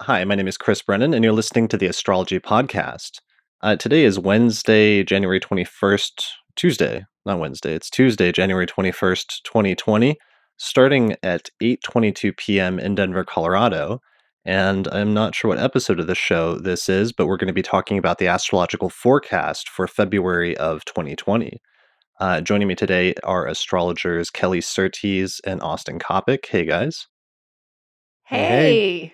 Hi, my name is Chris Brennan, and you're listening to the Astrology podcast. Today is Wednesday, January 21st, Tuesday, not Wednesday, it's Tuesday, January 21st, 2020, starting at 8:22 p.m. in Denver, Colorado. And I'm not sure what episode of the show this is, but we're going to be talking about the astrological forecast for February of 2020. Joining me today are astrologers Kelly Surtees and Austin Coppock. Hey, guys. Hey, hey. Hey.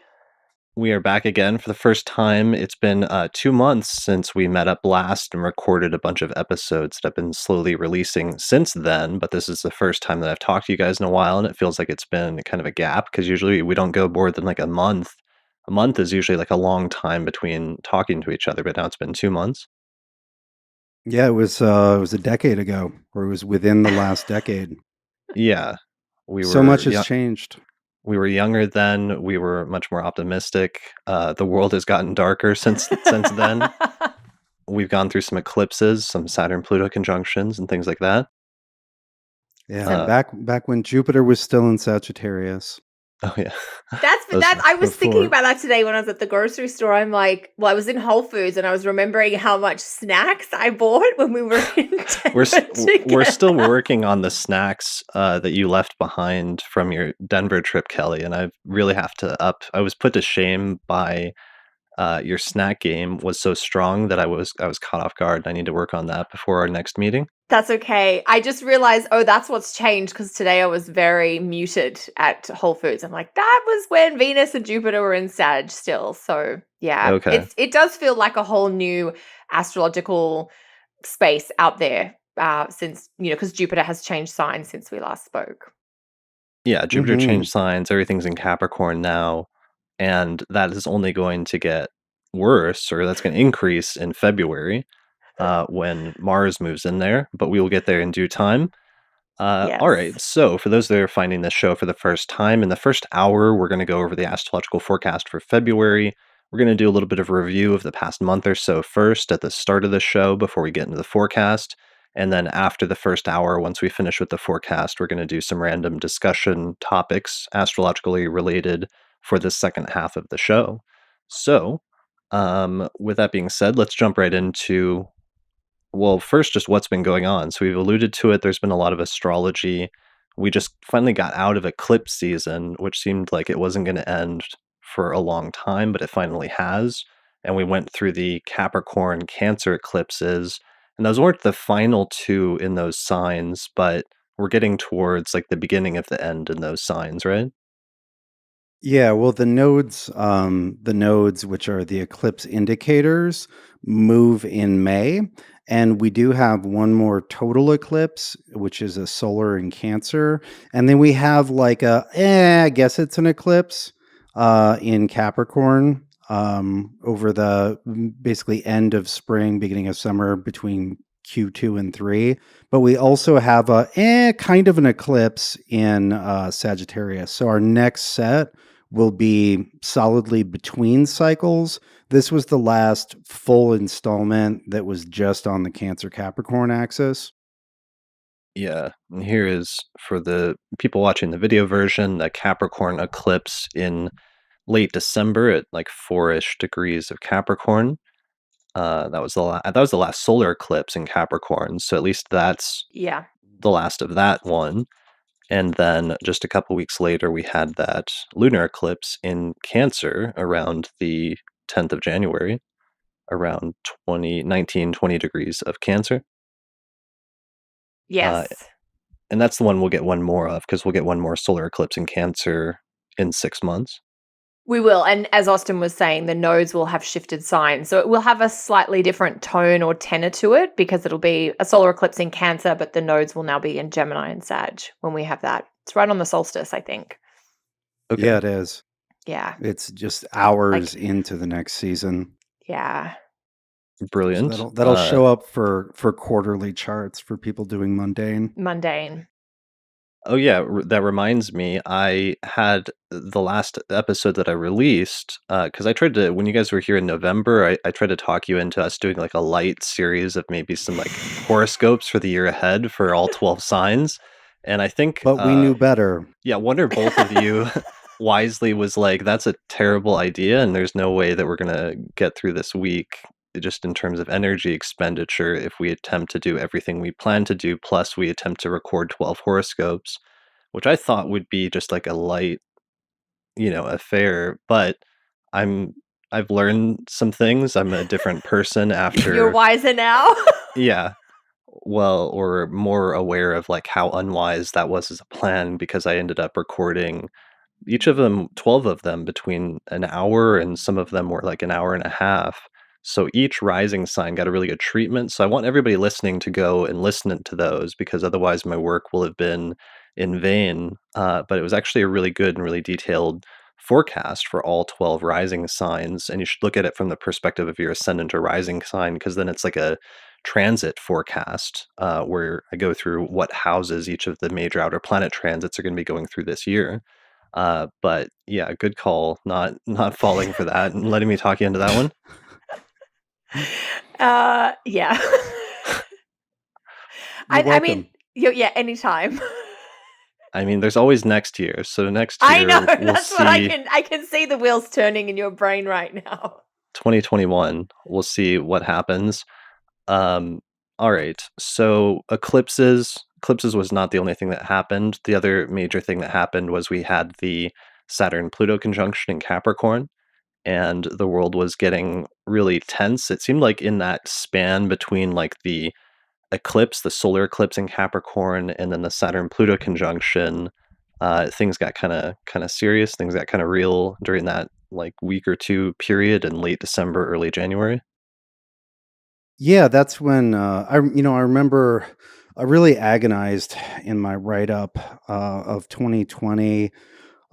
We are back again for the first time. It's been 2 months since we met up last and recorded a bunch of episodes that have been slowly releasing since then. But this is the first time that I've talked to you guys in a while, and it feels like it's been kind of a gap because usually we don't go more than like a month. A month is usually like a long time between talking to each other, but now it's been 2 months. Yeah, it was a decade ago, or it was within the last decade. Yeah, we So were much has changed. we were younger then. We were much more optimistic. The world has gotten darker since then. We've gone through some eclipses, some Saturn Pluto conjunctions and things like that. Yeah, Uh, Some back when Jupiter was still in Sagittarius. oh yeah. Those that I was thinking Before. about that today when I was at the grocery store. I'm like, well, I was in Whole Foods and I was remembering how much snacks I bought when we were in we're Denver we're still together. working on the snacks that you left behind from your Denver trip, Kelly, and I really have to up. I was put to shame by your snack game was so strong that I was caught off guard. I need to work on that before our next meeting. That's okay. I just realized, oh, that's what's changed because today I was very muted at Whole Foods. I'm like, that was when Venus and Jupiter were in Sag still. So yeah, Okay. it does feel like a whole new astrological space out there since, because Jupiter has changed signs since we last spoke. Yeah, Jupiter Hmm. changed signs. Everything's in Capricorn now, and that is only going to get worse, or that's going to increase in February when Mars moves in there. But we will get there in due time. All right. Yes. So, for those that are finding this show for the first time, in the first hour, we're going to go over the astrological forecast for February. We're going to do a little bit of a review of the past month or so first at the start of the show before we get into the forecast. And then after the first hour, once we finish with the forecast, we're going to do some random discussion topics, astrologically related, for the second half of the show. So, with that being said, let's jump right into well, first, just what's been going on. So we've alluded to it. There's been a lot of astrology. We just finally got out of eclipse season, which seemed like it wasn't going to end for a long time, but it finally has. And we went through the Capricorn Cancer eclipses, and those weren't the final two in those signs, but we're getting towards like the beginning of the end in those signs, right? Yeah, well, the nodes, which are the eclipse indicators, move in May, and we do have one more total eclipse, which is a solar in Cancer, and then we have like I guess it's an eclipse, in Capricorn, over the basically end of spring, beginning of summer, between Q2 and 3. But we also have a kind of an eclipse in Sagittarius. So our next set will be solidly between cycles. This was the last full installment that was just on the Cancer Capricorn axis. Yeah, and here is for the people watching the video version, the Capricorn eclipse in late December at like 4-ish degrees of Capricorn. That was the last solar eclipse in Capricorn, so at least that's Yeah. the last of that one. And then just a couple weeks later, we had that lunar eclipse in Cancer around the 10th of January, around 20 degrees of Cancer. Uh, Yes. and that's the one we'll get one more of because we'll get one more solar eclipse in Cancer in 6 months. We will. And as Austin was saying, the nodes will have shifted signs. So it will have a slightly different tone or tenor to it because it'll be a solar eclipse in Cancer, but the nodes will now be in Gemini and Sag when we have that. It's right on the solstice, I think. Okay, Yeah, it is. Yeah. It's just hours Like, into the next season. yeah. So brilliant. that'll show up for quarterly charts for people doing mundane. Mundane. Oh yeah, that reminds me. I had the last episode that I released because I tried to when you guys were here in November. I tried to talk you into us doing like a light series of maybe some like horoscopes for the year ahead for all 12 signs, and I think But we knew better. yeah, one or both of you wisely was like, "That's a terrible idea, and there's no way that we're gonna get through this week, just in terms of energy expenditure, if we attempt to do everything we plan to do, plus we attempt to record 12 horoscopes," which I thought would be just like a light, affair, but I'm I've learned some things. I'm a different person You're after. wiser now. Yeah. Well, or more aware of, like, how unwise that was as a plan because I ended up recording each of them 12 of them between an hour, and some of them were, like, an hour and a half. So each rising sign got a really good treatment, so I want everybody listening to go and listen to those because otherwise my work will have been in vain, but it was actually a really good and really detailed forecast for all 12 rising signs, and you should look at it from the perspective of your ascendant or rising sign because then it's like a transit forecast, where I go through what houses each of the major outer planet transits are gonna be going through this year. But yeah, good call, not falling for that and letting me talk you into that one. Yeah. You're I mean, welcome. yeah, anytime. I mean, there's always next year. So next I year know, we'll that's what see I can see the wheels turning in your brain right now. 2021. We'll see what happens. Um, all right. So eclipses was not the only thing that happened. The other major thing that happened was we had the Saturn Pluto conjunction in Capricorn, and the world was getting really tense. It seemed like in that span between like the solar eclipse in Capricorn, and then the Saturn Pluto conjunction, things got kind of serious. Things got kind of real during that like week or two period in late December, early January. Yeah, that's when I remember I really agonized in my write up of 2020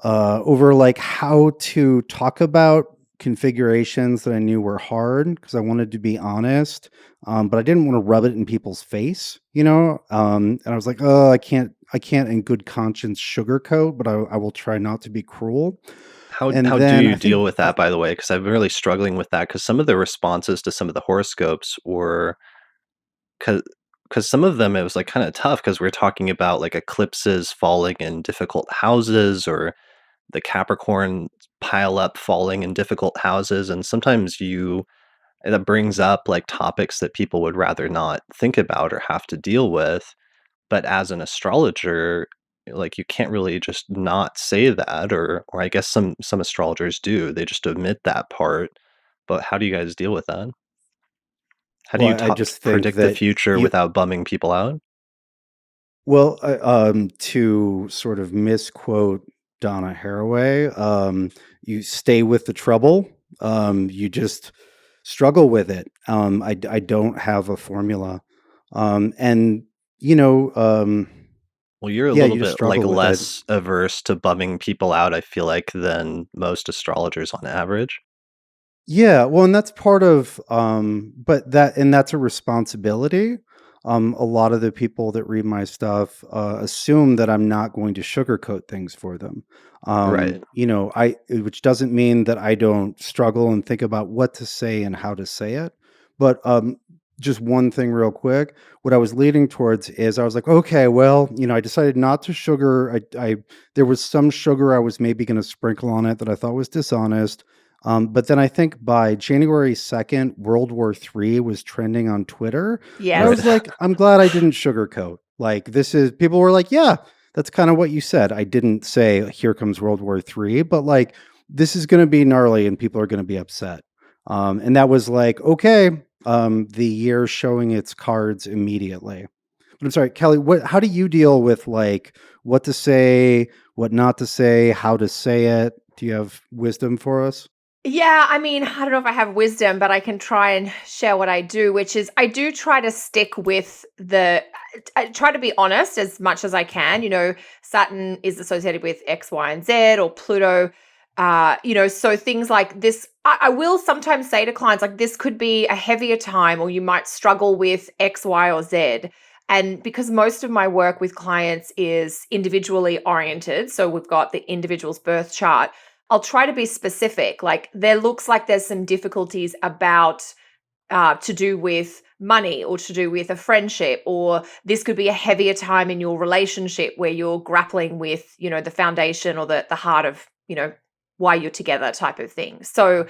over like how to talk about configurations that I knew were hard because I wanted to be honest, but I didn't want to rub it in people's face, and I was like, oh, I can't in good conscience sugarcoat, but I will try not to be cruel. And How do then you I think deal with that, by the way? Because I've been really struggling with that. Because some of the responses to some of the horoscopes were because some of them it was like kind of tough because we're talking about like eclipses falling in difficult houses, or the Capricorn pile up falling in difficult houses, and sometimes you that brings up like topics that people would rather not think about or have to deal with. But as an astrologer, like you can't really just not say that, or I guess some astrologers do. They just omit that part. But how do you guys deal with that? How do well, you I just think predict the that future you without bumming people out? well, to sort of misquote Donna Haraway, you stay with the trouble. You just struggle with it. I don't have a formula. And, you know, um, Well, you're a yeah, little you just bit like struggle with it. less averse to bumming people out, I feel like, than most astrologers on average. Yeah, well, and that's part of, that's a responsibility. A lot of the people that read my stuff assume that I'm not going to sugarcoat things for them. Right. Which doesn't mean that I don't struggle and think about what to say and how to say it. But just one thing, real quick, what I was leading towards is I was like, okay, well, I decided not to sugar. There was some sugar I was maybe going to sprinkle on it that I thought was dishonest. But then I think by January 2nd, World War III was trending on Twitter. And I Right. Yes. was like, I'm glad I didn't sugarcoat. Like, people were like, yeah, that's kind of what you said. I didn't say, here comes World War III, but like, this is going to be gnarly and people are going to be upset. And that was like, okay, the year showing its cards immediately. But I'm sorry, Kelly, how do you deal with like what to say, what not to say, how to say it? Do you have wisdom for us? Yeah, I mean, I don't know if I have wisdom, but I can try and share what I do, which is I do try to stick with I try to be honest as much as I can. Saturn is associated with X, Y, and Z, or Pluto. So things like this, I will sometimes say to clients, like, this could be a heavier time, or you might struggle with X, Y, or Z. And because most of my work with clients is individually oriented, so we've got the individual's birth chart, I'll try to be specific. Like, there looks like there's some difficulties about to do with money, or to do with a friendship, or this could be a heavier time in your relationship where you're grappling with, the foundation or the heart of why you're together type of thing. So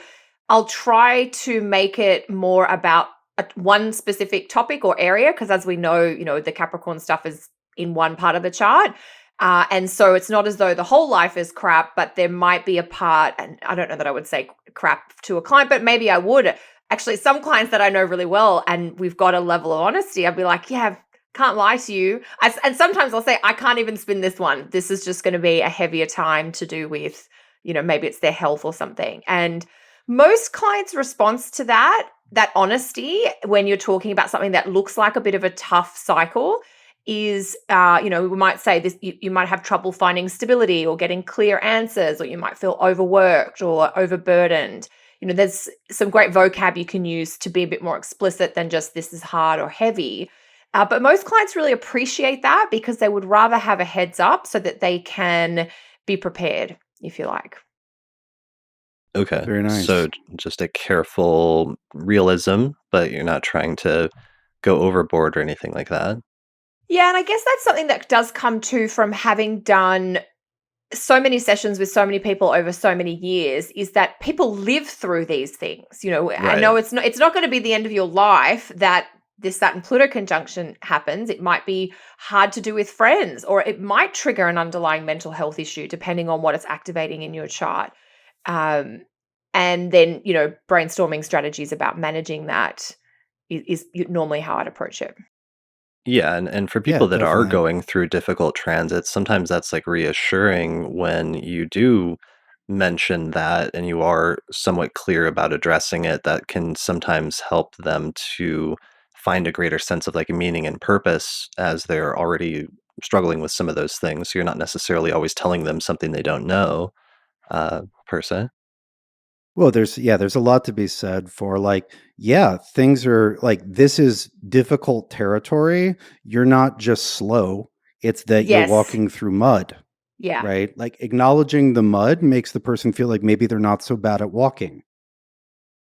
I'll try to make it more about one specific topic or area, because as we know, the Capricorn stuff is in one part of the chart. And so it's not as though the whole life is crap, but there might be a part, and I don't know that I would say crap to a client, but maybe I would. Actually, some clients that I know really well and we've got a level of honesty, I'd be like, yeah, can't lie to you. And sometimes I'll say, I can't even spin this one. This is just going to be a heavier time to do with, maybe it's their health or something. And most clients' response to that honesty, when you're talking about something that looks like a bit of a tough cycle, is, we might say this, you might have trouble finding stability or getting clear answers, or you might feel overworked or overburdened. There's some great vocab you can use to be a bit more explicit than just this is hard or heavy. But most clients really appreciate that because they would rather have a heads up so that they can be prepared, if you like. Okay. Very nice. So just a careful realism, but you're not trying to go overboard or anything like that. Yeah, and I guess that's something that does come to from having done so many sessions with so many people over so many years, is that people live through these things. I Right. know it's not going to be the end of your life that this Saturn Pluto conjunction happens. It might be hard to do with friends, or it might trigger an underlying mental health issue depending on what it's activating in your chart. Um, and then, brainstorming strategies about managing that is normally how I'd approach it. Yeah, and for Yeah, people that are definitely. going through difficult transits, sometimes that's like reassuring when you do mention that and you are somewhat clear about addressing it. That can sometimes help them to find a greater sense of like meaning and purpose as they're already struggling with some of those things. So you're not necessarily always telling them something they don't know, per se. Well, there's a lot to be said for like, yeah, things are like this is difficult territory. You're not just slow. It's that you're Yes. walking through mud, Yeah. right? Like acknowledging the mud makes the person feel like maybe they're not so bad at walking.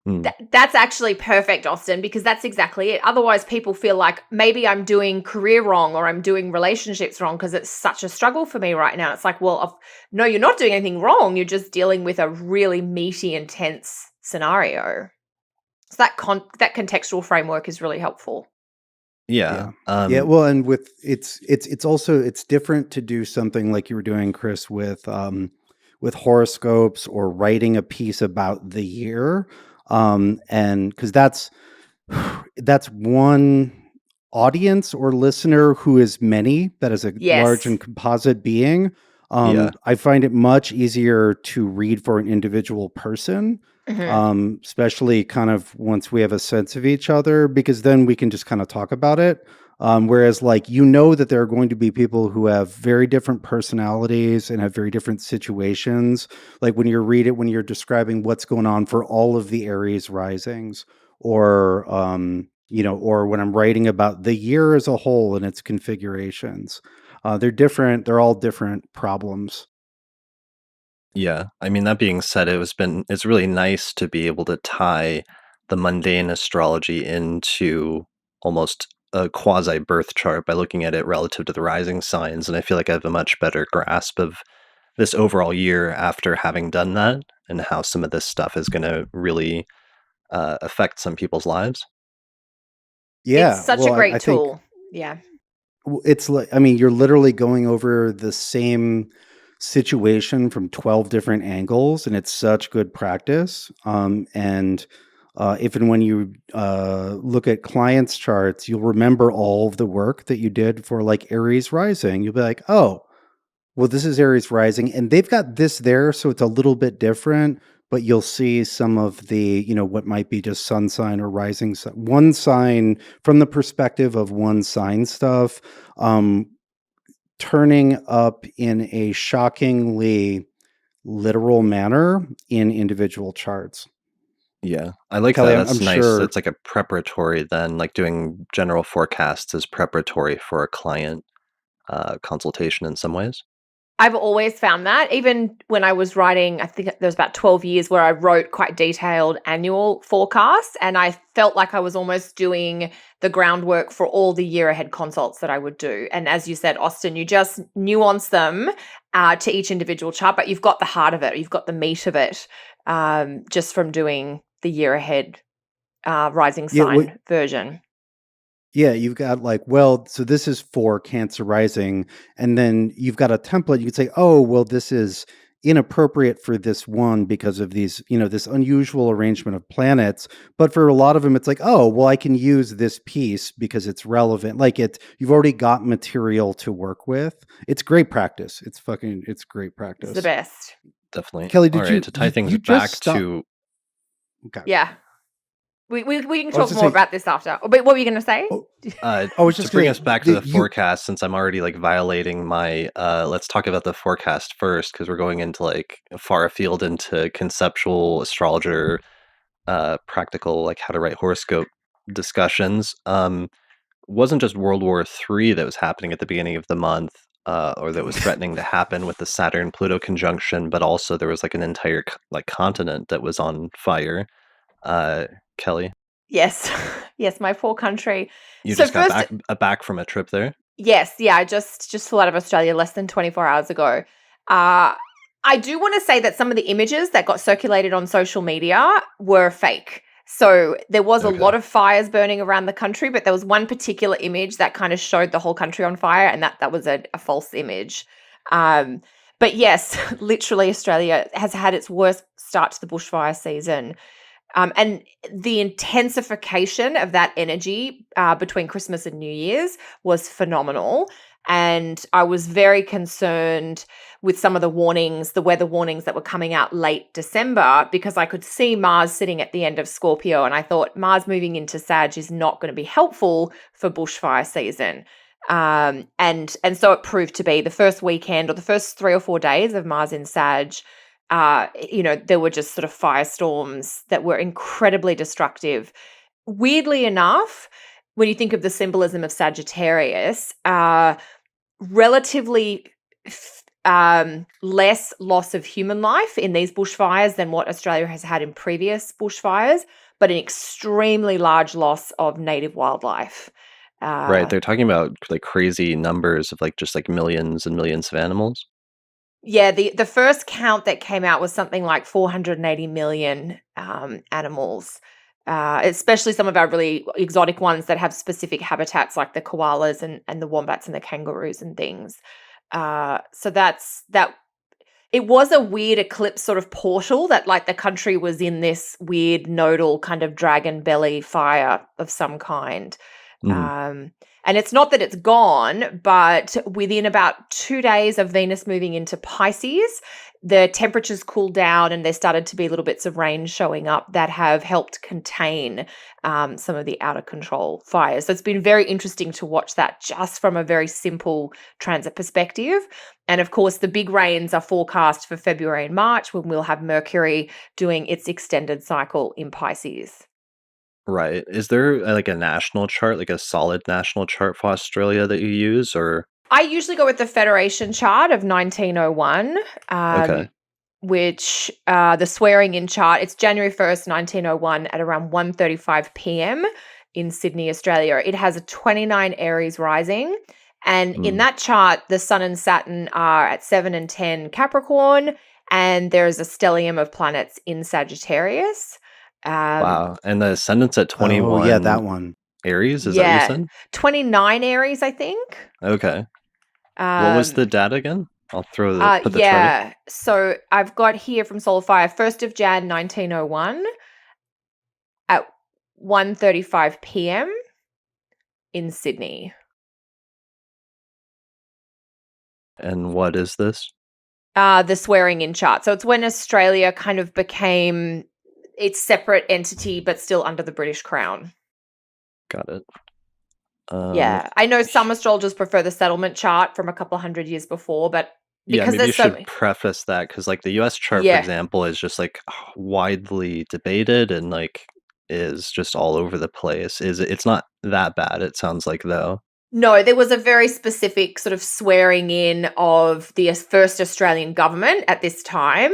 Mm. That's actually perfect, Austin, because that's exactly it. Otherwise, people feel like maybe I'm doing career wrong or I'm doing relationships wrong because it's such a struggle for me right now. It's like, well, no, you're not doing anything wrong. You're just dealing with a really meaty, intense scenario. So that contextual framework is really helpful. Yeah. Yeah. Yeah, well, and with it's also it's different to do something like you were doing, Chris, with horoscopes or writing a piece about the year. And because that's one audience or listener who is many, that is a large Yes. and composite being. Yeah. I find it much easier to read for an individual person, Hmm. especially kind of once we have a sense of each other, because then we can just kind of talk about it. Whereas, like, that there are going to be people who have very different personalities and have very different situations. Like when you're describing what's going on for all of the Aries risings, or or when I'm writing about the year as a whole and its configurations. They're different. They're all different problems. Yeah. I mean, that being said, it's really nice to be able to tie the mundane astrology into almost a quasi birth chart by looking at it relative to the rising signs. And I feel like I have a much better grasp of this overall year after having done that and how some of this stuff is going to really affect some people's lives. It's Yeah, such a well, I great think tool. Yeah. it's like, I mean, you're literally going over the same situation from 12 different angles, and it's such good practice. And if and when you look at clients' charts, you'll remember all of the work that you did for like Aries Rising. You'll be like, oh, well, this is Aries Rising, and they've got this there, so it's a little bit different. But you'll see some of the, what might be just sun sign or rising one sign from the perspective of one sign stuff, um, turning up in a shockingly literal manner in individual charts. Yeah. I like Kelly, that. I'm That's nice. sure. It's like a preparatory then, like doing general forecasts is preparatory for a client consultation in some ways. I've always found that. Even when I was writing, I think there was about 12 years where I wrote quite detailed annual forecasts, and I felt like I was almost doing the groundwork for all the year ahead consults that I would do. And as you said, Austin, you just nuance them to each individual chart, but you've got the heart of it, you've got the meat of it, just from doing the year ahead rising Yeah, sign version. yeah, you've got like, well, so this is for Cancer rising, and then you've got a template. You could say, oh, well, this is inappropriate for this one because of these, this unusual arrangement of planets. But for a lot of them, it's like, oh, well, I can use this piece because it's relevant. Like you've already got material to work with. It's great practice. It's great It's the practice. best. Definitely. Kelly, All did right, you to tie things you back just stop? to Okay. Yeah. We can I was talk just more saying. about this after. But what were you going to say? Oh, I was to just bring gonna us back to the you. forecast, since I'm already like violating my let's talk about the forecast first, because we're going into like far afield into conceptual astrologer, practical, like how to write horoscope discussions. Wasn't just World War III that was happening at the beginning of the month, or that was threatening to happen with the Saturn Pluto conjunction, but also there was like an entire like continent that was on fire. uh Kelly, Yes. Yes, my poor country. you So just got first, back from a trip there. yes, yeah, I just flew out of Australia less than 24 hours ago. I do want to say that some of the images that got circulated on social media were fake. So there was a Okay. lot of fires burning around the country, but there was one particular image that kind of showed the whole country on fire, and that was a false image. Um, but yes, literally Australia has had its worst start to the bushfire season. And the intensification of that energy between Christmas and New Year's was phenomenal. And I was very concerned with some of the warnings, the weather warnings that were coming out late December, because I could see Mars sitting at the end of Scorpio. And I thought Mars moving into Sag is not going to be helpful for bushfire season. And so it proved to be the first weekend or the first 3 or 4 days of Mars in Sag. There were just sort of firestorms that were incredibly destructive. Weirdly enough, when you think of the symbolism of Sagittarius, relatively less loss of human life in these bushfires than what Australia has had in previous bushfires, but an extremely large loss of native wildlife. Right, they're talking about like crazy numbers of like just like millions and millions of animals. Yeah, the first count that came out was something like 480 million animals, especially some of our really exotic ones that have specific habitats like the koalas and the wombats and the kangaroos and things. So that. It was a weird eclipse sort of portal that like the country was in this weird nodal kind of dragon belly fire of some kind. Mhm. And it's not that it's gone, but within about 2 days of Venus moving into Pisces, the temperatures cooled down and there started to be little bits of rain showing up that have helped contain some of the out of control fires. So it's been very interesting to watch that just from a very simple transit perspective. And of course, the big rains are forecast for February and March when we'll have Mercury doing its extended cycle in Pisces. Right. Is there like a national chart, like a solid national chart for Australia that you use, or I usually go with the Federation chart of 1901, okay. which the swearing in chart, it's January 1st, 1901 at around 1:35 p.m. in Sydney, Australia. It has a 29 Aries rising. And in Mm. that chart, the Sun and Saturn are at 7 and 10 Capricorn, and there's a stellium of planets in Sagittarius. Um, Wow. And the ascendant's at Oh yeah, 21 that one. Aries, is that what you yeah, said? 29 Aries, I think. Okay. What was the Um, data again? I'll put the chart up. yeah. So I've got here from Solarfire, 1st of Jan 1901 at 1:35 p.m. in Sydney. And what is this? The swearing in chart. So it's when Australia kind of became its separate entity, but still under the British Crown. Got it. Um, Yeah, I know some astrologers prefer the settlement chart from a couple hundred years before, but yeah, because maybe you there's so should many, preface that because like the US chart, for yeah, example, is just like widely debated and like is just all over the place. It's not that bad, it sounds like though. No, there was a very specific sort of swearing in of the first Australian government at this time.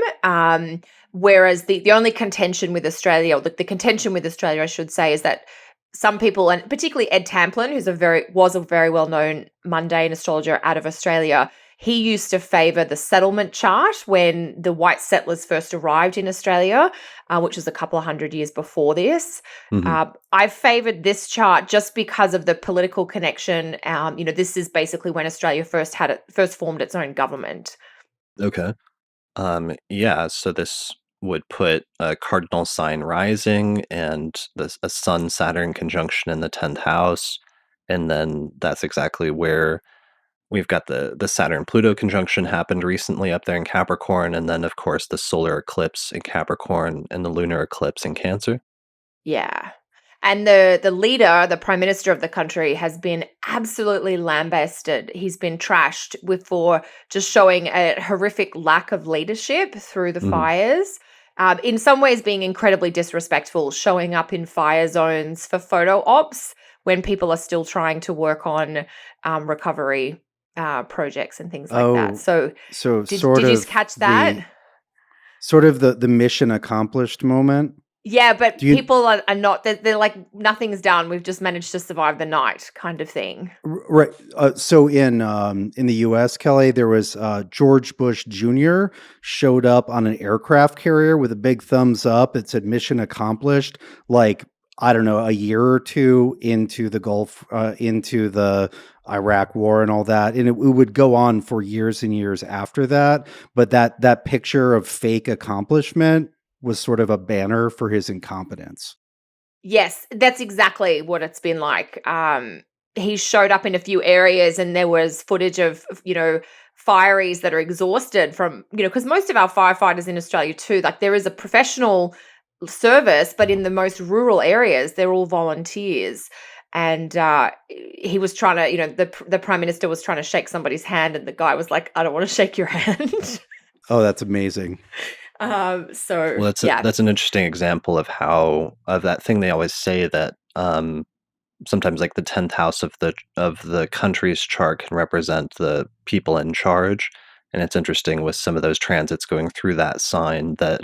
Whereas the only contention with Australia, or the contention with Australia, I should say, is that some people, and particularly Ed Tamplin, who's was a very well known mundane astrologer out of Australia, he used to favour the settlement chart when the white settlers first arrived in Australia, which was a couple of hundred years before this. Mhm. I've favoured this chart just because of the political connection. This is basically when Australia first formed its own government. Okay. Yeah, so this would put a cardinal sign rising and a Sun Saturn conjunction in the 10th house. And then that's exactly where we've got the Saturn Pluto conjunction happened recently up there in Capricorn. And then, of course, the solar eclipse in Capricorn and the lunar eclipse in Cancer. Yeah. And the leader, the prime minister of the country, has been absolutely lambasted. He's been trashed for just showing a horrific lack of leadership through the Mhm. fires. In some ways, being incredibly disrespectful, showing up in fire zones for photo ops when people are still trying to work on recovery projects and things like that. Oh, So, so did you catch that? sort of the mission accomplished moment. Yeah, Do but you people are not, they're like, "Nothing's done, we've just managed to survive the night," kind of thing. Right. So in the U.S., Kelly, there was George Bush Jr. showed up on an aircraft carrier with a big thumbs up. It said "Mission accomplished." Like I don't know, a year or two into the Gulf, into the Iraq War and all that, and it would go on for years and years after that. But that picture of fake accomplishment was sort of a banner for his incompetence. Yes, that's exactly what it's been like. He showed up in a few areas and there was footage of fireys that are exhausted from, because most of our firefighters in Australia too, like there is a professional service, but in the most rural areas, they're all volunteers. And he was trying to, the prime minister was trying to shake somebody's hand, and the guy was like, "I don't want to shake your hand." Oh, that's amazing. So Well, yeah, that's an interesting example of how of that thing they always say that sometimes like the 10th house of the country's chart can represent the people in charge. And it's interesting with some of those transits going through that sign that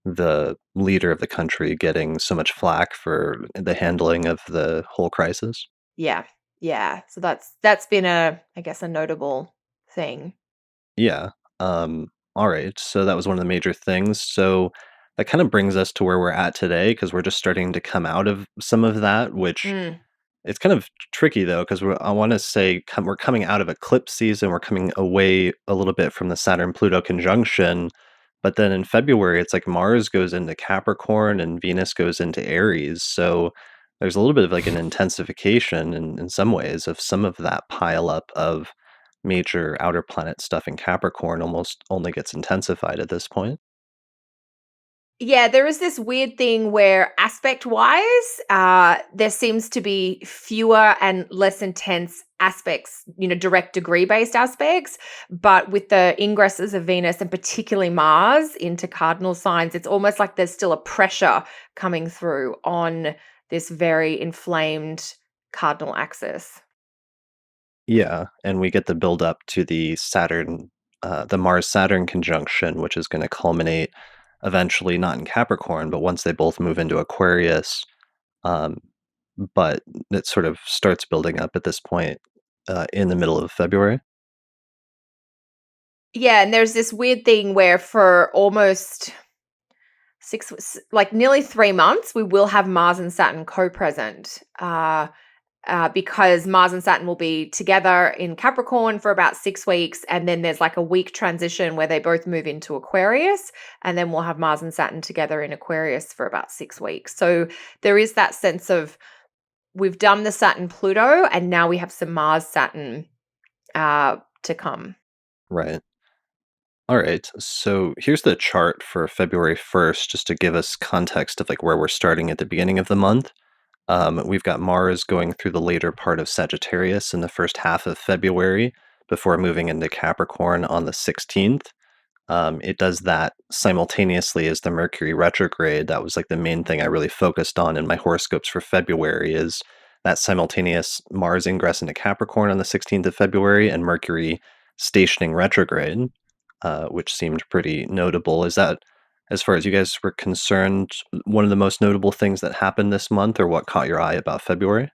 the leader of the country getting so much flack for the handling of the whole crisis. yeah, yeah. So that's been I guess, a notable thing. Yeah. All right. So that was one of the major things. So that kind of brings us to where we're at today because we're just starting to come out of some of that, which Mm. it's kind of tricky though, because I want to say we're coming out of eclipse season. We're coming away a little bit from the Saturn Pluto conjunction. But then in February, it's like Mars goes into Capricorn and Venus goes into Aries. So there's a little bit of like an intensification in some ways of some of that pile up of major outer planet stuff in Capricorn almost only gets intensified at this point. Yeah, there is this weird thing where aspect-wise, there seems to be fewer and less intense aspects, direct degree-based aspects. But with the ingresses of Venus and particularly Mars into cardinal signs, it's almost like there's still a pressure coming through on this very inflamed cardinal axis. Yeah, and we get the build up to the Mars Saturn conjunction, which is going to culminate eventually not in Capricorn, but once they both move into Aquarius. Um, but it sort of starts building up at this point in the middle of February. Yeah, and there's this weird thing where for almost like nearly 3 months, we will have Mars and Saturn co-present. Because Mars and Saturn will be together in Capricorn for about 6 weeks. And then there's like a week transition where they both move into Aquarius. And then we'll have Mars and Saturn together in Aquarius for about 6 weeks. So there is that sense of we've done the Saturn Pluto, and now we have some Mars Saturn to come. Right. All right. So here's the chart for February 1st, just to give us context of like where we're starting at the beginning of the month. We've got Mars going through the later part of Sagittarius in the first half of February before moving into Capricorn on the 16th. It does that simultaneously as the Mercury retrograde. That was like the main thing I really focused on in my horoscopes for February is that simultaneous Mars ingress into Capricorn on the 16th of February and Mercury stationing retrograde, which seemed pretty notable. Is that, as far as you guys were concerned, one of the most notable things that happened this month, or what caught your eye about February?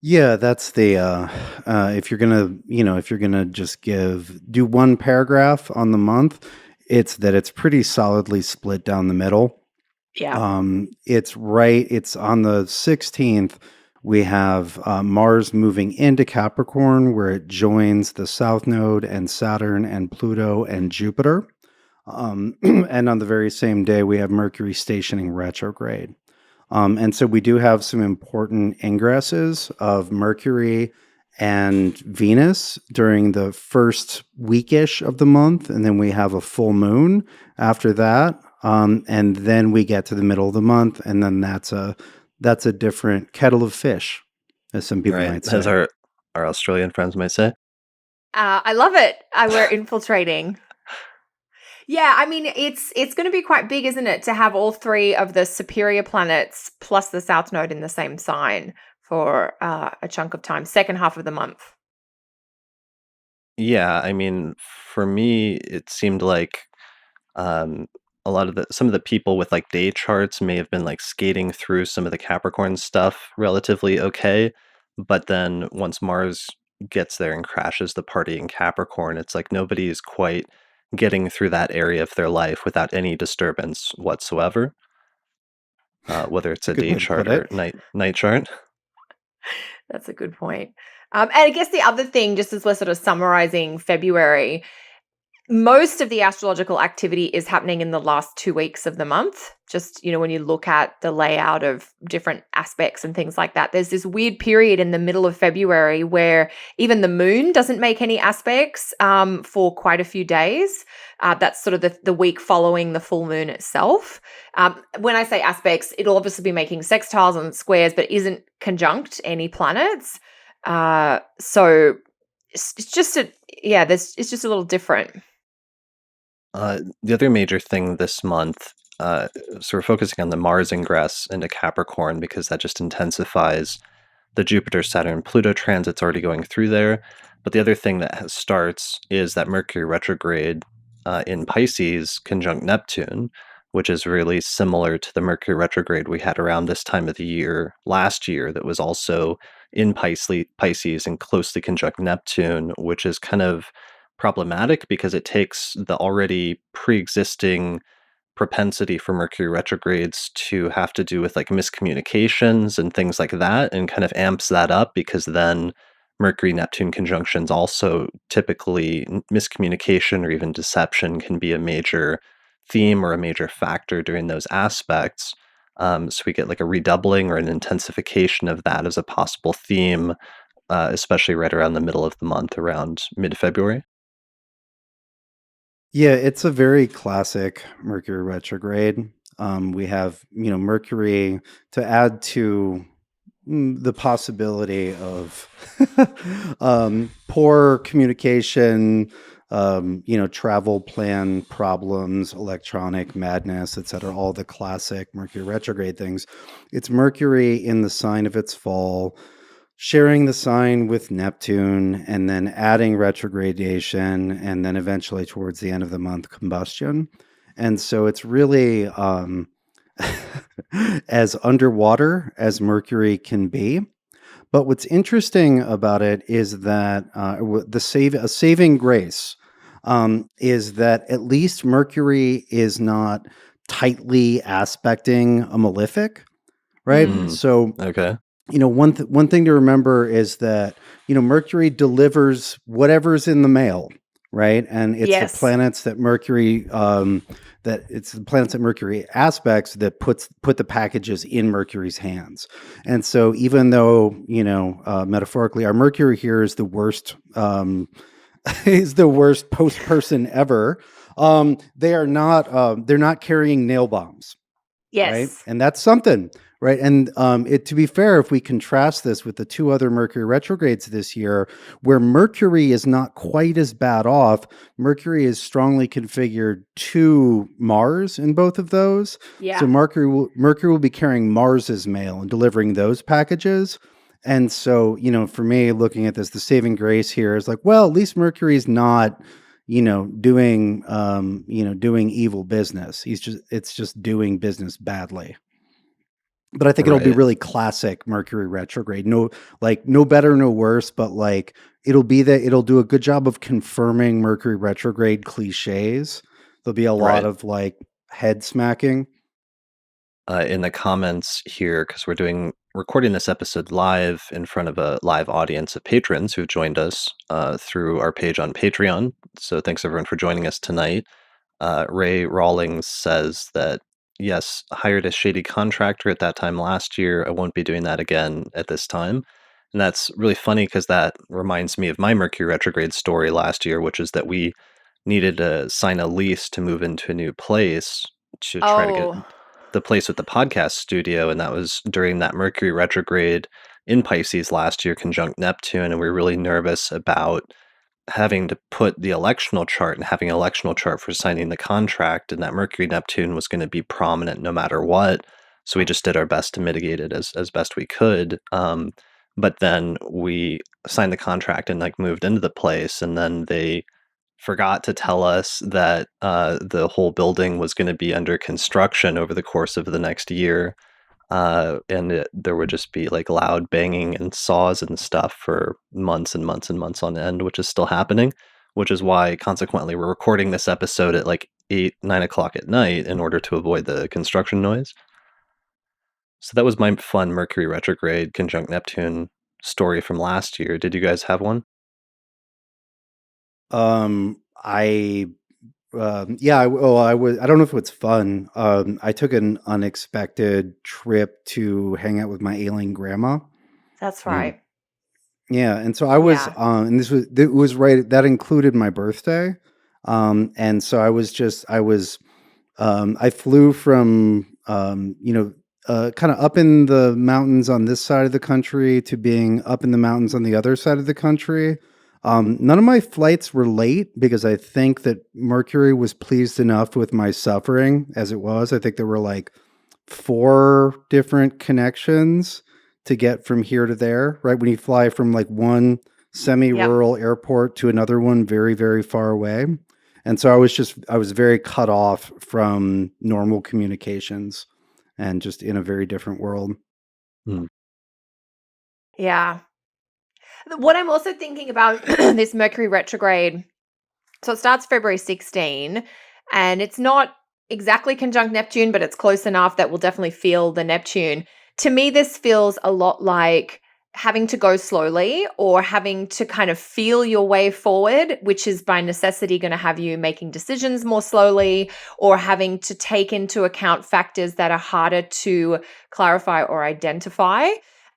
Yeah, that's the if you're gonna, if you're gonna just do one paragraph on the month, it's that it's pretty solidly split down the middle. Yeah. It's on the 16th. We have Mars moving into Capricorn, where it joins the South Node and Saturn and Pluto and Jupiter. And on the very same day, we have Mercury stationing retrograde. And so we do have some important ingresses of Mercury and Venus during the first weekish of the month. And then we have a full moon after that. And then we get to the middle of the month. And then that's a different kettle of fish, as some people Right, might as say. our Australian friends might say. I love it. We're infiltrating. Yeah, I mean, it's going to be quite big, isn't it, to have all three of the superior planets plus the South Node in the same sign for a chunk of time, second half of the month. Yeah, I mean, for me, it seemed like um, some of the people with like day charts may have been like skating through some of the Capricorn stuff relatively okay, but then once Mars gets there and crashes the party in Capricorn, it's like nobody's quite getting through that area of their life without any disturbance whatsoever, whether it's That's a a good day way to put chart or it. night chart. That's a good point. And I guess the other thing, just as we're sort of summarizing February, most of the astrological activity is happening in the last 2 weeks of the month. Just, when you look at the layout of different aspects and things like that, there's this weird period in the middle of February where even the moon doesn't make any aspects for quite a few days. That's sort of the week following the full moon itself. When I say aspects, it'll obviously be making sextiles and squares, but isn't conjunct any planets. So it's just it's just a little different. The other major thing this month, so we're focusing on the Mars ingress into Capricorn because that just intensifies the Jupiter, Saturn, Pluto transits already going through there. But the other thing that starts is that Mercury retrograde in Pisces conjunct Neptune, which is really similar to the Mercury retrograde we had around this time of the year last year that was also in Pisces and closely conjunct Neptune, which is kind of problematic because it takes the already pre-existing propensity for Mercury retrogrades to have to do with like miscommunications and things like that, and kind of amps that up because then Mercury Neptune conjunctions also typically miscommunication or even deception can be a major theme or a major factor during those aspects. So we get like a redoubling or an intensification of that as a possible theme, especially right around the middle of the month, around mid February. Yeah, it's a very classic Mercury retrograde. We have, Mercury to add to the possibility of poor communication, travel plan problems, electronic madness, etc. All the classic Mercury retrograde things. It's Mercury in the sign of its fall, sharing the sign with Neptune, and then adding retrogradation, and then eventually towards the end of the month, combustion. And so it's really as underwater as Mercury can be. But what's interesting about it is that a saving grace is that at least Mercury is not tightly aspecting a malefic, right? Mm, So okay. one thing to remember is that Mercury delivers whatever's in the mail, right? And it's the Yes. planets that Mercury aspects that put the packages in Mercury's hands. And so even though metaphorically our Mercury here is the worst is the worst post person ever, they're not carrying nail bombs, right? Yes. And that's something, right? And to be fair, if we contrast this with the two other Mercury retrogrades this year, where Mercury is not quite as bad off, Mercury is strongly configured to Mars in both of those. Yeah. So Mercury will be carrying Mars's mail and delivering those packages. And so, for me, looking at this, the saving grace here is like, well, at least Mercury's not, doing evil business. It's just doing business badly. But I think it'll be Right. really classic Mercury retrograde. No, like no better, no worse, but like it'll do a good job of confirming Mercury retrograde cliches. There'll be a lot Right. of like head smacking. In the comments here, because we're recording this episode live in front of a live audience of patrons who've joined us through our page on Patreon. So thanks everyone for joining us tonight. Ray Rawlings says that, yes, hired a shady contractor at that time last year. I won't be doing that again at this time. And that's really funny because that reminds me of my Mercury retrograde story last year, which is that we needed to sign a lease to move into a new place to try to get Oh, the place with the podcast studio. And that was during that Mercury retrograde in Pisces last year, conjunct Neptune. And we were really nervous about having to put the electional chart and having an electional chart for signing the contract, and that Mercury Neptune was going to be prominent no matter what. So we just did our best to mitigate it as best we could. But then we signed the contract and like moved into the place, and then they forgot to tell us that the whole building was going to be under construction over the course of the next year. There would just be like loud banging and saws and stuff for months and months and months on end, which is still happening, which is why consequently we're recording this episode at like 8, 9 o'clock at night in order to avoid the construction noise. So that was my fun Mercury retrograde conjunct Neptune story from last year. Did you guys have one? I Yeah, I don't know if it's fun. I took an unexpected trip to hang out with my ailing grandma. that's Mm. right. Yeah, and so I was, Yeah. and it was right that included my birthday, and so I flew from kind of up in the mountains on this side of the country to being up in the mountains on the other side of the country. None of my flights were late because I think that Mercury was pleased enough with my suffering as it was. I think there were like four different connections to get from here to there, right? When you fly from like one Yep. semi-rural airport to another one very, very far away. And so I was very cut off from normal communications and just in a very different world. Mm. Yeah. What I'm also thinking about this Mercury retrograde, so it starts February 16, and it's not exactly conjunct Neptune, but it's close enough that we'll definitely feel the Neptune. To me, this feels a lot like having to go slowly or having to kind of feel your way forward, which is by necessity going to have you making decisions more slowly or having to take into account factors that are harder to clarify or identify.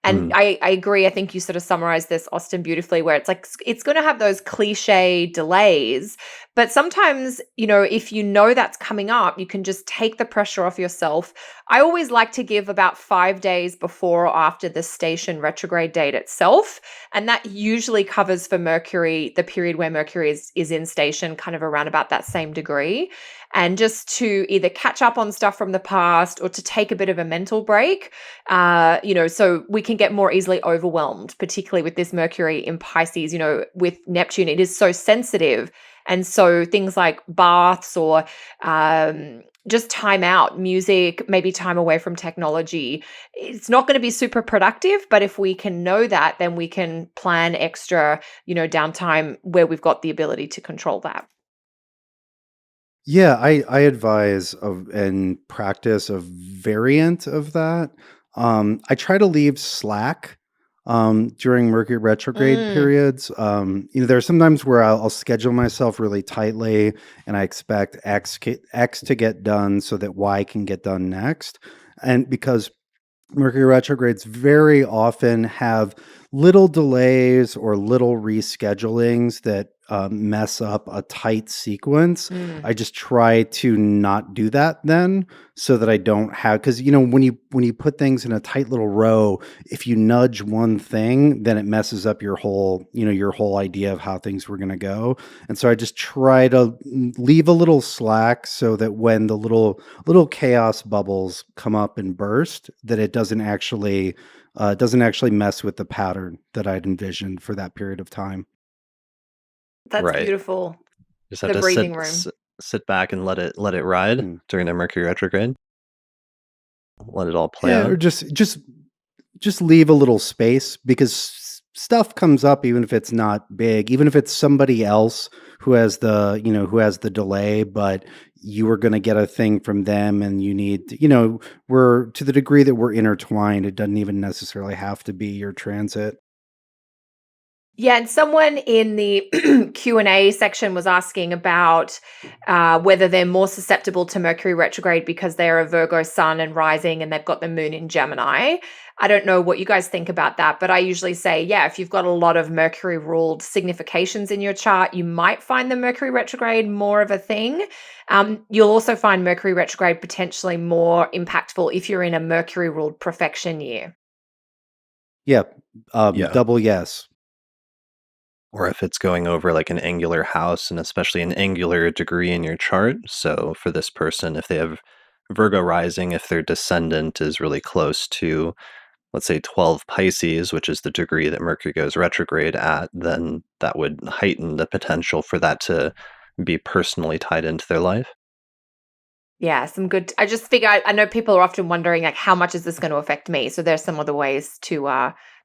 And Mm. I agree. I think you sort of summarized this, Austin, beautifully, where it's like it's going to have those cliche delays. But sometimes, if you know that's coming up, you can just take the pressure off yourself. I always like to give about 5 days before or after the station retrograde date itself. And that usually covers for Mercury, the period where Mercury is in station, kind of around about that same degree. And just to either catch up on stuff from the past or to take a bit of a mental break, so we can get more easily overwhelmed, particularly with this Mercury in Pisces, with Neptune, it is so sensitive. And so things like baths or just time out, music, maybe time away from technology, it's not going to be super productive. But if we can know that, then we can plan extra, downtime where we've got the ability to control that. Yeah, I advise of and practice a variant of that. I try to leave slack during Mercury retrograde Mm, periods. There are sometimes where I'll schedule myself really tightly, and I expect X to get done so that Y can get done next. And because Mercury retrogrades very often have little delays or little reschedulings that mess up a tight sequence, Mm. I just try to not do that then, so that I don't have, because when you put things in a tight little row, if you nudge one thing, then it messes up your whole idea of how things were going to go. And so I just try to leave a little slack so that when the little chaos bubbles come up and burst, that it doesn't actually mess with the pattern that I'd envisioned for that period of time. That's Right. beautiful. Just have The to breathing room. sit back and let it ride Mm. during the Mercury retrograde. Let it all play Yeah, out. or just leave a little space, because stuff comes up, even if it's not big, even if it's somebody else who has the delay, but you were going to get a thing from them, and we're, to the degree that we're intertwined, it doesn't even necessarily have to be your transit. Yeah, and someone in the Q&A section was asking about whether they're more susceptible to Mercury retrograde because they're a Virgo sun and rising and they've got the moon in Gemini. I don't know what you guys think about that, but I usually say, yeah, if you've got a lot of Mercury ruled significations in your chart, you might find the Mercury retrograde more of a thing. You'll also find Mercury retrograde potentially more impactful if you're in a Mercury ruled perfection year. Yeah, Yeah. double yes. Or if it's going over like an angular house and especially an angular degree in your chart. So for this person, if they have Virgo rising, if their descendant is really close to, let's say, 12 Pisces, which is the degree that Mercury goes retrograde at, then that would heighten the potential for that to be personally tied into their life. Yeah, some good. I just figure I know people are often wondering like how much is this going to affect me? So there's some other ways to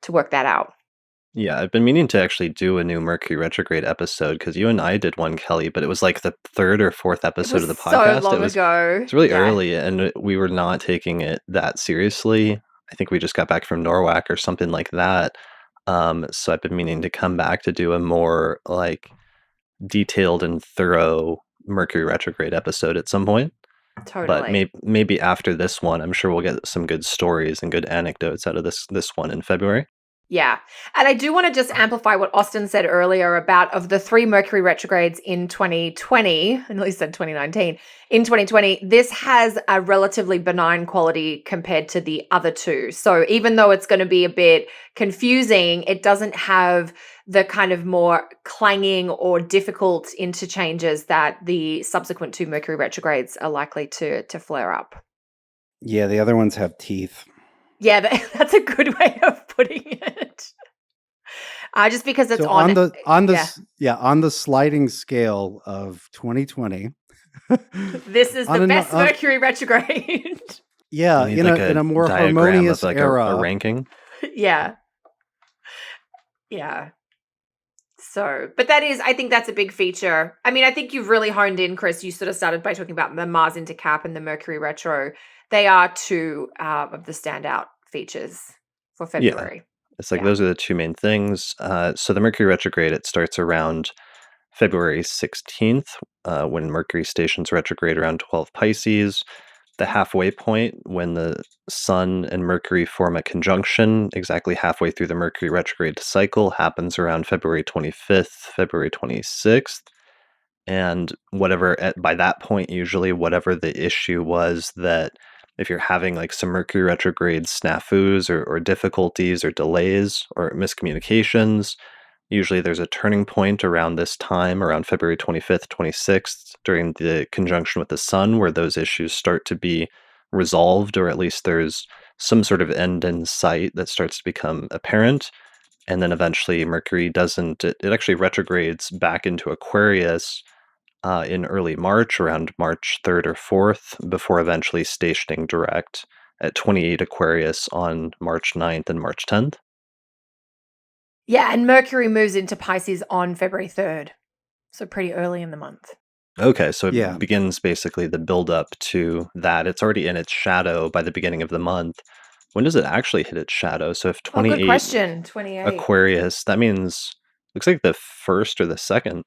work that out. Yeah, I've been meaning to actually do a new Mercury retrograde episode because you and I did one, Kelly, but it was like the third or fourth It episode was of the so podcast. long ago. It's really Yeah, early, and we were not taking it that seriously. I think we just got back from Norwalk or something like that. So I've been meaning to come back to do a more like detailed and thorough Mercury retrograde episode at some point. But totally. maybe after this one, I'm sure we'll get some good stories and good anecdotes out of this one in February. Yeah. And I do want to just amplify what Austin said earlier about of the three Mercury retrogrades in 2020, and at least said 2019, in 2020, this has a relatively benign quality compared to the other two. So even though it's going to be a bit confusing, it doesn't have the kind of more clanging or difficult interchanges that the subsequent two Mercury retrogrades are likely to flare up. Yeah, the other ones have teeth. Yeah, that's a good way of putting it. Just because it's So on, yeah. on the sliding scale of 2020, This is the on an best on, Mercury retrograde. You yeah, need in like a a more diagram of harmonious like a era. ranking. Yeah, yeah. So, but that is, I think that's a big feature. I mean, I think you've really honed in, Chris. You sort of started by talking about the Mars into Cap and the Mercury retro. They are two of the standout features for Yeah. February. It's like Yeah. those are the two main things. So the Mercury retrograde, it starts around February 16th, when Mercury stations retrograde around 12 Pisces. The halfway point, when the Sun and Mercury form a conjunction, exactly halfway through the Mercury retrograde cycle, happens around February 25th, February 26th. And by that point, usually whatever the issue was, that if you're having like some Mercury retrograde snafus or difficulties or delays or miscommunications, usually there's a turning point around this time, around February 25th, 26th, during the conjunction with the Sun, where those issues start to be resolved, or at least there's some sort of end in sight that starts to become apparent. And then eventually Mercury doesn't, it actually retrogrades back into Aquarius in early March, around March 3rd or 4th, before eventually stationing direct at 28 Aquarius on March 9th and March 10th. Yeah. And Mercury moves into Pisces on February 3rd. So pretty early in the month. Okay, so Yeah. it begins basically the build up to that. It's already in its shadow by the beginning of the month. When does it actually hit its shadow? So if Oh, good 28 question. 28. Aquarius, that means looks like the first or the second.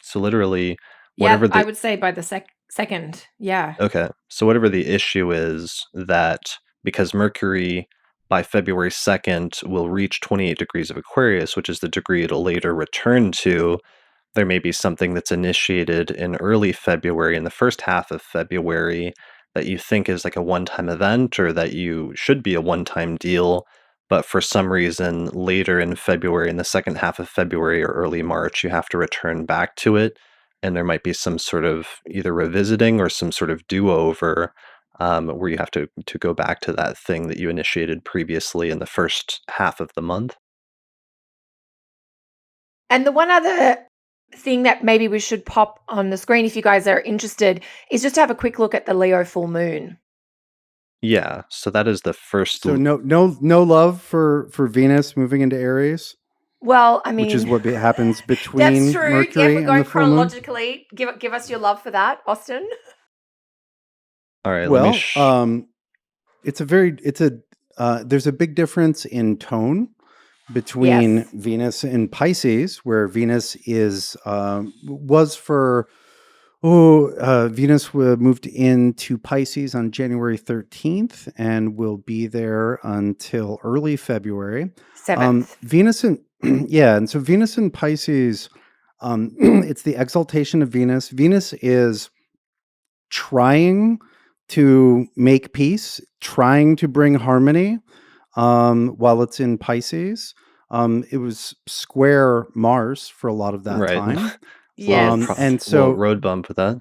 So literally Yeah, whatever I the would say by the second. Yeah. okay, so whatever the issue is, that because Mercury by February 2nd will reach 28 degrees of Aquarius, which is the degree it'll later return to. There may be something that's initiated in early February, in the first half of February, that you think is like a one-time event or that you should be a one-time deal, but for some reason later in February, in the second half of February or early March, you have to return back to it, and there might be some sort of either revisiting or some sort of do-over, where you have to go back to that thing that you initiated previously in the first half of the month. And the one other thing that maybe we should pop on the screen if you guys are interested is just to have a quick look at the Leo full moon. Yeah, so that is the first So no love for Venus moving into Aries, Well, I which is mean, what happens that's between true. If Mercury we're and going the full moon. chronologically, give us your love for that, Austin. All right, let me Well, there's a big difference in tone between Yes. Venus and Pisces, where Venus was for Venus moved into Pisces on January 13th and will be there until early February. 7th. Venus and yeah, and so Venus and Pisces, it's the exaltation of Venus. Venus is trying to make peace, trying to bring harmony, while it's in Pisces. It was square Mars for a lot of that right. time. Yes. And little so, road bump with that.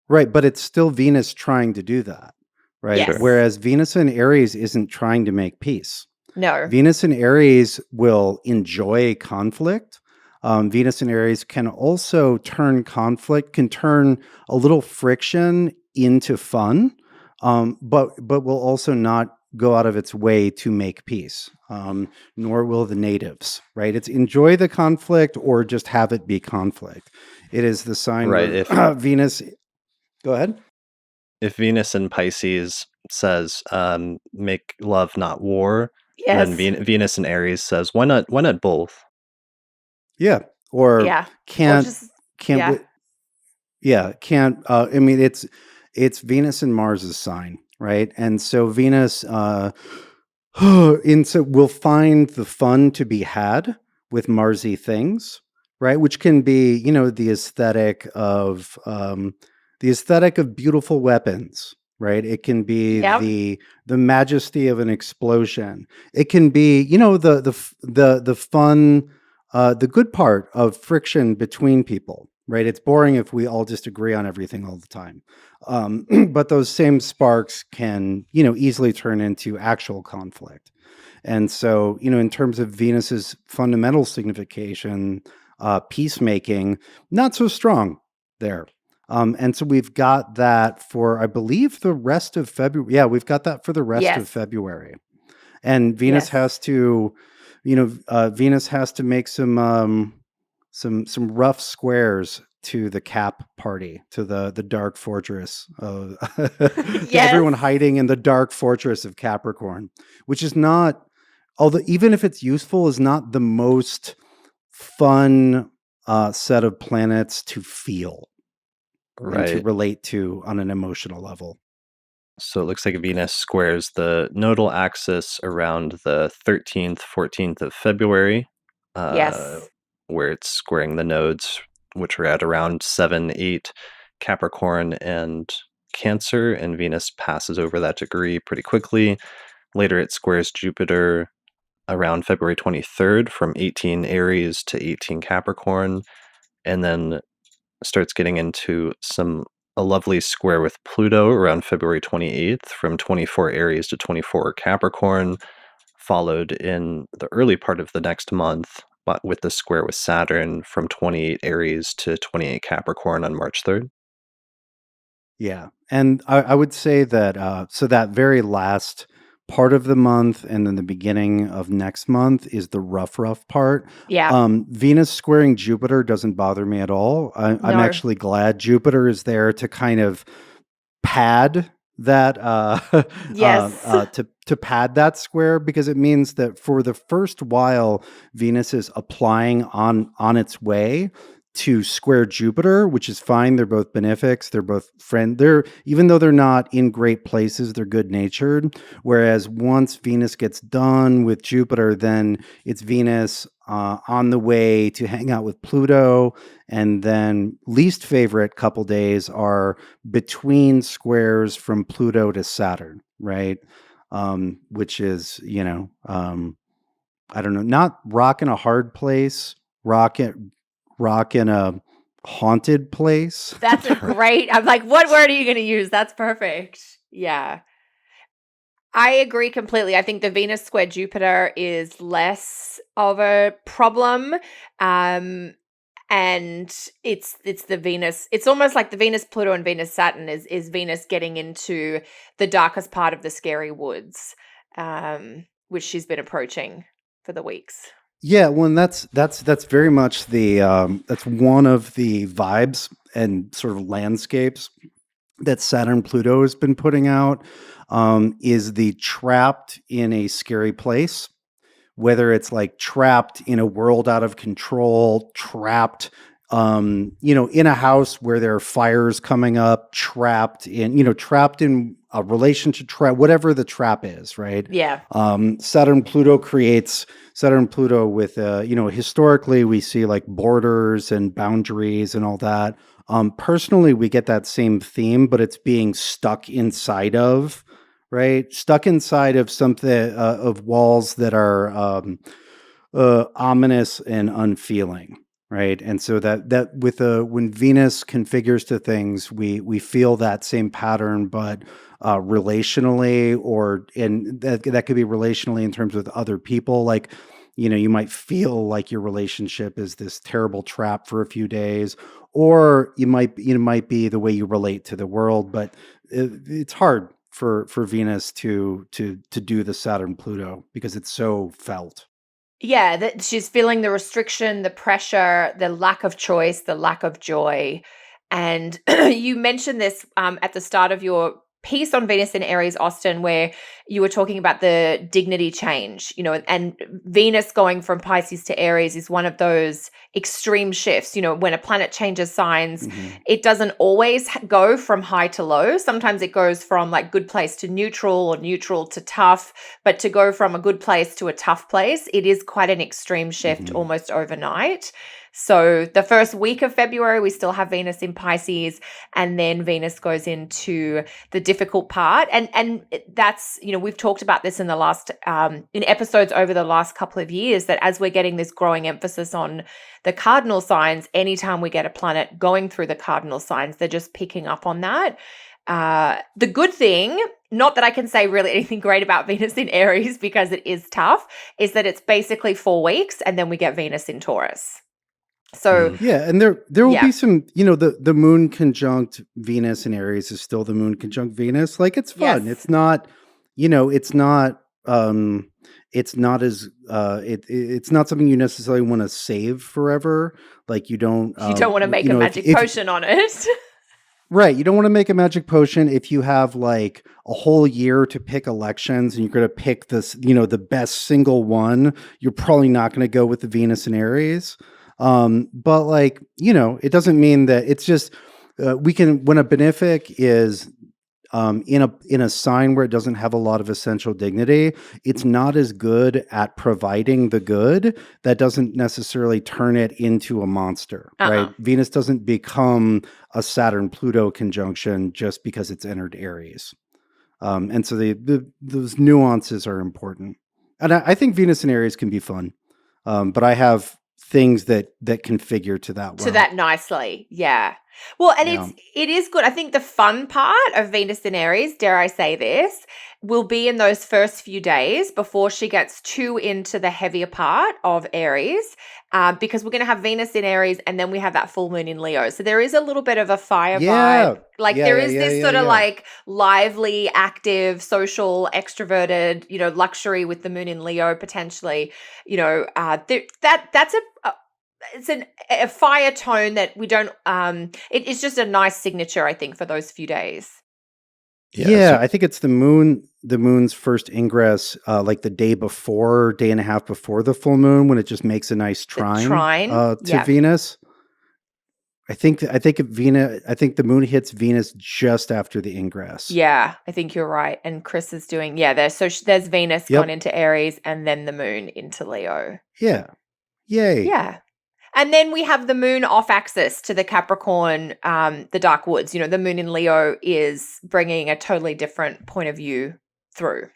right, but it's still Venus trying to do that, right? Yes. Whereas Venus in Aries isn't trying to make peace. No. Venus in Aries will enjoy conflict. Venus in Aries can also turn a little friction into fun, but will also not go out of its way to make peace, nor will the natives, right? It's enjoy the conflict or just have it be conflict. It is the sign Right, where Venus. Go ahead. if Venus in Pisces says, "Make love, not war," and then Yes. Venus in Aries says, "Why not both?" Yeah, or Yeah. Or can't just can't yeah. wi- yeah can't. I mean, it's Venus and Mars's sign, right? And so Venus, and so we'll find the fun to be had with Marsy things, right? Which can be, the aesthetic of beautiful weapons, right? It can be Yeah. the majesty of an explosion. It can be, the fun, the good part of friction between people, right? It's boring if we all just agree on everything all the time. But those same sparks can, easily turn into actual conflict. And so, in terms of Venus's fundamental signification, peacemaking, not so strong there. And so we've got that for, I believe, the rest of February. Yeah, we've got that for the rest of Yes. February. And Venus Yes. has to, Venus has to make some rough squares to the Cap party, to the dark fortress of to everyone Yes. hiding in the dark fortress of Capricorn, which is not, although even if it's useful, is not the most fun set of planets to feel and to Right. relate to on an emotional level. So it looks like Venus squares the nodal axis around the 13th, 14th of February, uh, Yes. where it's squaring the nodes, which are at around 7, 8 Capricorn and Cancer, and Venus passes over that degree pretty quickly. Later, it squares Jupiter around February 23rd from 18 Aries to 18 Capricorn, and then starts getting into a lovely square with Pluto around February 28th from 24 Aries to 24 Capricorn, followed in the early part of the next month but with the square with Saturn from 28 Aries to 28 Capricorn on March 3rd. Yeah. And I would say that, so that very last part of the month and then the beginning of next month is the rough part. Yeah. Venus squaring Jupiter doesn't bother me at all. I'm No. actually glad Jupiter is there to kind of pad that, Yes. to pad that square, because it means that for the first while Venus is applying on its way to square Jupiter, which is fine. They're both benefics. They're both they're, even though they're not in great places, they're good natured. Whereas once Venus gets done with Jupiter, then it's Venus on the way to hang out with Pluto. And then least favorite couple days are between squares from Pluto to Saturn, right? Which is, I don't know, not rock in a hard place, rock in a haunted place. That's a great. I'm like, what word are you going to use? That's perfect. Yeah. I agree completely. I think the Venus square Jupiter is less of a problem. And it's the Venus. It's almost like the Venus Pluto and Venus Saturn is Venus getting into the darkest part of the scary woods, which she's been approaching for the weeks. Yeah, well, and that's very much the that's one of the vibes and sort of landscapes that Saturn Pluto has been putting out, is the trapped in a scary place, whether it's like trapped in a world out of control, trapped in a house where there are fires coming up, trapped in a relationship trap, whatever the trap is, right? Yeah. Saturn Pluto with historically we see like borders and boundaries and all that. Personally, we get that same theme, but it's being stuck inside of, right? Stuck inside of something, of walls that are ominous and unfeeling, right? And so that with when Venus configures to things, we feel that same pattern, but relationally, and that could be relationally in terms with other people. Like, you might feel like your relationship is this terrible trap for a few days, or it might be the way you relate to the world. But it's hard for Venus to do the Saturn Pluto because it's so felt. Yeah, that she's feeling the restriction, the pressure, the lack of choice, the lack of joy. And you mentioned this at the start of your piece on Venus in Aries, Austin, where you were talking about the dignity change, and Venus going from Pisces to Aries is one of those extreme shifts. When a planet changes signs, it doesn't always go from high to low. Sometimes it goes from like good place to neutral or neutral to tough, but to go from a good place to a tough place, it is quite an extreme shift almost overnight. So the first week of February, we still have Venus in Pisces, and then Venus goes into the difficult part. And that's, we've talked about this in the last, in episodes over the last couple of years, that as we're getting this growing emphasis on the cardinal signs, anytime we get a planet going through the cardinal signs, they're just picking up on that. The good thing, not that I can say really anything great about Venus in Aries because it is tough, is that it's basically 4 weeks and then we get Venus in Taurus. So yeah, and there will be some, the moon conjunct Venus in Aries is still the moon conjunct Venus. Like, it's fun. Yes. It's not, it's not it's not as it's not something you necessarily want to save forever. Like, you don't want to make a magic potion on it. Right. You don't want to make a magic potion if you have like a whole year to pick elections and you're going to pick this, the best single one. You're probably not going to go with the Venus in Aries. But like, it doesn't mean that it's just, when a benefic is, in a sign where it doesn't have a lot of essential dignity, it's not as good at providing the good. That doesn't necessarily turn it into a monster, right? Venus doesn't become a Saturn Pluto conjunction just because it's entered Aries. And so those nuances are important. And I think Venus in Aries can be fun. But I have things that configure to that well. To that nicely. Yeah. Well, and it is good. I think the fun part of Venus in Aries, dare I say this, will be in those first few days before she gets too into the heavier part of Aries, because we're going to have Venus in Aries and then we have that full moon in Leo. So there is a little bit of a fire vibe. Like there is this sort of like lively, active, social, extroverted, luxury with the moon in Leo potentially. That's it's a fire tone that we don't it's just a nice signature, I think, for those few days. I think it's the moon's first ingress, like the day and a half before the full moon, when it just makes a nice trine to Venus. I think the moon hits Venus just after the ingress. Yeah, I think you're right. And Chris is doing, yeah, there's Venus gone Yep. into Aries and then the moon into Leo. Yeah. Yay. Yeah. And then we have the moon off axis to the Capricorn, the dark woods. The moon in Leo is bringing a totally different point of view through.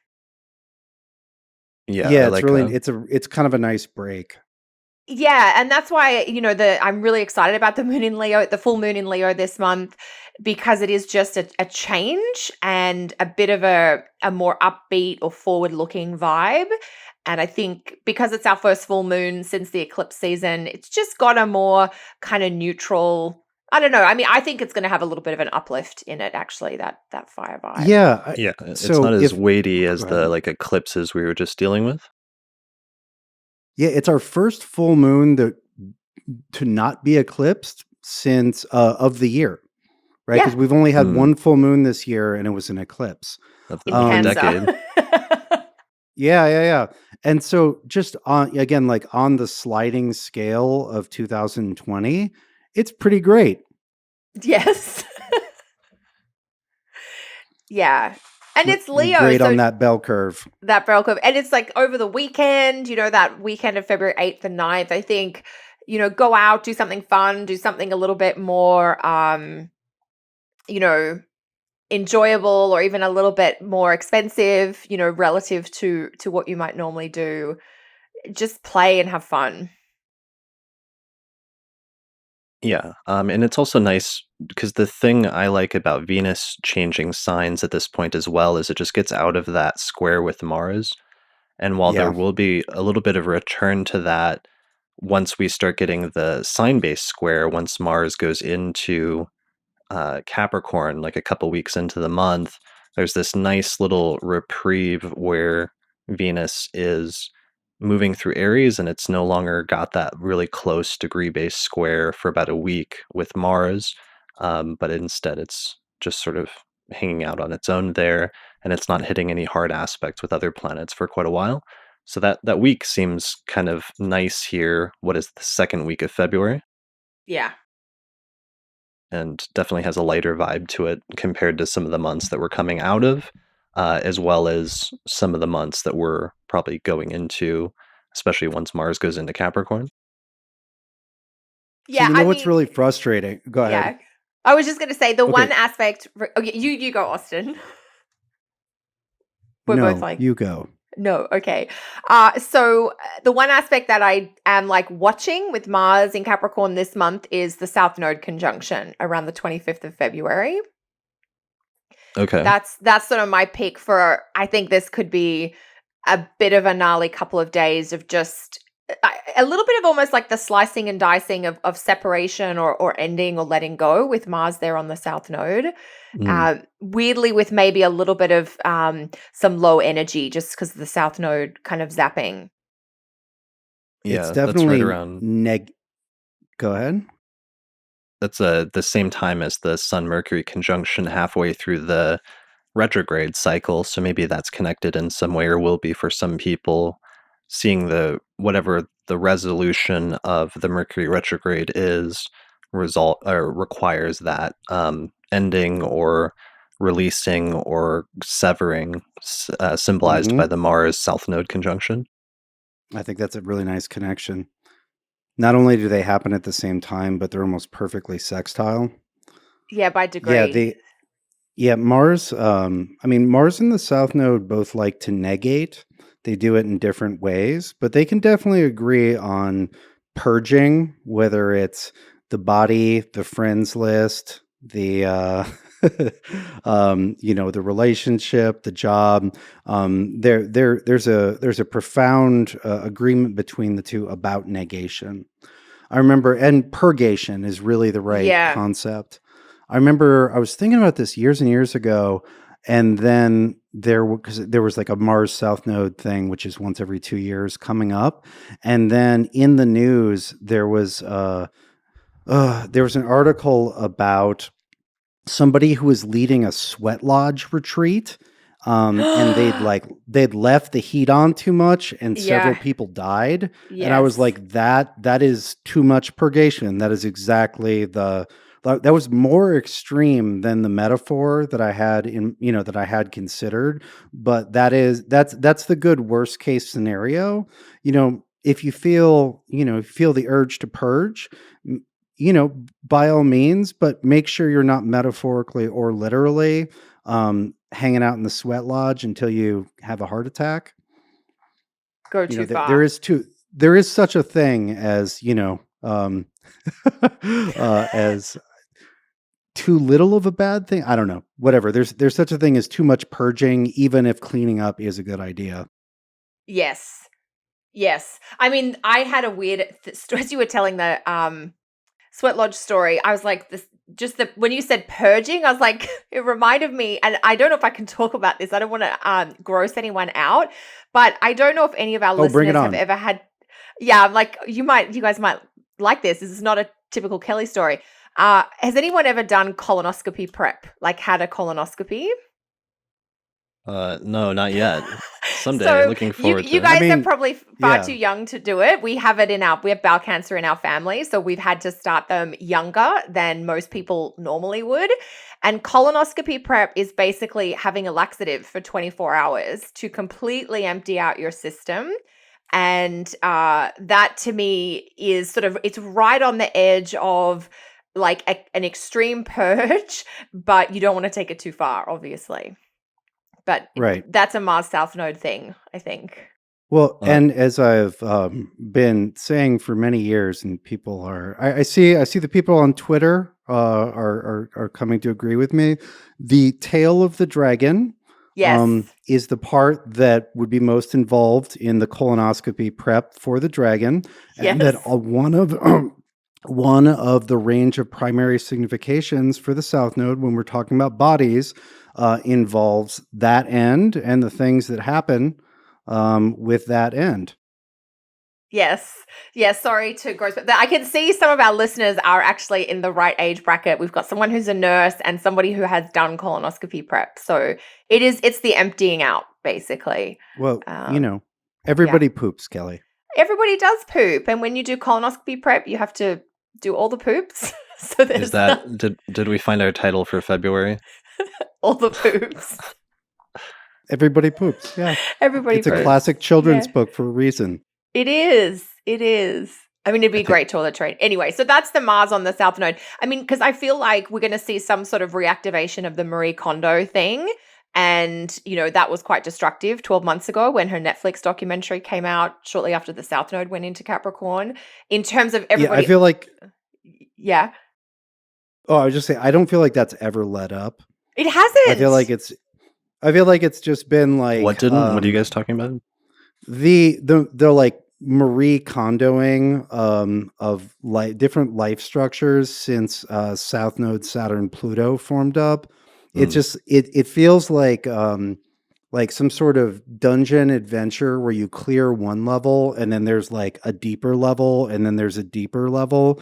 Yeah, Yeah, I it's like really it's kind of a nice break. Yeah, and that's why, I'm really excited about the moon in Leo, the full moon in Leo this month, because it is just a change and a bit of a more upbeat or forward-looking vibe. And I think because it's our first full moon since the eclipse season, it's just got a more kind of neutral, I don't know. I mean, I think it's going to have a little bit of an uplift in it, actually, that fire vibe. Yeah. Yeah, it's So not as if weighty go as ahead. the eclipses we were just dealing with. Yeah, it's our first full moon to not be eclipsed since of the year, right? Yeah, Because we've only had Mm, one full moon this year, and it was an eclipse. of in the Cancer. decade. Yeah. And so just again, like on the sliding scale of 2020, it's pretty great. Yes. Yeah. And it's Leo, Great so on that bell curve. that bell curve. And it's like over the weekend, that weekend of February 8th and 9th, I think, go out, do something fun, do something a little bit more, enjoyable or even a little bit more expensive, relative to what you might normally do. Just play and have fun. Yeah, and it's also nice because the thing I like about Venus changing signs at this point as well is it just gets out of that square with Mars. And while there Yeah. will be a little bit of a return to that once we start getting the sign-based square, once Mars goes into Capricorn, like a couple weeks into the month, there's this nice little reprieve where Venus is moving through Aries and it's no longer got that really close degree based square for about a week with Mars, but instead it's just sort of hanging out on its own there and it's not hitting any hard aspects with other planets for quite a while. So that week seems kind of nice here. What is the second week of February? Yeah. And definitely has a lighter vibe to it compared to some of the months that we're coming out of, as well as some of the months that we're probably going into, especially once Mars goes into Capricorn. So Yeah, I what's mean, really frustrating? Go ahead. yeah. I was just going to say the one Okay. aspect. Okay, you go, Austin. We're both No, like, you go. no, okay. So the one aspect that I am like watching with Mars in Capricorn this month is the South Node conjunction around the 25th of February. Okay. That's sort of my pick for, I think this could be a bit of a gnarly couple of days of just a little bit of almost like the slicing and dicing of separation or ending or letting go with Mars there on the South Node. Mm, Weirdly, with maybe a little bit of some low energy, just because of the South Node kind of zapping. It's yeah, that's right definitely around. Go ahead. That's the same time as the Sun Mercury conjunction halfway through the retrograde cycle, so maybe that's connected in some way or will be for some people seeing the whatever the resolution of the Mercury retrograde is result or requires that ending or releasing or severing symbolized by Hmm. the Mars South Node conjunction. I think that's a really nice connection. Not only do they happen at the same time, but they're almost perfectly sextile. Yeah, by Yeah, degree. Mars, Mars and the South Node both like to negate. They do it in different ways, but they can definitely agree on purging, whether it's the body, the friends list, the the relationship, the job. There's a profound agreement between the two about negation. I remember, and purgation is really the right Yeah. concept. I remember I was thinking about this years and years ago, and then because there was like a Mars South Node thing, which is once every 2 years coming up, and then in the news there was an article about somebody who was leading a sweat lodge retreat And they'd left the heat on too much, and several Yeah. people died. And I was Yes. like, that is too much purgation. That is exactly that was more extreme than the metaphor that I had that I had considered. But that's the good worst case scenario. If you feel the urge to purge, m- by all means, but make sure you're not metaphorically or literally hanging out in the sweat lodge until you have a heart attack. Go too There far. there is such a thing as as too little of a bad thing. I don't know. Whatever. There's such a thing as too much purging, even if cleaning up is a good idea. Yes. Yes. I mean, I had a weird as you were telling the Sweat Lodge story, I was like, when you said purging, I was like, it reminded me, and I don't know if I can talk about this. I don't want to gross anyone out, but I don't know if any of our Oh, bring it listeners have on. ever had. Yeah, I'm like, you guys might like this. This is not a typical Kelly story. Has anyone ever done colonoscopy prep? Like had a colonoscopy? No, not yet. Someday, So looking you forward to you it. I guys are mean, probably far yeah. too young to do it. We have bowel cancer in our family, so we've had to start them younger than most people normally would. And colonoscopy prep is basically having a laxative for 24 hours to completely empty out your system. And that to me is it's right on the edge of like an extreme purge, but you don't want to take it too far, obviously. But Right. that's a Mars South Node thing, I think. Well, Uh, and as I've been saying for many years, and people I see the people on Twitter are coming to agree with me. The tail of the dragon Yes. is the part that would be most involved in the colonoscopy prep for the dragon, and that Yes. one of the range of primary significations for the South Node when we're talking about bodies involves that end and the things that happen with that end. Yes. Yes. Sorry to gross, but I can see some of our listeners are actually in the right age bracket. We've got someone who's a nurse and somebody who has done colonoscopy prep. So it's the emptying out, basically. Well, Yeah. everybody poops, Kelly. Everybody does poop. And when you do colonoscopy prep, you have to do all the poops. So is there's that did we find our title for February? all the poops. Everybody poops. Yeah. Everybody It's a poops. classic children's Yeah. book for a reason. It is. It is. I mean, it'd be I a think great toilet train. Anyway, so that's the Mars on the South Node. I mean, because I feel like we're going to see some sort of reactivation of the Marie Kondo thing. And, that was quite destructive 12 months ago when her Netflix documentary came out shortly after the South Node went into Capricorn. In terms of Yeah, everybody. I feel like. Yeah. Oh, I was just saying. I don't feel like that's ever let up. It hasn't. I feel like it's just been like. what didn't? What are you guys talking about? The like Marie Kondoing of different life structures since South Node Saturn Pluto formed up. It's just it feels like some sort of dungeon adventure where you clear one level and then there's like a deeper level and then there's a deeper level.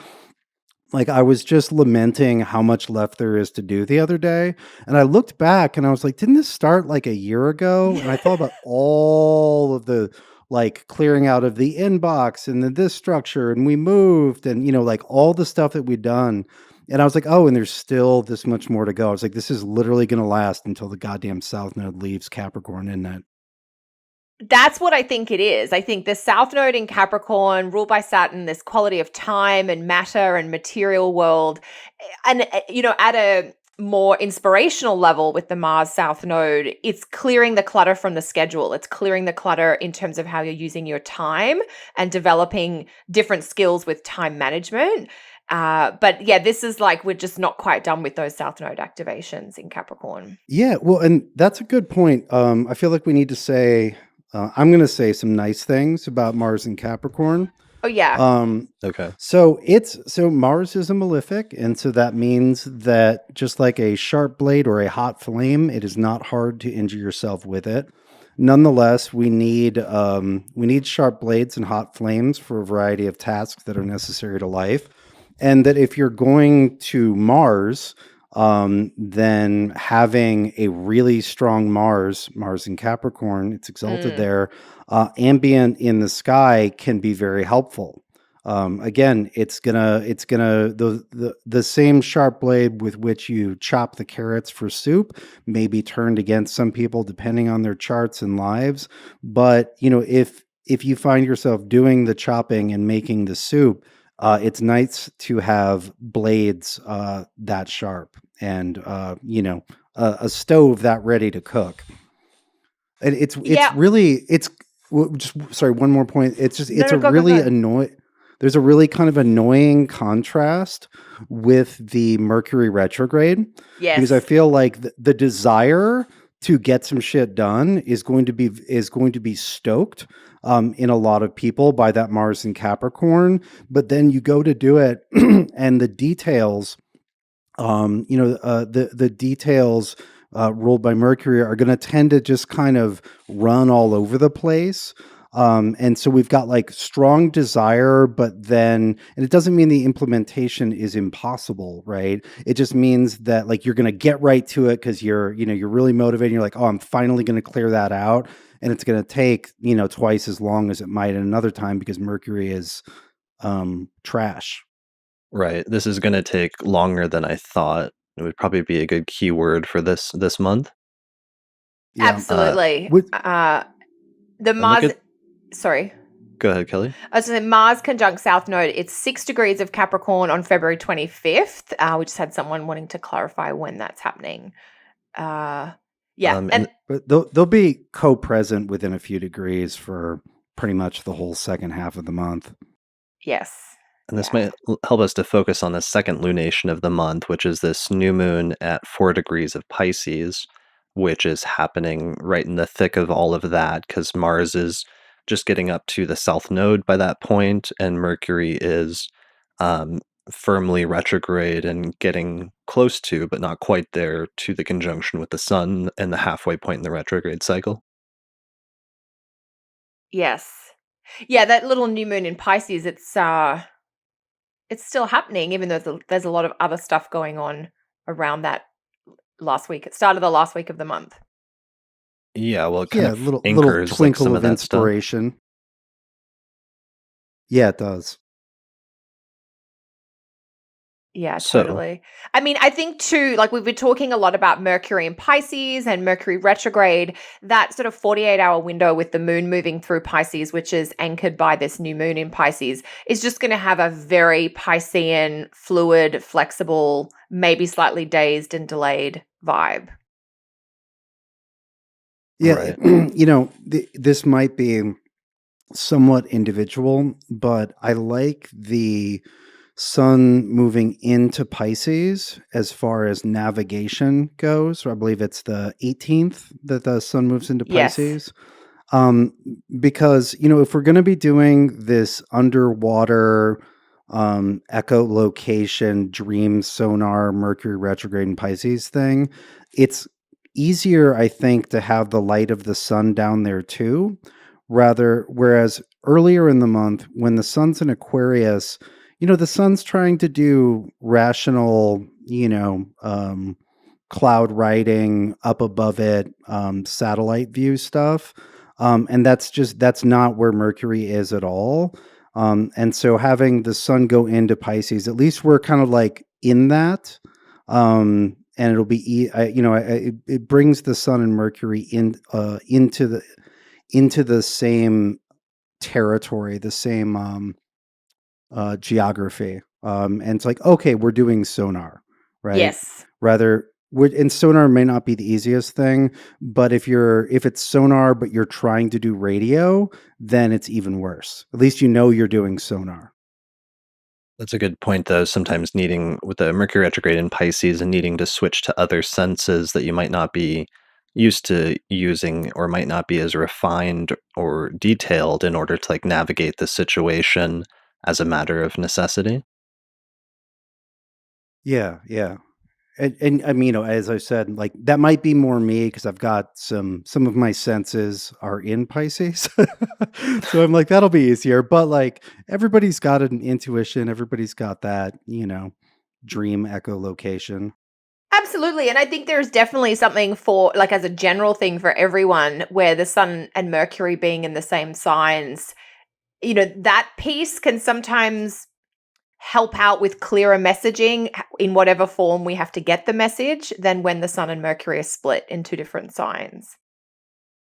Like I was just lamenting how much left there is to do the other day. And I looked back and I was like, didn't this start like a year ago? And I thought about all of the like clearing out of the inbox and then this structure and we moved and like all the stuff that we'd done. And I was like, oh, and there's still this much more to go. I was like, this is literally going to last until the goddamn South Node leaves Capricorn, isn't it? That's what I think it is. I think the South Node in Capricorn, ruled by Saturn, this quality of time and matter and material world. And, at a more inspirational level with the Mars South Node, it's clearing the clutter from the schedule. It's clearing the clutter in terms of how you're using your time and developing different skills with time management. But yeah, this is like we're just not quite done with those South Node activations in Capricorn. Yeah, well, and that's a good point. I feel like we need to say, I'm going to say some nice things about Mars and Capricorn. Oh yeah. Okay. So Mars is a malefic, and so that means that just like a sharp blade or a hot flame, it is not hard to injure yourself with it. Nonetheless, we need sharp blades and hot flames for a variety of tasks that are necessary to life, and that if you're going to Mars, then having a really strong Mars in Capricorn, it's exalted Mm. there, ambient in the sky can be very helpful. Again, it's gonna the same sharp blade with which you chop the carrots for soup may be turned against some people depending on their charts and lives. But if you find yourself doing the chopping and making the soup, it's nice to have blades that sharp and a stove that ready to cook. And it's Yeah. really it's just sorry, one more point. No, It's no, a go, go, really go. annoying. There's a really kind of annoying contrast with the Mercury retrograde because I Yes. feel like the desire to get some shit done is going to be stoked in a lot of people by that Mars in Capricorn, but then you go to do it and the details the details ruled by Mercury are going to tend to just kind of run all over the place. And so we've got like strong desire, but then, and it doesn't mean the implementation is impossible, right? It just means that like you're going to get right to it because you're really motivated. You're like, oh, I'm finally going to clear that out. And it's going to take, twice as long as it might at another time because Mercury is trash. Right. This is gonna take longer than I thought. It would probably be a good keyword for this month. Yeah. Uh, Absolutely. With, The and look Mars, at sorry. Go ahead, Kelly. I was saying Mars conjunct South Node. It's 6 degrees of Capricorn on February 25th. We just had someone wanting to clarify when that's happening. Yeah. And And But they'll be co-present within a few degrees for pretty much the whole second half of the month. yes. And this Yeah. might help us to focus on the second lunation of the month, which is this new moon at 4 degrees of Pisces, which is happening right in the thick of all of that because Mars is just getting up to the south node by that point, and Mercury is um, firmly retrograde and getting close to, but not quite there, to the conjunction with the sun and the halfway point in the retrograde cycle. Yes. Yeah, that little new moon in Pisces, it's still happening even though there's a lot of other stuff going on around that last week. It started the last week of the month. Yeah, well, it kind Yeah, of little anchors like twinkle some of of that stuff. inspiration. Yeah, it does. Yeah, So, totally. I mean, I think too, like we've been talking a lot about Mercury in Pisces and Mercury retrograde, that sort of 48-hour window with the moon moving through Pisces, which is anchored by this new moon in Pisces, is just going to have a very Piscean, fluid, flexible, maybe slightly dazed and delayed vibe. Yeah, right. this might be somewhat individual, but I like the sun moving into Pisces as far as navigation goes. So I believe it's the 18th that the sun moves into Yes. Pisces. Um, because, if we're going to be doing this underwater echolocation, dream sonar, Mercury retrograde and Pisces thing, it's easier, I think, to have the light of the sun down there too. Whereas earlier in the month, when the sun's in Aquarius, the sun's trying to do rational, cloud writing up above it, satellite view stuff. And that's not where Mercury is at all. And so having the sun go into Pisces, at least we're kind of like in that. And it'll be, it brings the sun and Mercury into the same territory, the same geography. And it's like, okay, we're doing sonar, right? Yes. And sonar may not be the easiest thing, but if it's sonar but you're trying to do radio, then it's even worse. At least you're doing sonar. That's a good point, though. Sometimes needing, with the Mercury retrograde in Pisces, and needing to switch to other senses that you might not be used to using or might not be as refined or detailed in order to like navigate the situation as a matter of necessity. Yeah, yeah. And I mean, as I said, like that might be more me because I've got some of my senses are in Pisces. So I'm like, that'll be easier. But like everybody's got an intuition, everybody's got that, dream echolocation. Absolutely. And I think there's definitely something for, like, as a general thing for everyone, where the sun and Mercury being in the same signs, that piece can sometimes help out with clearer messaging in whatever form we have to get the message than when the sun and Mercury are split in two different signs.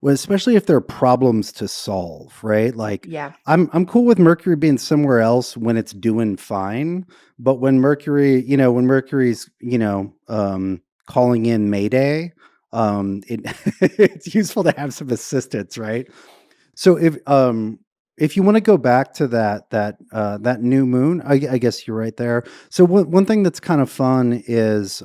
Well, especially if there are problems to solve, right? Like Yeah. I'm cool with Mercury being somewhere else when it's doing fine, but when Mercury, when Mercury's, calling in Mayday, it it's useful to have some assistance, right? So if you want to go back to that new moon, I guess you're right there. So one thing that's kind of fun is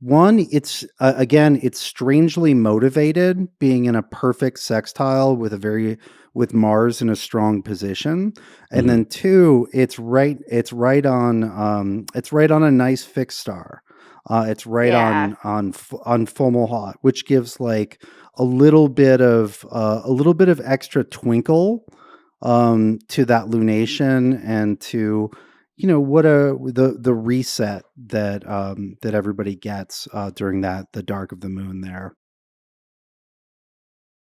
one, it's again, it's strangely motivated, being in a perfect sextile with Mars in a strong position, and Mhm. then two, it's right on a nice fixed star. It's right Yeah. on Fomalhaut, which gives like a little bit of extra twinkle to that lunation, and to what a the reset that everybody gets during the dark of the moon there.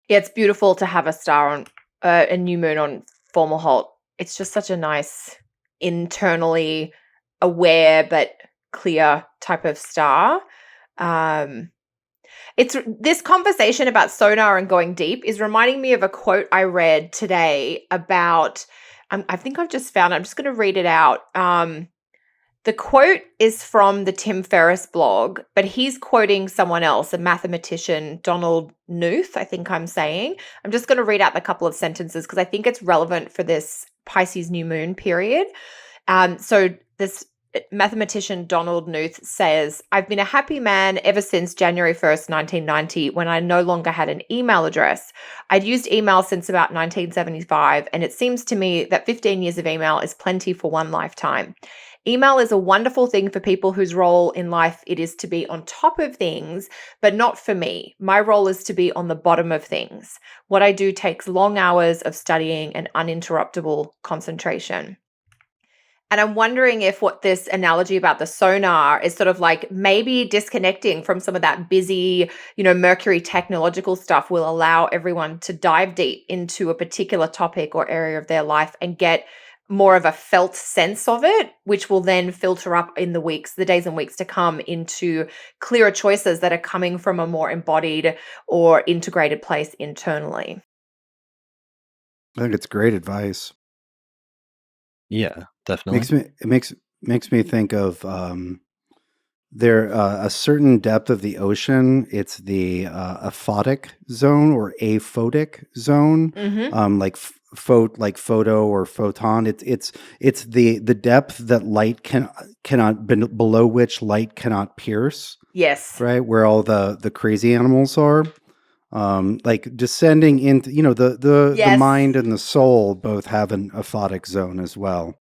Yeah, it's beautiful to have a star on a new moon on Fomalhaut. It's just such a nice, internally aware but clear type of star. Um, it's this conversation about sonar and going deep is reminding me of a quote I read today about. I think I've just found it. I'm just going to read it out. The quote is from the Tim Ferriss blog, but he's quoting someone else, a mathematician, Donald Knuth, I think I'm saying. I'm just going to read out a couple of sentences because I think it's relevant for this Pisces new moon period. So this mathematician Donald Knuth says, I've been a happy man ever since January 1st, 1990, when I no longer had an email address. I'd used email since about 1975, and it seems to me that 15 years of email is plenty for one lifetime. Email is a wonderful thing for people whose role in life it is to be on top of things, but not for me. My role is to be on the bottom of things. What I do takes long hours of studying and uninterruptible concentration. And I'm wondering if what this analogy about the sonar is sort of like maybe disconnecting from some of that busy, Mercury technological stuff will allow everyone to dive deep into a particular topic or area of their life and get more of a felt sense of it, which will then filter up in the days and weeks to come into clearer choices that are coming from a more embodied or integrated place internally. I think it's great advice. Yeah, definitely. Makes me think of there a certain depth of the ocean. It's the aphotic zone or aphotic zone, Mhm. like photo or photon. It's the depth that light cannot below which light cannot pierce. Yes. Right, where all the crazy animals are. Like descending into, the Yes. mind and the soul both have an aphotic zone as well.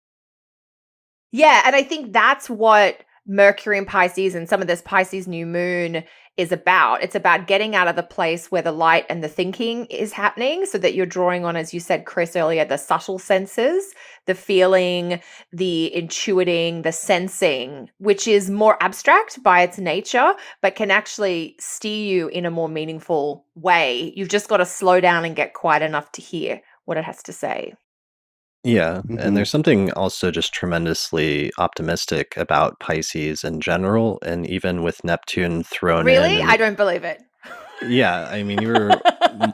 Yeah, and I think that's what Mercury in Pisces and some of this Pisces new moon is about. It's about getting out of the place where the light and the thinking is happening so that you're drawing on, as you said, Chris, earlier, the subtle senses, the feeling, the intuiting, the sensing, which is more abstract by its nature, but can actually steer you in a more meaningful way. You've just got to slow down and get quiet enough to hear what it has to say. Yeah, and Hmm. there's something also just tremendously optimistic about Pisces in general, and even with Neptune thrown in, Really? and I don't believe it. yeah, I mean, you were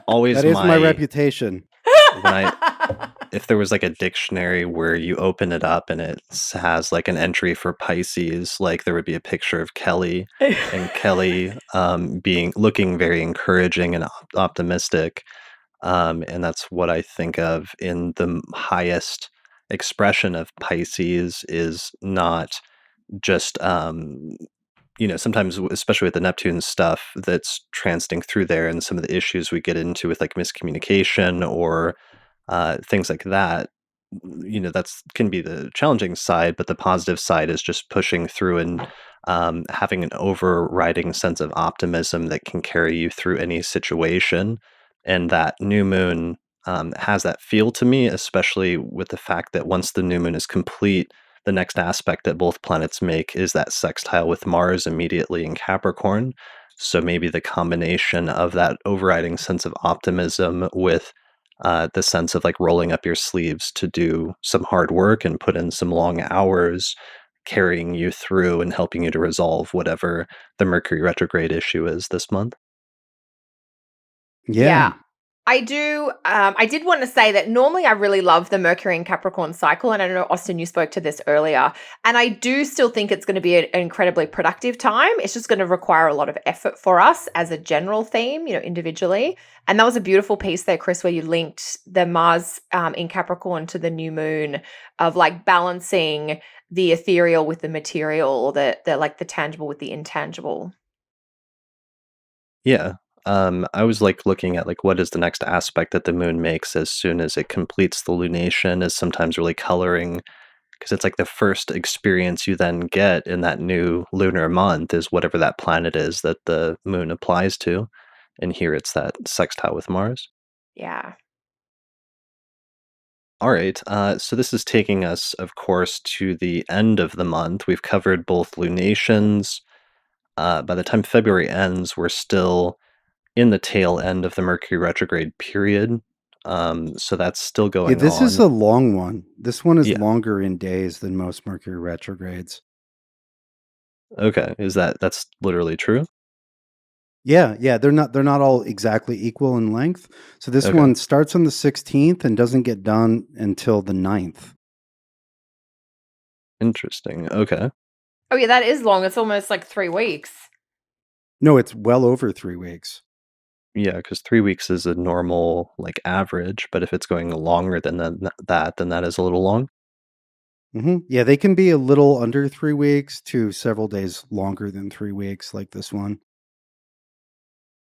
always That is my my reputation. when I if there was like a dictionary where you open it up and has like an entry for Pisces, like there would be a picture of Kelly, and Kelly being looking very encouraging and optimistic. And that's what I think of in the highest expression of Pisces is not just sometimes especially with the Neptune stuff that's transiting through there and some of the issues we get into with like miscommunication or things like that. That's can be the challenging side, but the positive side is just pushing through and having an overriding sense of optimism that can carry you through any situation. And that new moon has that feel to me, especially with the fact that once the new moon is complete, the next aspect that both planets make is that sextile with Mars immediately in Capricorn. So maybe the combination of that overriding sense of optimism with the sense of like rolling up your sleeves to do some hard work and put in some long hours, carrying you through and helping you to resolve whatever the Mercury retrograde issue is this month. Yeah. Yeah. I do. I did want to say that normally I really love the Mercury and Capricorn cycle. And I know, Austin, you spoke to this earlier. And I do still think it's going to be an incredibly productive time. It's just going to require a lot of effort for us as a general theme, individually. And that was a beautiful piece there, Chris, where you linked the Mars in Capricorn to the new moon of like balancing the ethereal with the material, or the like the tangible with the intangible. Yeah. I was like looking at like what is the next aspect that the moon makes as soon as it completes the lunation is sometimes really coloring because it's like the first experience you then get in that new lunar month is whatever that planet is that the moon applies to. And here it's that sextile with Mars. Yeah. All right. So this is taking us, of course, to the end of the month. We've covered both lunations. By the time February ends, we're still in the tail end of the Mercury retrograde period. So that's still Yeah, going this is on. a long one. This one is Yeah. longer in days than most Mercury retrogrades. Okay. That's literally true? Yeah, they're not all exactly equal in length. So this Okay. one starts on the 16th and doesn't get done until the 9th. Interesting. Okay. Oh, yeah, that is long. It's almost like 3 weeks. No, it's well over 3 weeks. Yeah, because 3 weeks is a normal like average, but if it's going longer than that, then that is a little long. Yeah, they can be a little under 3 weeks to several days longer than 3 weeks, like this one.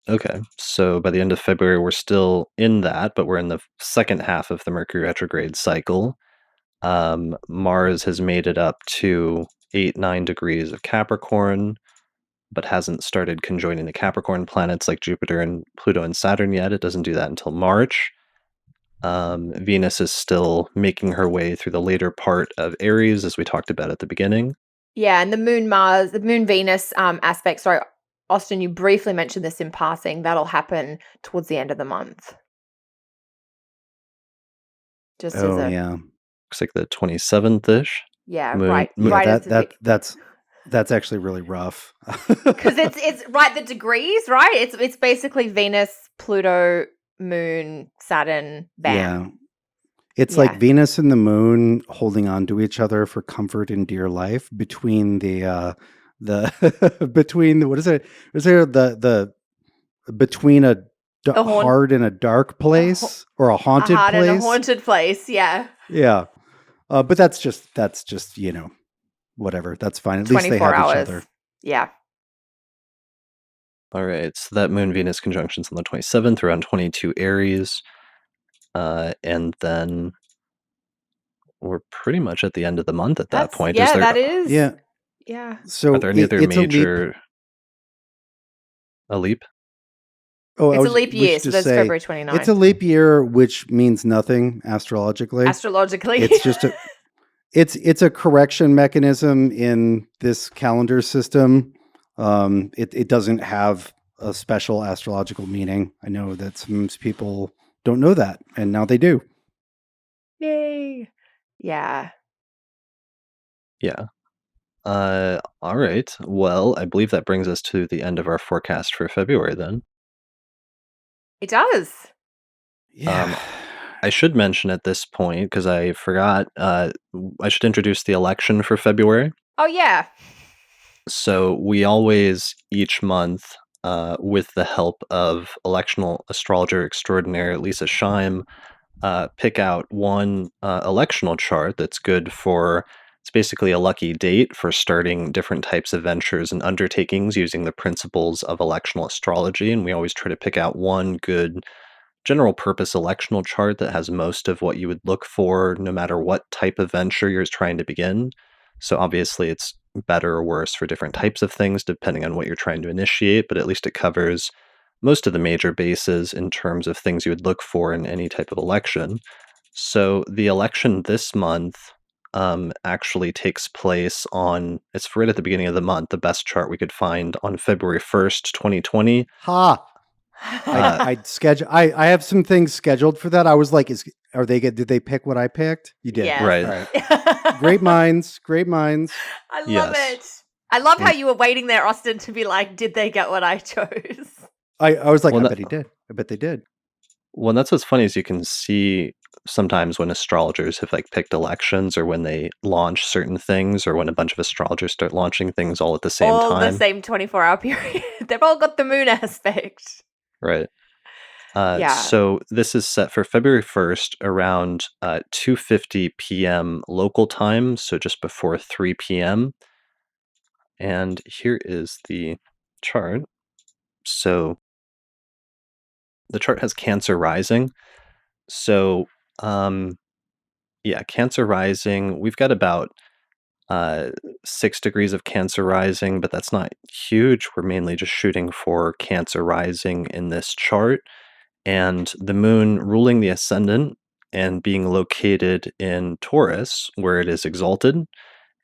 Okay. So by the end of February, we're still in that, but we're in the second half of the Mercury retrograde cycle. Mars has made it up to 8, 9 degrees of Capricorn, but hasn't started conjoining the Capricorn planets like Jupiter and Pluto and Saturn yet. It doesn't do that until March. Venus is still making her way through the later part of Aries, as we talked about at the beginning. Yeah, and the Moon Venus aspect. Sorry, Austin, you briefly mentioned this in passing. That'll happen towards the end of the month. Just as Oh, a yeah. Looks like the 27th ish. yeah, Moon, right, moon. Yeah, right as that's actually really rough. because it's right the degrees, right? It's basically Venus, Pluto, Moon, Saturn, Yeah. bam. It's like Yeah. Venus and the moon holding on to each other for comfort and dear life between the between the, what is it? Is there the between a The haunt hard and a dark a, ha- place or a a haunted heart and a place? haunted place. Yeah. Yeah. But that's just, whatever. That's fine. At least they 24 have each hours. other. Yeah. All right, so that Moon Venus conjunction's on the 27th, around 22 Aries. And then we're pretty much at the end of the month at that point. Is there That is. Yeah. Yeah. are So there any other it's a leap. major a leap? Oh, It's a leap we year, should so just that's say February it's a 29th. leap year, which means nothing astrologically. Astrologically. It's just it's a correction mechanism in this calendar system. It doesn't have a special astrological meaning. I know that some people don't know that, and now they do. Yay. Yeah. Yeah. All right. Well, I believe that brings us to the end of our forecast for February then. It does. Yeah. I should mention at this point, because I forgot, I should introduce the election for February. Oh, yeah. So we always, each month, with the help of electional astrologer extraordinaire Lisa Scheim, pick out one electional chart that's good for. It's basically a lucky date for starting different types of ventures and undertakings using the principles of electional astrology. And we always try to pick out one good general purpose electional chart that has most of what you would look for no matter what type of venture you're trying to begin. So obviously it's better or worse for different types of things depending on what you're trying to initiate, but at least it covers most of the major bases in terms of things you would look for in any type of election. So the election this month actually takes place on, it's right at the beginning of the month, the best chart we could find on February 1st, 2020. Ha! Uh, I have some things scheduled for that. I was like, are they good? Did they pick what I picked? You did. Yes. Right. All right. Great minds. Great minds. I love Yes. it. I love how And- you were waiting there, Austin, to be like, did they get what I chose? I was like, Well, I no- bet he did. I bet they did. Well, that's what's funny is you can see sometimes when astrologers have like picked elections or when they launch certain things or when a bunch of astrologers start launching things all at the same All time. the same 24-hour period. They've all got the moon aspect. Right. Yeah. So this is set for February 1st around 2:50 p.m. local time, so just before 3 p.m. And here is the chart. So the chart has Cancer rising. So yeah, Cancer rising, we've got about 6 degrees of Cancer rising, but that's not huge. We're mainly just shooting for Cancer rising in this chart. And the moon ruling the ascendant and being located in Taurus, where it is exalted.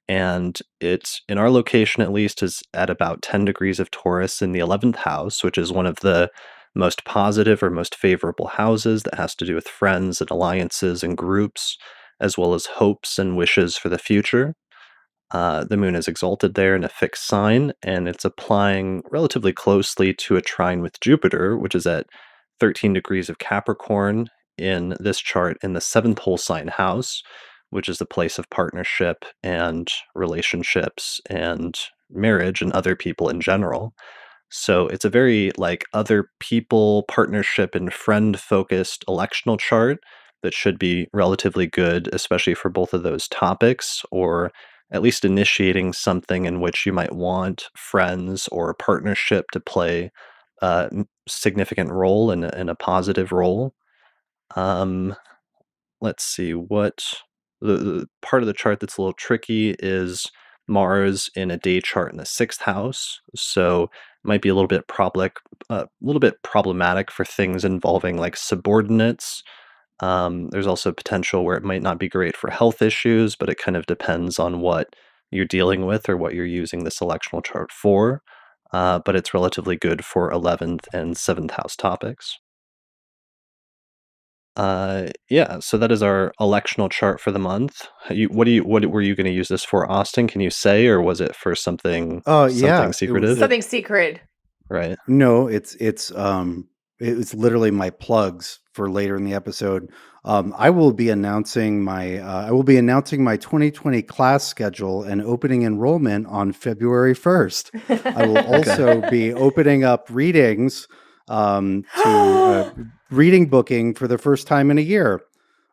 And it's, in our location at least, is at about 10 degrees of Taurus in the 11th house, which is one of the most positive or most favorable houses that has to do with friends and alliances and groups, as well as hopes and wishes for the future. The moon is exalted there in a fixed sign, and it's applying relatively closely to a trine with Jupiter, which is at 13 degrees of Capricorn in this chart in the seventh whole sign house, which is the place of partnership and relationships and marriage and other people in general. So it's a very like other people, partnership, and friend focused electional chart that should be relatively good, especially for both of those topics, or at least initiating something in which you might want friends or a partnership to play a significant role in a positive role. Um, let's see what the part of the chart that's a little tricky is Mars in a day chart in the sixth house. So might be a little bit problematic for things involving like subordinates. There's also potential where it might not be great for health issues, but it kind of depends on what you're dealing with or what you're using the selectional chart for. But it's relatively good for 11th and 7th house topics. Yeah, so that is our electional chart for the month. What were you going to use this for, Austin? Can you say, or was it for something Oh something yeah, it was secretive? Something secret. Right. no. It's literally my plugs for later in the episode. I will be announcing my 2020 class schedule and opening enrollment on February 1st. I will also be opening up readings to reading booking for the first time in a year.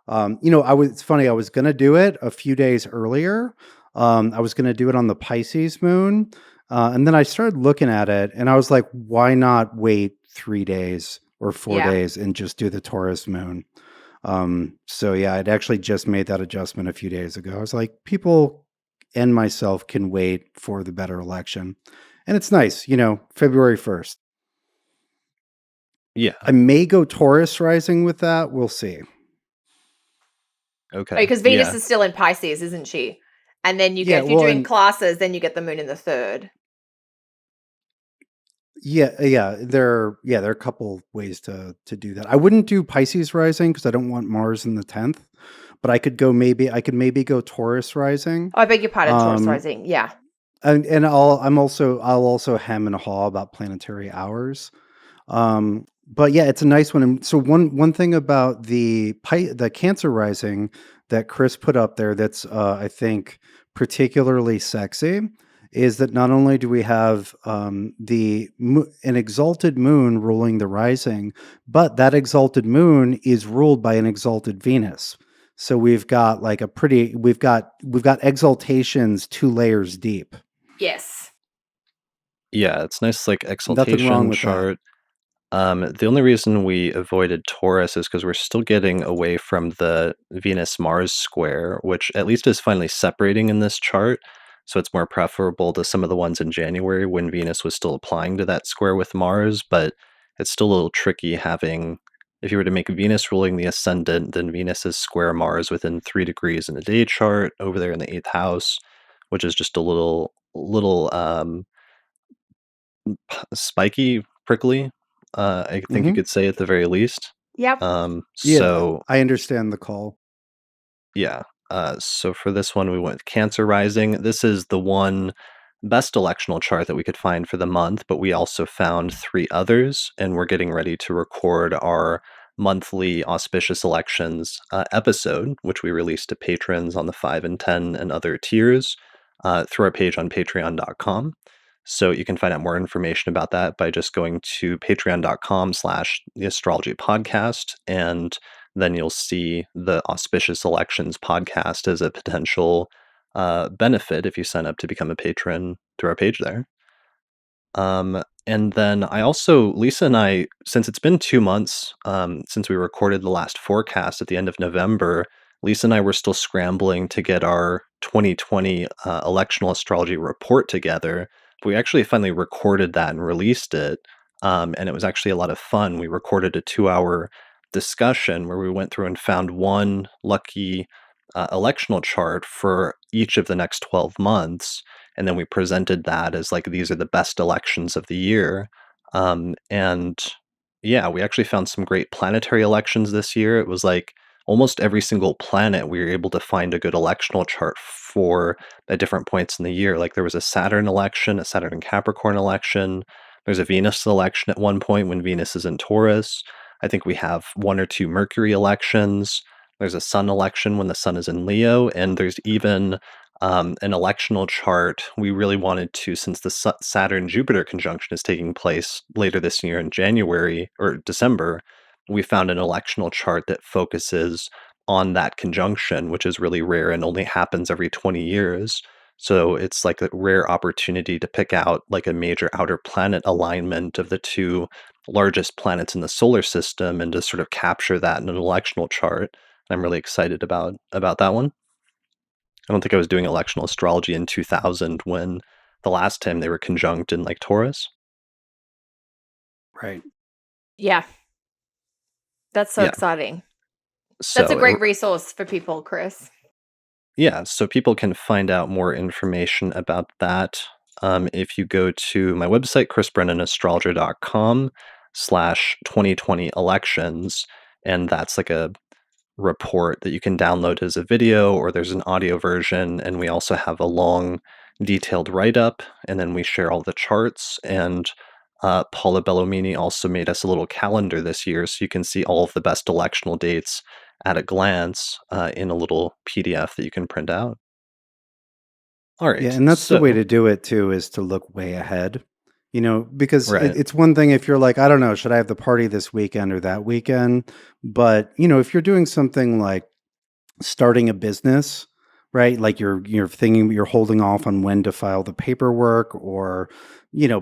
It's funny. I was going to do it a few days earlier. I was going to do it on the Pisces moon. And then I started looking at it and I was like, why not wait 3 days or 4 Yeah. days and just do the Taurus moon? So yeah, I'd actually just made that adjustment a few days ago. I was like, people and myself can wait for the better election. And it's nice, February 1st. Yeah. I may go Taurus rising with that. We'll see. Okay. Because Venus Yeah. is still in Pisces, isn't she? And then you Yeah, get, if you're well, doing and- classes, then you get the moon in the third. Yeah, there are a couple ways to do that. I wouldn't do Pisces rising because I don't want Mars in the 10th, but I could maybe go Taurus rising. Oh, I beg your pardon, Taurus Um, rising. Yeah. And I'll also hem and haw about planetary hours. But yeah, it's a nice one. And so one thing about the Cancer rising that Chris put up there that's I think particularly sexy is that not only do we have an exalted moon ruling the rising, but that exalted moon is ruled by an exalted Venus. So we've got like we've got exaltations 2 layers deep. Yes. Yeah, it's nice like Nothing wrong exaltation with that. chart. The only reason we avoided Taurus is because we're still getting away from the Venus-Mars square, which at least is finally separating in this chart. So it's more preferable to some of the ones in January when Venus was still applying to that square with Mars, but it's still a little tricky having If you were to make Venus ruling the ascendant, then Venus is square Mars within 3 degrees in a day chart over there in the eighth house, which is just a little spiky, prickly. I think you Mhm. could say at the very least. Yep. Yeah, So I understand the call. yeah. So for this one, we went with Cancer Rising. This is the one best electional chart that we could find for the month, but we also found three others, and we're getting ready to record our monthly auspicious elections episode, which we release to patrons on the 5 and 10 and other tiers through our page on patreon.com. So you can find out more information about that by just going to patreon.com/slash the astrology podcast, and then you'll see the Auspicious Elections podcast as a potential benefit if you sign up to become a patron through our page there. And then Lisa and I, since it's been 2 months since we recorded the last forecast at the end of November, Lisa and I were still scrambling to get our 2020 electional astrology report together. But we actually finally recorded that and released it. And it was actually a lot of fun. We recorded a 2 hour discussion where we went through and found one lucky electional chart for each of the next 12 months, and then we presented that as like these are the best elections of the year. And yeah, we actually found some great planetary elections this year. It was like almost every single planet we were able to find a good electional chart for at different points in the year. Like there was a Saturn election, a Saturn and Capricorn election. There's a Venus election at one point when Venus is in Taurus. I think we have one or two Mercury elections. There's a Sun election when the Sun is in Leo, and there's even an electional chart. We really wanted to, since the Saturn Jupiter conjunction is taking place later this year in January or December, we found an electional chart that focuses on that conjunction, which is really rare and only happens every 20 years. So it's like a rare opportunity to pick out like a major outer planet alignment of the two largest planets in the solar system and to sort of capture that in an electional chart. I'm really excited about that one. I don't think I was doing electional astrology in 2000 when the last time they were conjunct in like Taurus. Right. Yeah. That's so Yeah. exciting. That's a So great resource for people, Chris. yeah, so people can find out more information about that if you go to my website, chrisbrennanastrologer.com/2020 elections. And that's like a report that you can download as a video, or there's an audio version, and we also have a long detailed write-up, and then we share all the charts. And Paula Bellomini also made us a little calendar this year, so you can see all of the best electional dates at a glance in a little PDF that you can print out. All Yeah, right, and that's the way so to do it too, is to look way ahead. Because right. it's one thing if you're like, I don't know, should I have the party this weekend or that weekend? But, if you're doing something like starting a business, right? Like you're thinking you're holding off on when to file the paperwork, or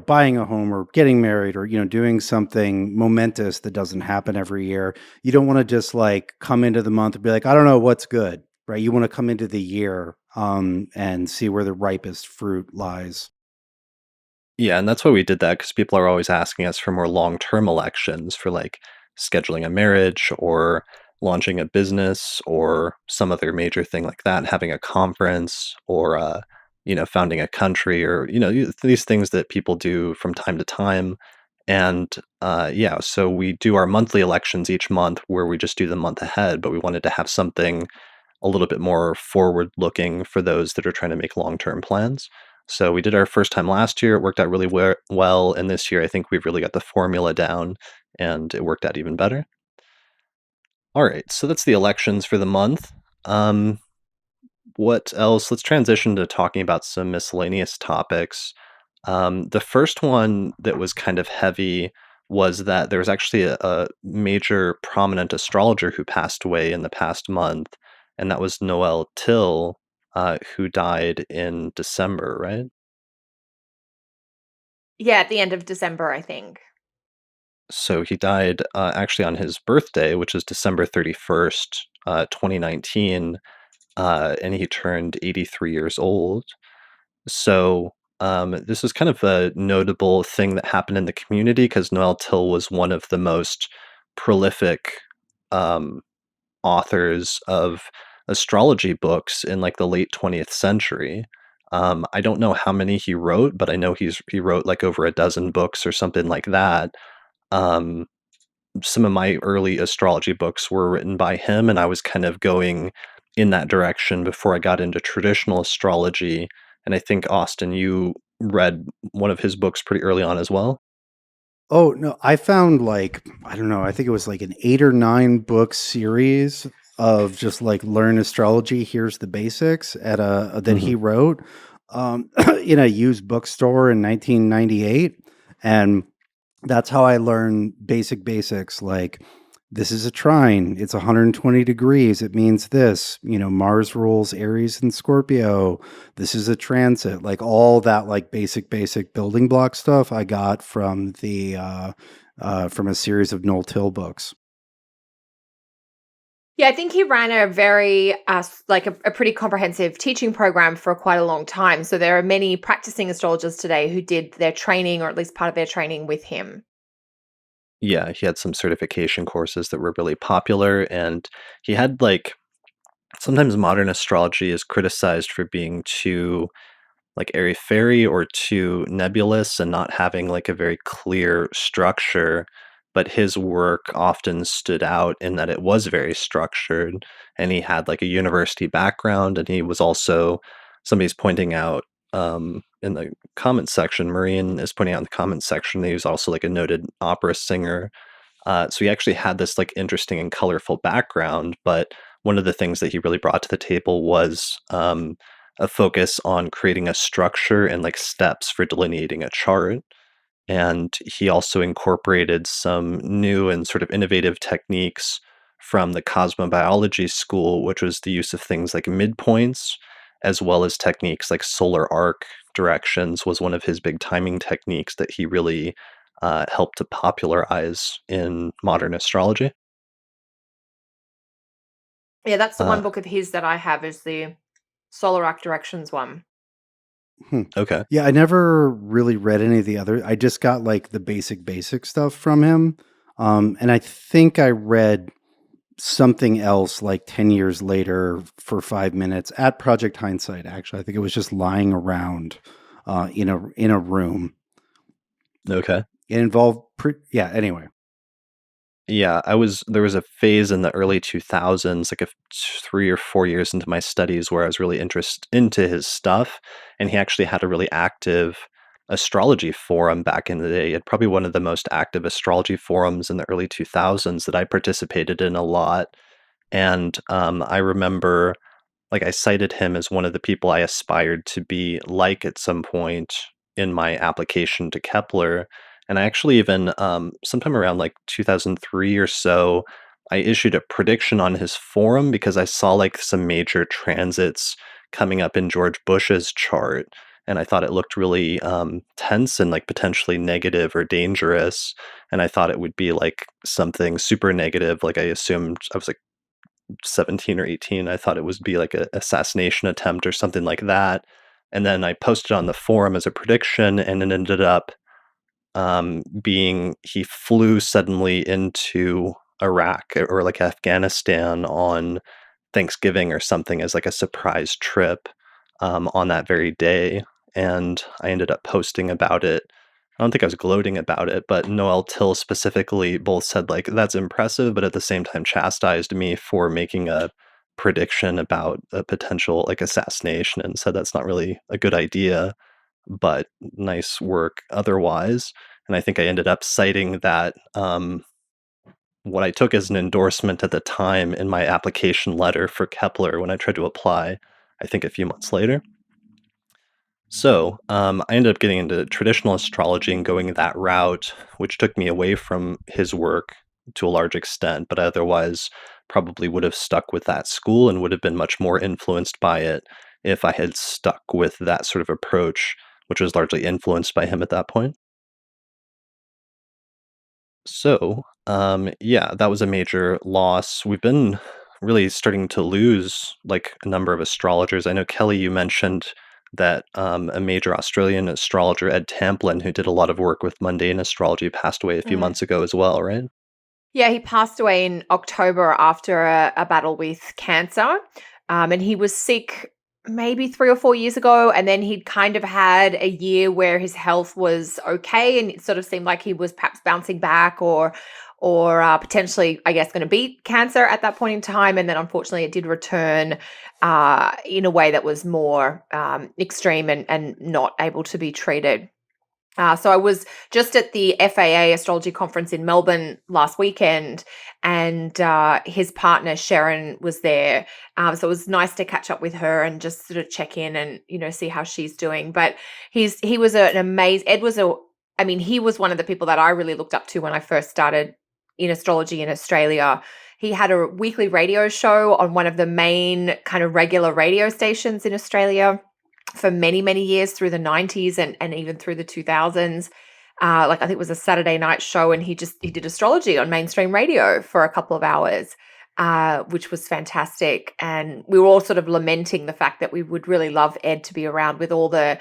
buying a home or getting married, or doing something momentous that doesn't happen every year. You don't want to just like come into the month and be like, I don't know what's good, right? You want to come into the year and see where the ripest fruit lies. Yeah, and that's why we did that, because people are always asking us for more long-term elections for like scheduling a marriage or launching a business or some other major thing like that, having a conference or founding a country, or these things that people do from time to time. And yeah, so we do our monthly elections each month where we just do the month ahead, but we wanted to have something a little bit more forward looking for those that are trying to make long-term plans. So we did our first time last year. It worked out really well. And this year, I think we've really got the formula down and it worked out even better. All right. So that's the elections for the month. Um, what else? Let's transition to talking about some miscellaneous topics. The first one that was kind of heavy was that there was actually a major prominent astrologer who passed away in the past month, and that was Noel Tyl, who died in December, right? Yeah, at the end of December, I think. So he died actually on his birthday, which is December 31st, 2019, and he turned 83 years old. So this was kind of a notable thing that happened in the community because Noel Tyl was one of the most prolific um, authors of astrology books in like the late 20th century. I don't know how many he wrote, but I know he wrote like over a dozen books or something like that. Um, some of my early astrology books were written by him, and I was kind of going in that direction before I got into traditional astrology. And I think Austin, you read one of his books pretty early on as well. Oh, no, I found like, I don't know, I think it was like an 8 or 9 book series of just like learn astrology, here's the basics at a that Hmm. he wrote in a used bookstore in 1998, and that's how I learned basic basics like this is a trine, it's 120 degrees, it means this, Mars rules Aries and Scorpio. This is a transit, like all that like basic building block stuff I got from the from a series of Noel Tyl books. Yeah, I think he ran a very, like a pretty comprehensive teaching program for quite a long time. So there are many practicing astrologers today who did their training, or at least part of their training, with him. Yeah, he had some certification courses that were really popular, and he had like sometimes modern astrology is criticized for being too like airy-fairy or too nebulous and not having like a very clear structure. But his work often stood out in that it was very structured, and he had like a university background, and he was also somebody's pointing out in the comment section. Marine is pointing out in the comment section that he was also like a noted opera singer. So he actually had this like interesting and colorful background, but one of the things that he really brought to the table was a focus on creating a structure and like steps for delineating a chart. And he also incorporated some new and sort of innovative techniques from the cosmobiology school, which was the use of things like midpoints, as well as techniques like solar arc directions was one of his big timing techniques that he really helped to popularize in modern astrology. Yeah, that's the one Uh, book of his that I have, is the Solar Arc Directions one. Hmm. okay. Yeah, I never really read any of the other. I just got like the basic stuff from him. And I think I read something else like 10 years later for 5 minutes at Project Hindsight. Actually, I think it was just lying around in a room. Okay. It involved, yeah, anyway. Yeah, there was a phase in the early 2000s, like 3 or 4 years into my studies where I was really interest into his stuff, and he actually had a really active astrology forum back in the day. He had probably one of the most active astrology forums in the early 2000s that I participated in a lot, and, I remember like, I cited him as one of the people I aspired to be like at some point in my application to Kepler, and I actually even, sometime around, like, 2003 or so, I issued a prediction on his forum because I saw, like, some major transits coming up in George Bush's chart, and I thought it looked really, tense and, like, potentially negative or dangerous, and I thought it would be, like, something super negative, like, I assumed I was, like, 17 or 18. I thought it would be like a assassination attempt or something like that. And then I posted on the forum as a prediction, and it ended up being he flew suddenly into Iraq or like Afghanistan on Thanksgiving or something as like a surprise trip on that very day. And I ended up posting about it. I don't think I was gloating about it, but Noel Tyl specifically both said like that's impressive, but at the same time chastised me for making a prediction about a potential like assassination and said that's not really a good idea, but nice work otherwise. And I think I ended up citing that what I took as an endorsement at the time in my application letter for Kepler when I tried to apply, I think a few months later. So I ended up getting into traditional astrology and going that route, which took me away from his work to a large extent, but otherwise probably would have stuck with that school and would have been much more influenced by it if I had stuck with that sort of approach, which was largely influenced by him at that point. So, yeah, that was a major loss. We've been really starting to lose like a number of astrologers. I know Kelly, you mentioned that a major Australian astrologer, Ed Tamplin, who did a lot of work with mundane astrology, passed away a few Mm. months ago as well, right? Yeah, he passed away in October after a battle with cancer. And he was sick maybe 3 or 4 years ago. And then he'd kind of had a year where his health was okay. And it sort of seemed like he was perhaps bouncing back or potentially, I guess, going to beat cancer at that point in time. And then unfortunately, it did return in a way that was more extreme and not able to be treated. So I was just at the FAA Astrology Conference in Melbourne last weekend, and his partner Sharon was there. So it was nice to catch up with her and just sort of check in and see how she's doing. But he was an amazing. Ed was a. I mean, he was one of the people that I really looked up to when I first started in astrology in Australia. He had a weekly radio show on one of the main kind of regular radio stations in Australia for many, many years through the 90s and even through the 2000s. Like I think it was a Saturday night show, and he did astrology on mainstream radio for a couple of hours, which was fantastic. And we were all sort of lamenting the fact that we would really love Ed to be around with all the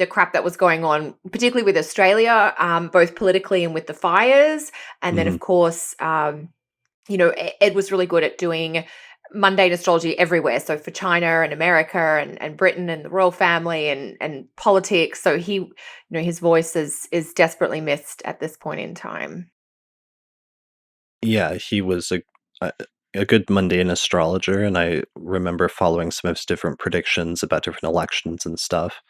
crap that was going on, particularly with Australia, both politically and with the fires. And then, Mhm. of course, Ed was really good at doing mundane astrology everywhere. So for China and America and Britain and the royal family and politics. So his voice is desperately missed at this point in time. Yeah, he was a a good mundane astrologer, and I remember following some of his different predictions about different elections and stuff,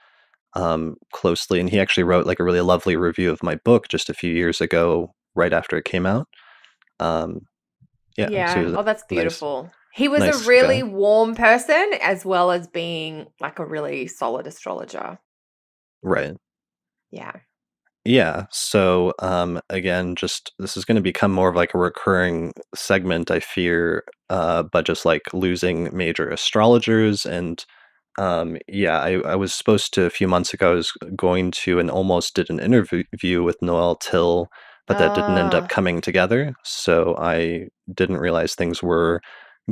closely, and he actually wrote, like, a really lovely review of my book just a few years ago, right after it came out. Um, yeah, so he Yeah. was Oh, that's a nice beautiful. He was a nice guy. really warm person as well as being like a really solid astrologer. Right. Yeah. Yeah, so, again, just this is gonna become more of, like, a recurring segment, I fear, but just, like, losing major astrologers and, yeah, I was supposed to a few months ago, I was going to and almost did an interview with Noel Tyl, but that didn't end up Ah. coming together, so I didn't realize things were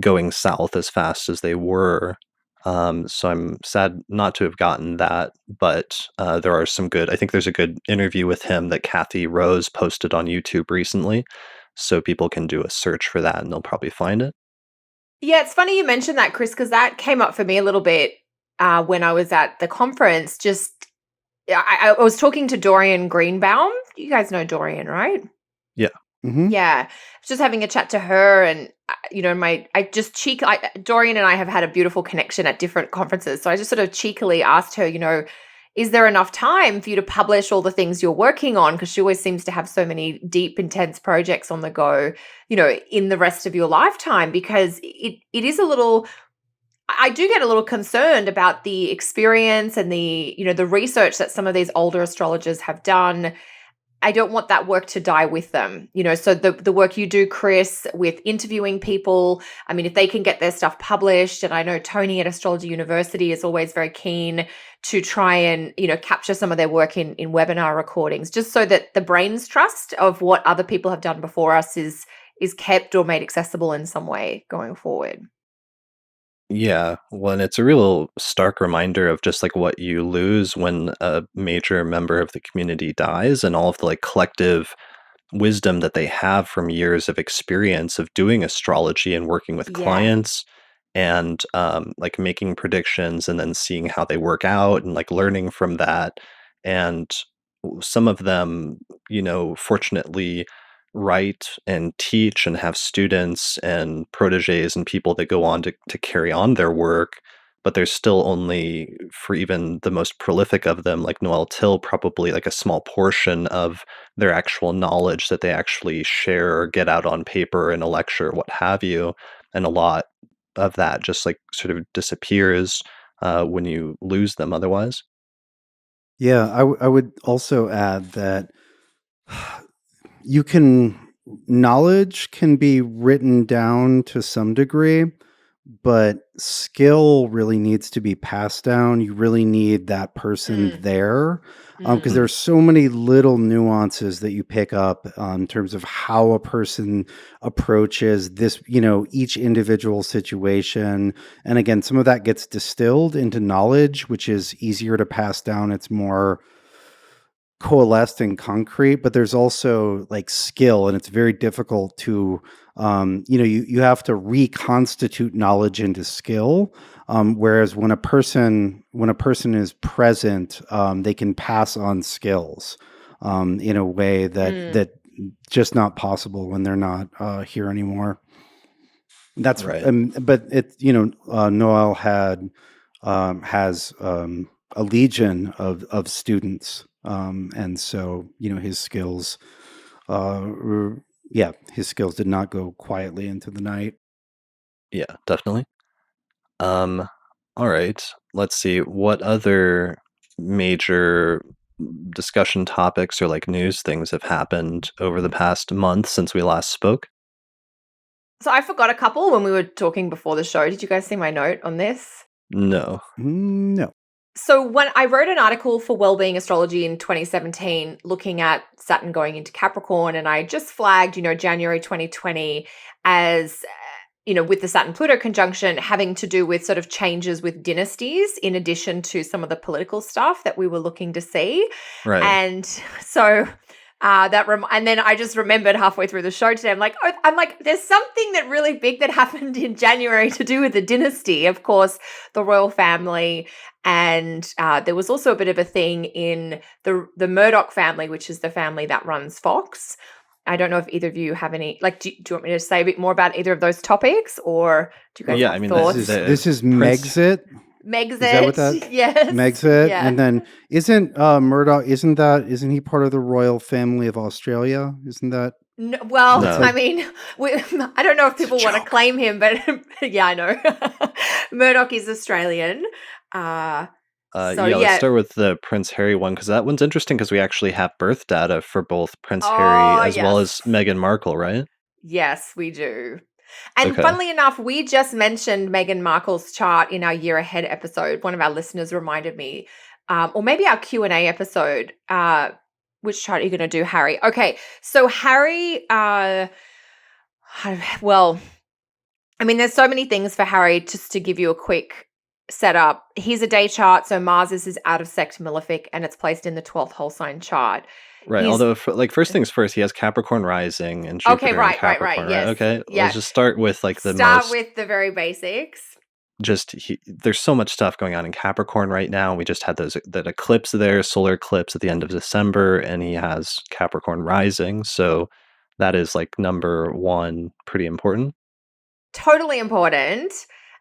going south as fast as they were. So I'm sad not to have gotten that, but there are some good. I think there's a good interview with him that Kathy Rose posted on YouTube recently, so people can do a search for that and they'll probably find it. Yeah, it's funny you mentioned that, Chris, because that came up for me a little bit when I was at the conference. Just I was talking to Dorian Greenbaum. You guys know Dorian, right? Yeah. Hmm. Yeah, just having a chat to her, and Dorian and I have had a beautiful connection at different conferences. So I just sort of cheekily asked her, is there enough time for you to publish all the things you're working on? Because she always seems to have so many deep, intense projects on the go, in the rest of your lifetime. Because it is a little. I do get a little concerned about the experience and the research that some of these older astrologers have done. I don't want that work to die with them. So the work you do, Chris, with interviewing people, I mean, if they can get their stuff published, and I know Tony at Astrology University is always very keen to try and, capture some of their work in webinar recordings, just so that the brain's trust of what other people have done before us is kept or made accessible in some way going forward. Yeah, well, and it's a real stark reminder of just like what you lose when a major member of the community dies and all of the like collective wisdom that they have from years of experience of doing astrology and working with Yeah. clients and like making predictions and then seeing how they work out and like learning from that. And some of them, fortunately write and teach and have students and proteges and people that go on to carry on their work. But there's still only, for even the most prolific of them, like Noel Tyl, probably like a small portion of their actual knowledge that they actually share or get out on paper in a lecture, what have you. And a lot of that just like sort of disappears when you lose them otherwise. Yeah, I would also add that you can knowledge can be written down to some degree, but skill really needs to be passed down. You really need that person Mm, there because mm. Mm. there's so many little nuances that you pick up in terms of how a person approaches this, each individual situation. And again, some of that gets distilled into knowledge, which is easier to pass down. It's more coalesced in concrete, but there's also like skill, and it's very difficult to, you have to reconstitute knowledge into skill. Whereas when a person is present, they can pass on skills in a way that just not possible when they're not here anymore. That's Right. but it Noel has a legion of students, and so his skills, his skills did not go quietly into the night. Yeah, definitely. All right. Let's see. What other major discussion topics or like news things have happened over the past month since we last spoke? So I forgot a couple when we were talking before the show. Did you guys see my note on this? No. No. So when I wrote an article for Wellbeing Astrology in 2017 looking at Saturn going into Capricorn, and I just flagged, January 2020 as with the Saturn Pluto conjunction having to do with sort of changes with dynasties in addition to some of the political stuff that we were looking to see. Right. And so and then I just remembered halfway through the show today, I'm like, there's something that really big that happened in January to do with the dynasty, of course, the royal family. And there was also a bit of a thing in the Murdoch family, which is the family that runs Fox. I don't know if either of you have any, do you want me to say a bit more about either of those topics, or do you guys have thoughts? This is Megxit. Megxit, is that what that? Yes. Megxit, yeah. And then isn't Murdoch? Isn't he part of the royal family of Australia? Isn't that? No, well, No. I mean, I don't know if people want to claim him, but yeah, I know. Murdoch is Australian. Let's start with the Prince Harry one, because that one's interesting because we actually have birth data for both Prince Harry as well as Meghan Markle, right? Yes, we do. And funnily enough, we just mentioned Meghan Markle's chart in our year ahead episode. One of our listeners reminded me, or maybe our Q&A episode. Which chart are you going to do, Harry? Okay, so Harry, well, I mean, there's so many things for Harry. Just to give you a quick setup, he's a day chart, so Mars is his out of sect malefic, and it's placed in the 12th whole sign chart. Right. Although, first things first, he has Capricorn rising and Jupiter in Capricorn. Yes. Okay. Yeah. Let's just start with with the very basics. There's so much stuff going on in Capricorn right now. We just had that eclipse there, solar eclipse at the end of December, and he has Capricorn rising. So that is like number one, pretty important. Totally important.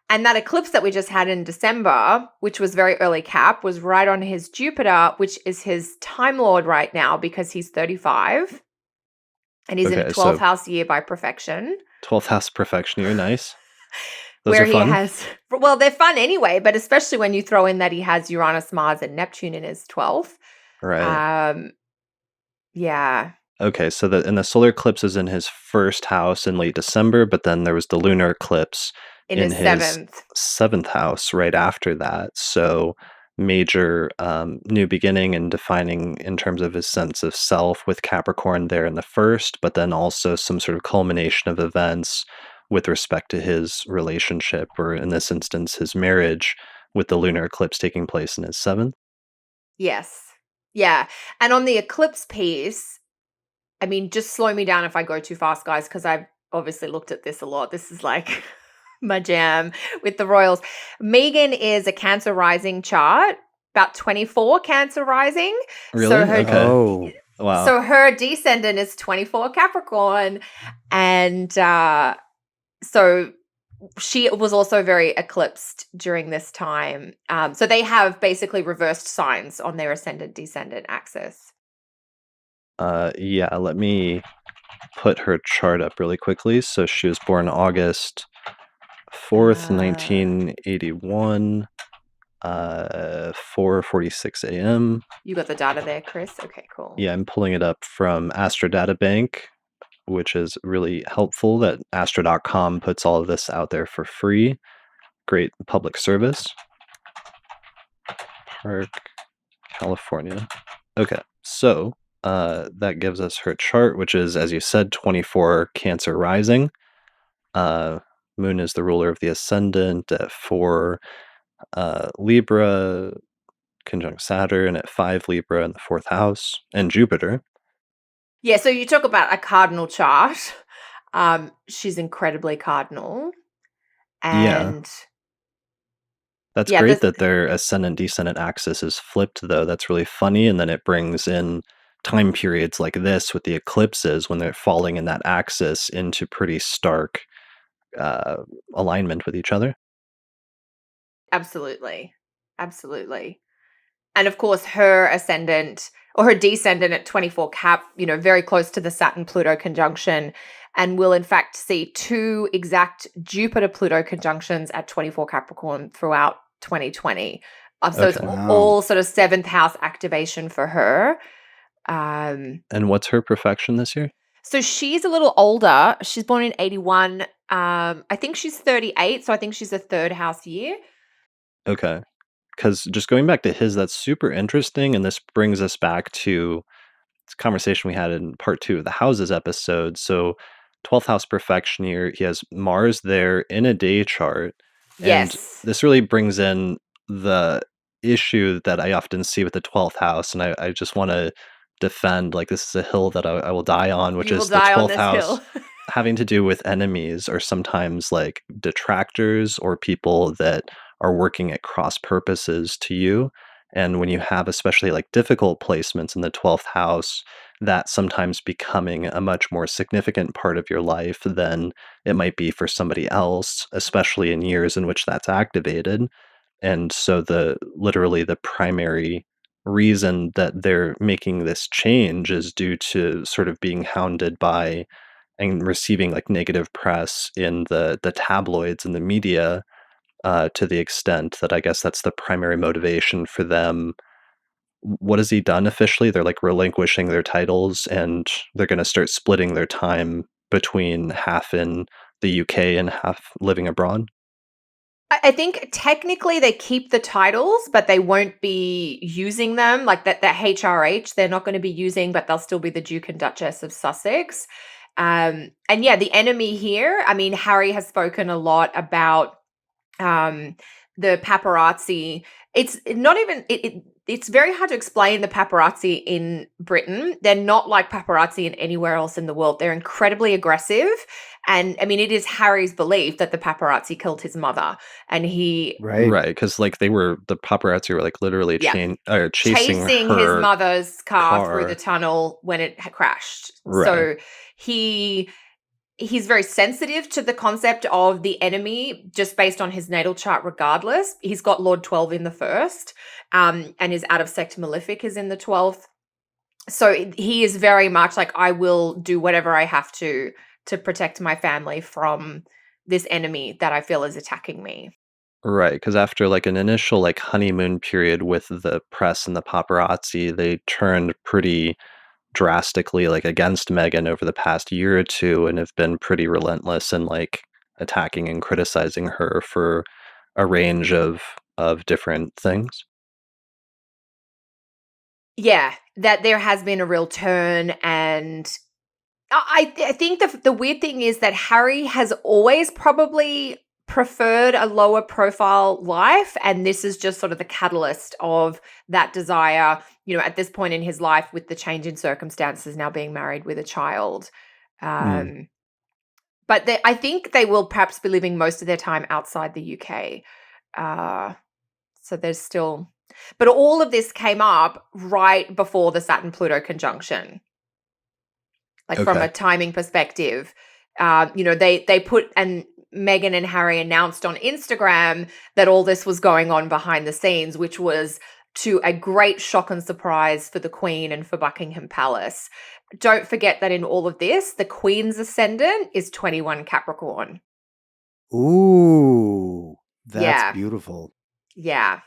And that eclipse that we just had in December, which was very early Cap, was right on his Jupiter, which is his Time Lord right now because he's 35. And he's in a 12th house year by perfection. 12th house perfection year, nice. Those where are fun. He has, well, they're fun anyway, but especially when you throw in that he has Uranus, Mars, and Neptune in his 12th. Right. Yeah. Okay, so the solar eclipse is in his first house in late December, but then there was the lunar eclipse in his seventh house right after that. So major new beginning and defining in terms of his sense of self with Capricorn there in the first, but then also some sort of culmination of events with respect to his relationship, or in this instance, his marriage, with the lunar eclipse taking place in his seventh. Yes. Yeah. And on the eclipse piece, I mean, just slow me down if I go too fast, guys, because I've obviously looked at this a lot. This is like my jam with the royals. Meghan is a Cancer rising chart, about 24 Cancer rising. Really? So okay. Wow. So her descendant is 24 Capricorn. And so she was also very eclipsed during this time. So they have basically reversed signs on their ascendant-descendant axis. Let me put her chart up really quickly. So she was born August 4th, 1981, 4:46 a.m. You got the data there, Chris? Okay, cool. Yeah, I'm pulling it up from Astro Data Bank, which is really helpful that astro.com puts all of this out there for free. Great public service. Park, California. Okay, so that gives us her chart, which is, as you said, 24 Cancer rising. Moon is the ruler of the ascendant at 4 Libra, conjunct Saturn at 5 Libra in the 4th house, and Jupiter. Yeah, so you talk about a cardinal chart. She's incredibly cardinal. Yeah. And That's yeah, great this that their ascendant-descendant axis is flipped, though. That's really funny, and then it brings in time periods like this with the eclipses when they're falling in that axis into pretty stark uh, alignment with each other. absolutely. Absolutely. And of course, her ascendant or her descendant at 24 Cap, very close to the Saturn Pluto conjunction, and will in fact see 2 exact Jupiter Pluto conjunctions at 24 Capricorn throughout 2020. So it's Okay. Wow. all sort of 7th house activation for her. Um, And what's her perfection this year? so she's a little older. She's born in 81. I think she's 38. So I think she's a 3rd house year. Okay. Because just going back to his, that's super interesting, and this brings us back to this conversation we had in part 2 of the houses episode. So 12th house perfection year, he has Mars there in a day chart, and Yes. this really brings in the issue that I often see with the 12th house, and I just want to defend, like, this is a hill that I will die on, which You will is the die on 12th this house hill. having to do with enemies or sometimes like detractors or people that are working at cross purposes to you. And when you have especially like difficult placements in the 12th house, that sometimes becoming a much more significant part of your life than it might be for somebody else, especially in years in which that's activated. And so the literally the primary reason that they're making this change is due to sort of being hounded by and receiving like negative press in the tabloids and the media, to the extent that I guess that's the primary motivation for them. What has he done officially? They're like relinquishing their titles and they're going to start splitting their time between half in the UK and half living abroad. I think technically they keep the titles, but they won't be using them. Like that HRH, they're not going to be using, but they'll still be the Duke and Duchess of Sussex. And yeah, the enemy here. I mean, Harry has spoken a lot about um, the paparazzi. It's not even it's very hard to explain the paparazzi in Britain. They're not like paparazzi in anywhere else in the world. They're incredibly aggressive. And I mean, it is Harry's belief that the paparazzi killed his mother. And he, Right. Right, because like the paparazzi were like literally yeah, chasing chasing his her mother's car through the car. tunnel when it had crashed. Right. So he he's very sensitive to the concept of the enemy just based on his natal chart regardless. He's got Lord 12 in the first, and his out of sect malefic is in the 12th. So he is very much like, I will do whatever I have to protect my family from this enemy that I feel is attacking me. Right, because after, like, an initial, like, honeymoon period with the press and the paparazzi, they turned pretty drastically, like, against Meghan over the past year or 2 and have been pretty relentless in, like, attacking and criticizing her for a range of different things. Yeah, that there has been a real turn, and I think the weird thing is that Harry has always probably preferred a lower profile life, and this is just sort of the catalyst of that desire, at this point in his life with the change in circumstances, now being married with a child. Mm, Um, but I think they will perhaps be living most of their time outside the UK. Uh, so there's still, but all of this came up right before the Saturn Pluto conjunction, like from a okay. timing perspective. They put, and Meghan and Harry announced on Instagram that all this was going on behind the scenes, which was to a great shock and surprise for the Queen and for Buckingham Palace. Don't forget that in all of this, the Queen's ascendant is 21 Capricorn. Ooh, that's Yeah, beautiful. yeah.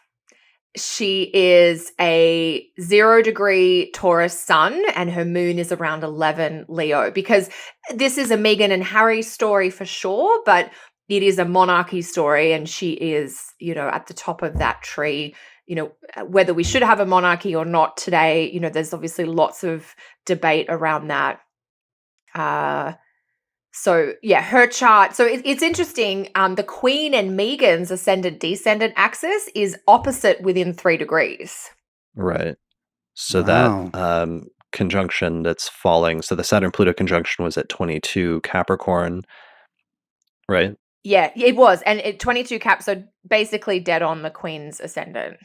She is a 0 degree Taurus sun, and her moon is around 11 Leo, because this is a Meghan and Harry story for sure, but it is a monarchy story, and she is, at the top of that tree. Whether we should have a monarchy or not today, there's obviously lots of debate around that. Uh, So yeah, her chart. So it's interesting. The Queen and Meghan's ascendant descendant axis is opposite within 3 degrees. Right. So that Wow. conjunction that's falling. So the Saturn Pluto conjunction was at 22 Capricorn, right? Yeah, it was, and 22 Cap. So basically dead on the Queen's ascendant.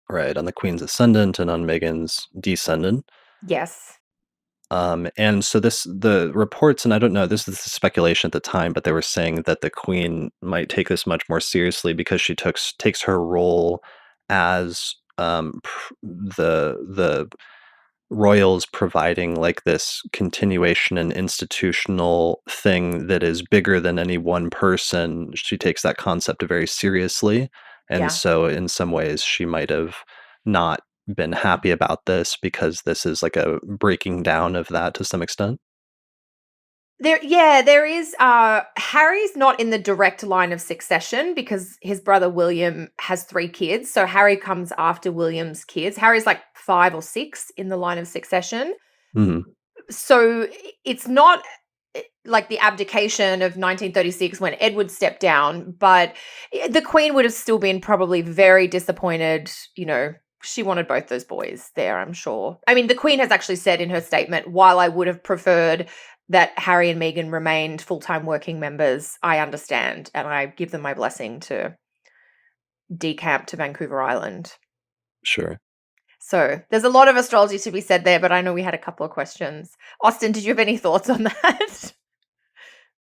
Right, on the Queen's ascendant and on Meghan's descendant. Yes. And so the reports, and I don't know, this is speculation at the time, but they were saying that the Queen might take this much more seriously because she takes her role as the royals providing like this continuation and institutional thing that is bigger than any one person. She takes that concept very seriously. And Yeah. so in some ways she might have not been happy about this because this is like a breaking down of that to some extent. There is Harry's not in the direct line of succession because his brother William has 3 kids. So Harry comes after William's kids. Harry's like 5 or 6 in the line of succession. Mhm. So it's not like the abdication of 1936 when Edward stepped down, but the Queen would have still been probably very disappointed. She wanted both those boys there, I'm sure. I mean, the Queen has actually said in her statement, while I would have preferred that Harry and Meghan remained full-time working members, I understand, and I give them my blessing to decamp to Vancouver Island. Sure. So there's a lot of astrology to be said there, but I know we had a couple of questions. Austin, did you have any thoughts on that?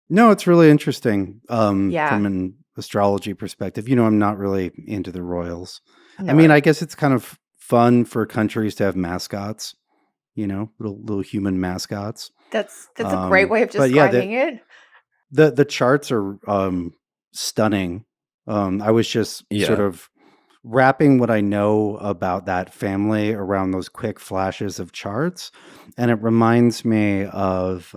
No, it's really interesting Yeah, from an astrology perspective. I'm not really into the royals. I mean, no. I guess it's kind of fun for countries to have mascots, little human mascots. That's a great way of But yeah, describing it. the charts are stunning. I was just sort Yeah. of wrapping what I know about that family around those quick flashes of charts, and it reminds me of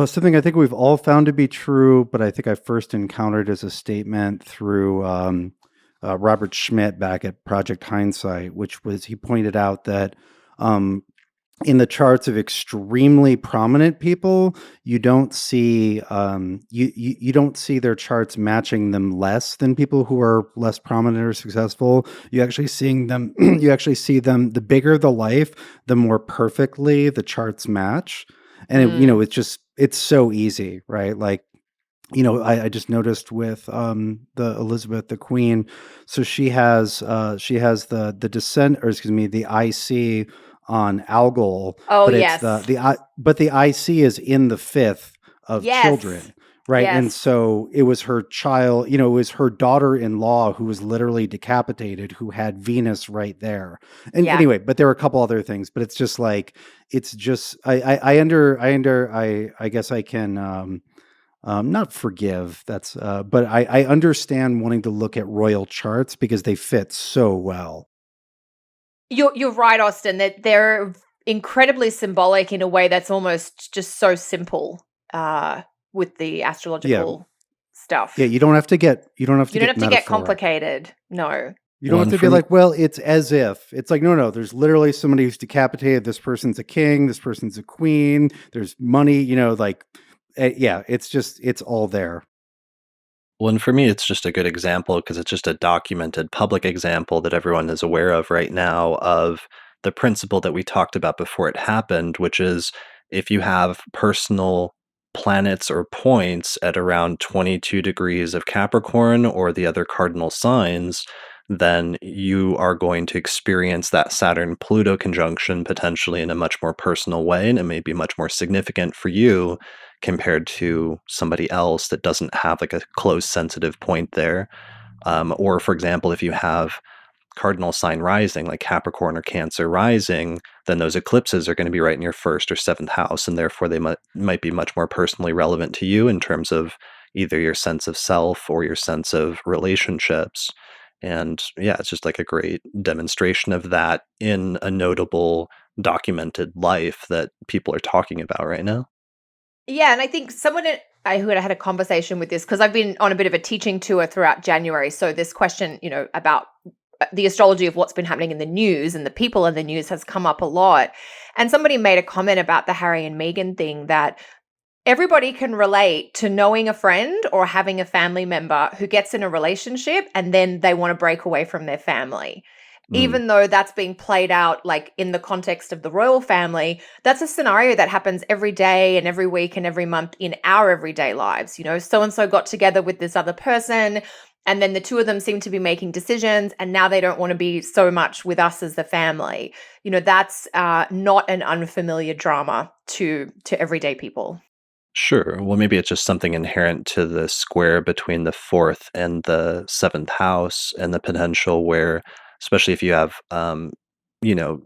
something I think we've all found to be true, but I think I first encountered as a statement through Robert Schmidt back at Project Hindsight, which was he pointed out that um, in the charts of extremely prominent people, you don't see you don't see their charts matching them less than people who are less prominent or successful. You actually seeing them you actually see them, the bigger the life, the more perfectly the charts match. And Mm. it's so easy, right? Like, I just noticed with the Elizabeth the Queen, so she has the descent, or excuse me, the IC on Algol, Oh, but it's yes. but the IC is in the fifth of Yes. children, right? And Yes. so it was her child, it was her daughter-in-law who was literally decapitated, who had Venus right there. And Yeah. anyway, but there were a couple other things, but it's just like it's just I guess I can not forgive. But I understand wanting to look at royal charts because they fit so well. You're right, Austin, that they're incredibly symbolic in a way that's almost just so simple, with the Yeah, astrological yeah. stuff. You don't have to You don't get have to get metaphoric. complicated. No. You don't have One to for be me. like, well, it's as if. It's like, no. There's literally somebody who's decapitated. This person's a king. This person's a queen. There's money. Like, yeah. It's all there. Well, and for me, it's just a good example because it's just a documented public example that everyone is aware of right now of the principle that we talked about before it happened, which is if you have personal planets or points at around 22 degrees of Capricorn or the other cardinal signs, then you are going to experience that Saturn Pluto conjunction potentially in a much more personal way. And it may be much more significant for you compared to somebody else that doesn't have like a close sensitive point there. Or, for example, if you have cardinal sign rising, like Capricorn or Cancer rising, then those eclipses are going to be right in your first or seventh house, and therefore they might be much more personally relevant to you in terms of either your sense of self or your sense of relationships. And yeah, it's just like a great demonstration of that in a notable documented life that people are talking about right now. Yeah, and I think someone who had a conversation with this because I've been on a bit of a teaching tour throughout January. So this question, about the astrology of what's been happening in the news and the people in the news has come up a lot. And somebody made a comment about the Harry and Meghan thing that everybody can relate to knowing a friend or having a family member who gets in a relationship and then they want to break away from their family. Even though that's being played out like in the context of the royal family, that's a scenario that happens every day and every week and every month in our everyday lives. You know, so and so got together with this other person, and then the two of them seem to be making decisions, and now they don't want to be so much with us as the family. You know, that's not an unfamiliar drama to everyday people. Sure. Well, maybe it's just something inherent to the square between the fourth and the seventh house, and the potential where, especially if you have, you know,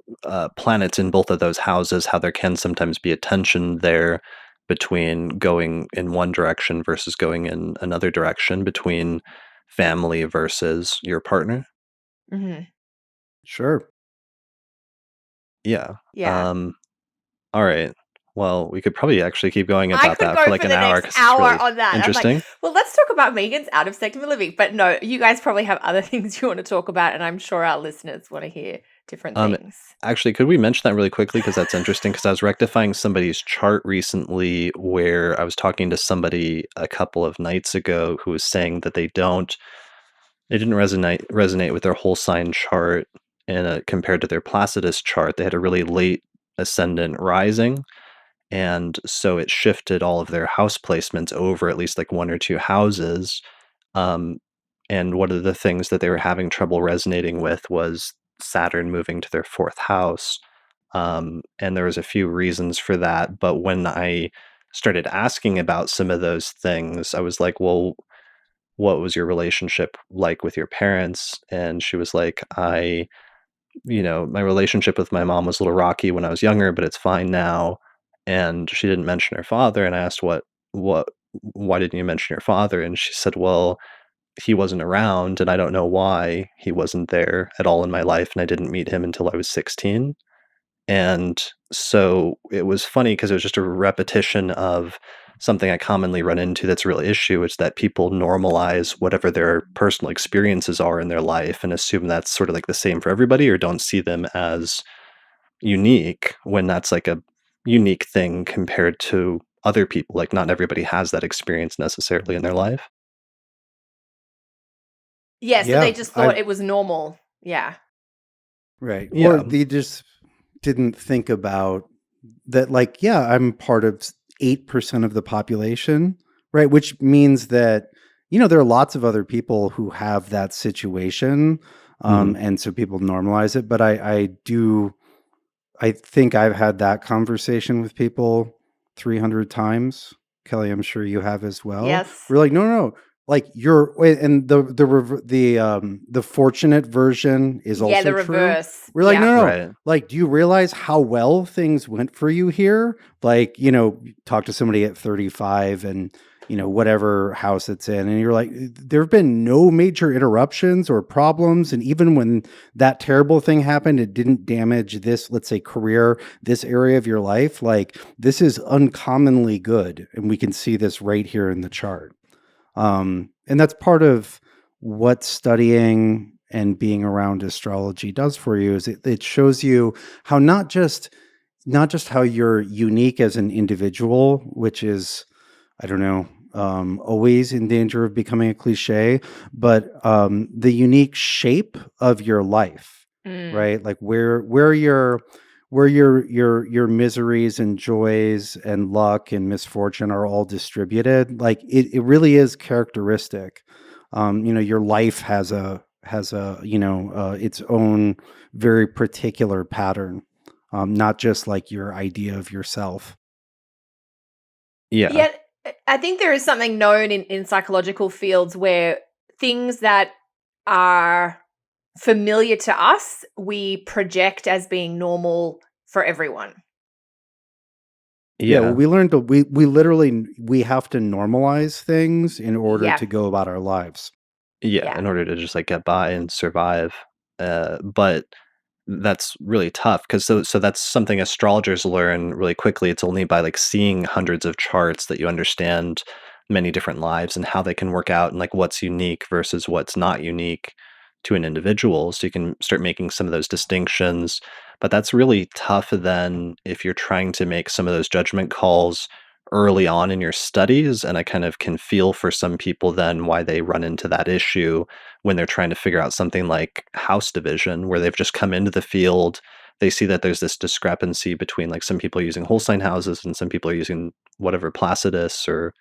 planets in both of those houses, how there can sometimes be a tension there between going in one direction versus going in another direction, between family versus your partner. Hmm. Sure. Yeah. Yeah. Um, all right. Well, we could probably actually keep going I about could that for go like for an the hour next because it's hour really on that. I'm like, interesting. well, let's talk about Megan's out of segment living. But no, you guys probably have other things you want to talk about, and I'm sure our listeners want to hear different Um, things. Actually, could we mention that really quickly? Because that's interesting. Because I was rectifying somebody's chart recently where I was talking to somebody a couple of nights ago who was saying that they didn't resonate with their whole sign chart compared to their Placidus chart. They had a really late ascendant rising. And so it shifted all of their house placements over at least like one or two houses. Um, and one of the things that they were having trouble resonating with was Saturn moving to their fourth house. And there was a few reasons for that. But when I started asking about some of those things, I was like, well, what was your relationship like with your parents? And she was like, my relationship with my mom was a little rocky when I was younger, but it's fine now. And she didn't mention her father. And I asked, what, why didn't you mention your father? And she said, well, he wasn't around, and I don't know why he wasn't there at all in my life, and I didn't meet him until I was 16. And so it was funny because it was just a repetition of something I commonly run into that's a real issue. It's that people normalize whatever their personal experiences are in their life and assume that's sort of like the same for everybody, or don't see them as unique when that's like a unique thing compared to other people. Like, not everybody has that experience necessarily in their life. Yeah, so they Yeah. just I thought it was normal. Yeah. Right. Or Yeah. they just didn't think about that, like, yeah, I'm part of 8% of the population, right? Which means that, there are lots of other people who have that situation. Mhm. And so people normalize it. But I think I've had that conversation with people 300 times. Kelly, I'm sure you have as well. Yes. We're like, no, no, no. Like wait, and the fortunate version is Yeah, the also true. reverse. We're like, Yeah. no, no, no. Right. Like, do you realize how well things went for you here? Like, talk to somebody at 35 and whatever house it's in, and you're like, there have been no major interruptions or problems, and even when that terrible thing happened, it didn't damage this, let's say, career, this area of your life. Like, this is uncommonly good, and we can see this right here in the chart. And that's part of what studying and being around astrology does for you, is it shows you how not just how you're unique as an individual, which is, I don't know, always in danger of becoming a cliche, but the unique shape of your life, Mm. right? Like where your miseries and joys and luck and misfortune are all distributed. Like it really is characteristic. Your life has a its own very particular pattern, not just like your idea of yourself. Yeah. Yeah, I think there is something known in psychological fields where things that are familiar to us, we project as being normal for everyone. Yeah, well, Yeah. we learned to we literally we have to normalize things in order Yeah. to go about our lives. Yeah, Yeah. in order to just, like, get by and survive, but that's really tough because so that's something astrologers learn really quickly. It's only by, like, seeing hundreds of charts that you understand many different lives and how they can work out, and, like, what's unique versus what's not unique to an individual, so you can start making some of those distinctions, but that's really tough then if you're trying to make some of those judgment calls early on in your studies, and I kind of can feel for some people then why they run into that issue when they're trying to figure out something like house division, where they've just come into the field. They see that there's this discrepancy between like some people are using whole sign houses and some people are using whatever Placidus or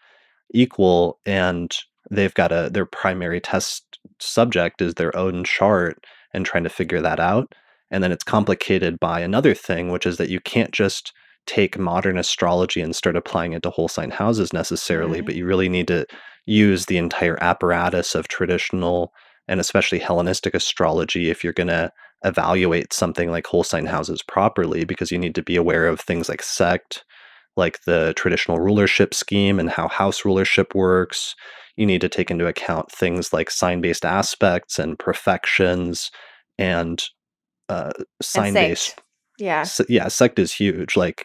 equal, and they've got their primary test subject is their own chart and trying to figure that out. And then it's complicated by another thing, which is that you can't just take modern astrology and start applying it to whole sign houses necessarily, but Mm. you really need to use the entire apparatus of traditional and especially Hellenistic astrology if you're going to evaluate something like whole sign houses properly, because you need to be aware of things like sect, like the traditional rulership scheme and how house rulership works. You need to take into account things like sign-based aspects and profections and uh, And sign-based. sect. Yeah. Yeah, sect is huge. Like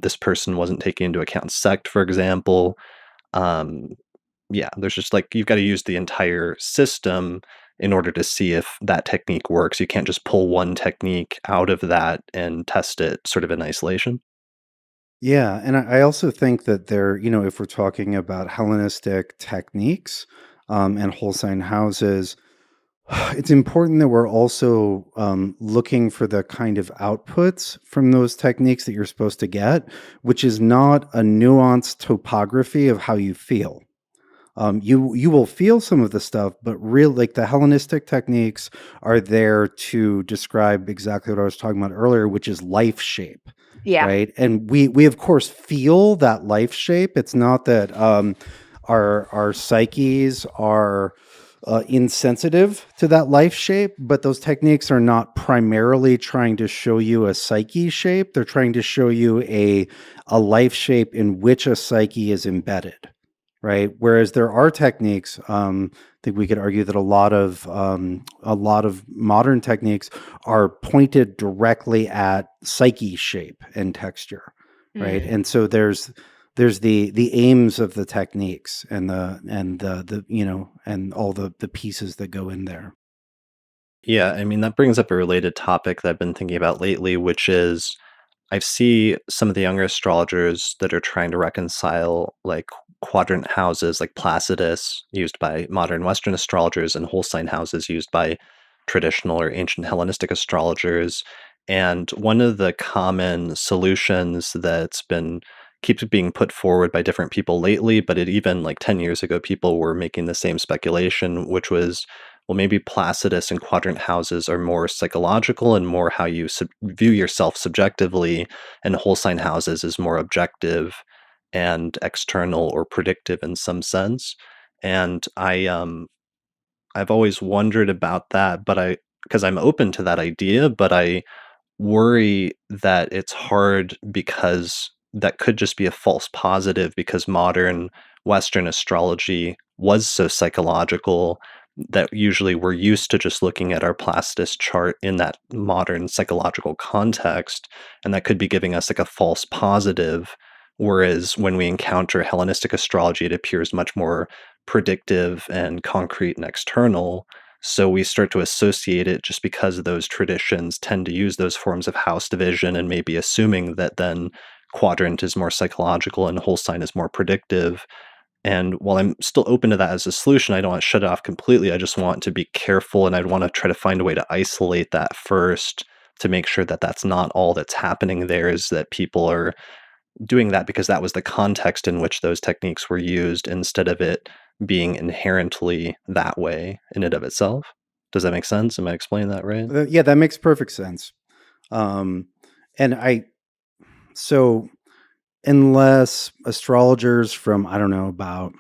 this person wasn't taking into account sect, for example. Um, yeah, there's just like you've got to use the entire system in order to see if that technique works. You can't just pull one technique out of that and test it sort of in isolation. Yeah, and I also think that there, if we're talking about Hellenistic techniques and whole sign houses, it's important that we're also looking for the kind of outputs from those techniques that you're supposed to get, which is not a nuanced topography of how you feel. You will feel some of the stuff, but real like the Hellenistic techniques are there to describe exactly what I was talking about earlier, which is life shape, Yeah. right? And we of course feel that life shape. It's not that our psyches are insensitive to that life shape, but those techniques are not primarily trying to show you a psyche shape. They're trying to show you a life shape in which a psyche is embedded, right? Whereas there are techniques, I think we could argue that a lot of modern techniques are pointed directly at psyche shape and texture, right? Mm. And so there's the aims of the techniques and the and all the pieces that go in there. Yeah, I mean, that brings up a related topic that I've been thinking about lately, which is I see some of the younger astrologers that are trying to reconcile like quadrant houses like Placidus, used by modern Western astrologers, and whole sign houses used by traditional or ancient Hellenistic astrologers. And one of the common solutions that's been keeps being put forward by different people lately, but it even like 10 years ago, people were making the same speculation, which was, well, maybe Placidus and quadrant houses are more psychological and more how you view yourself subjectively, and whole sign houses is more objective and external or predictive in some sense. And I've always wondered about that, but because I'm open to that idea, but I worry that it's hard because that could just be a false positive because modern Western astrology was so psychological that usually we're used to just looking at our Placidus chart in that modern psychological context, and that could be giving us like a false positive. Whereas when we encounter Hellenistic astrology, it appears much more predictive and concrete and external. So we start to associate it just because those traditions tend to use those forms of house division and maybe assuming that then quadrant is more psychological and whole sign is more predictive. And while I'm still open to that as a solution, I don't want to shut it off completely. I just want to be careful and I'd want to try to find a way to isolate that first to make sure that that's not all that's happening there, is that people are doing that because that was the context in which those techniques were used instead of it being inherently that way in and of itself. Does that make sense? Am I explaining that right? Yeah, that makes perfect sense. Um, and I so unless astrologers from I don't know about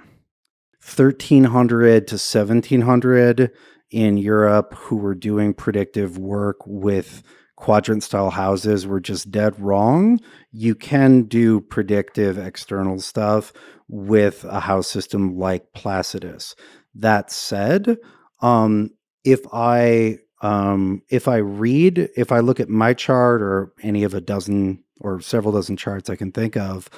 1300 to 1700 in Europe who were doing predictive work with quadrant style houses were just dead wrong. You can do predictive external stuff with a house system like Placidus. That said, um, if I look at my chart or any of a dozen or several dozen charts I can think of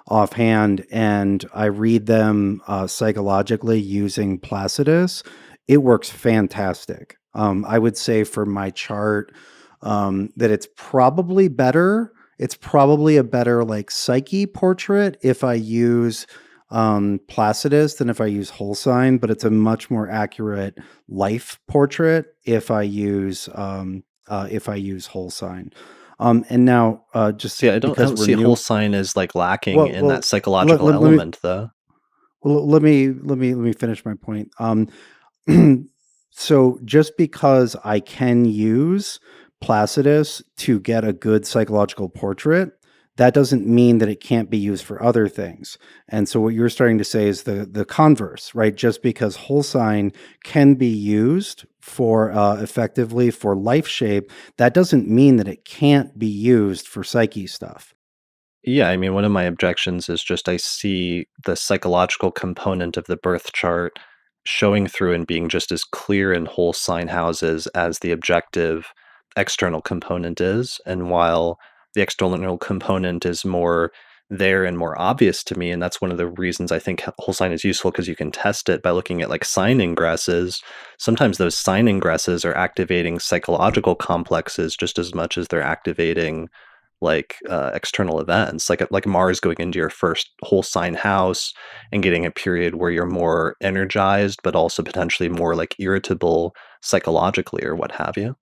offhand, and I read them psychologically using Placidus, it works fantastic. I would say for my chart that it's probably better It's probably a better like psyche portrait if I use Placidus than if I use whole sign, but it's a much more accurate life portrait if I use whole sign. And now just See, I because don't we're see whole new, sign as like lacking well, in that well, let, psychological let, let me element, though. let me finish my point. So just because I can use Placidus to get a good psychological portrait, that doesn't mean that it can't be used for other things. And so what you're starting to say is the converse, right? Just because whole sign can be used for effectively for life shape, that doesn't mean that it can't be used for psyche stuff. Yeah, I mean, one of my objections is just I see the psychological component of the birth chart showing through and being just as clear in whole sign houses as the objective external component is. And while the external component is more there and more obvious to me, and that's one of the reasons I think whole sign is useful because you can test it by looking at like sign ingresses. Sometimes those sign ingresses are activating psychological complexes just as much as they're activating like external events, like Mars going into your first whole sign house and getting a period where you're more energized, but also potentially more like irritable psychologically or what have you.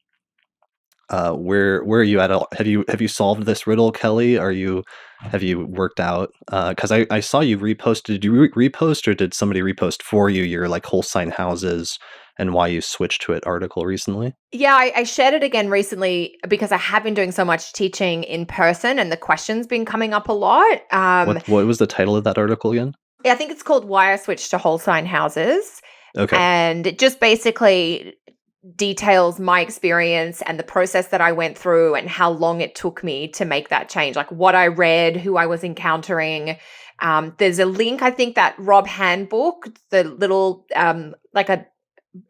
Where are you at? Have you solved this riddle, Kelly? Have you worked out? Because I saw you reposted. Did you repost or did somebody repost for you your like whole sign houses and why you switched to it article recently? Yeah, I shared it again recently because I have been doing so much teaching in person and the questions been coming up a lot. What was the title of that article again? I think it's called Why I Switched to Whole Sign Houses. Okay. And it just basically details my experience and the process that I went through and how long it took me to make that change, like what I read, who I was encountering. There's a link, I think that Rob handbook, the little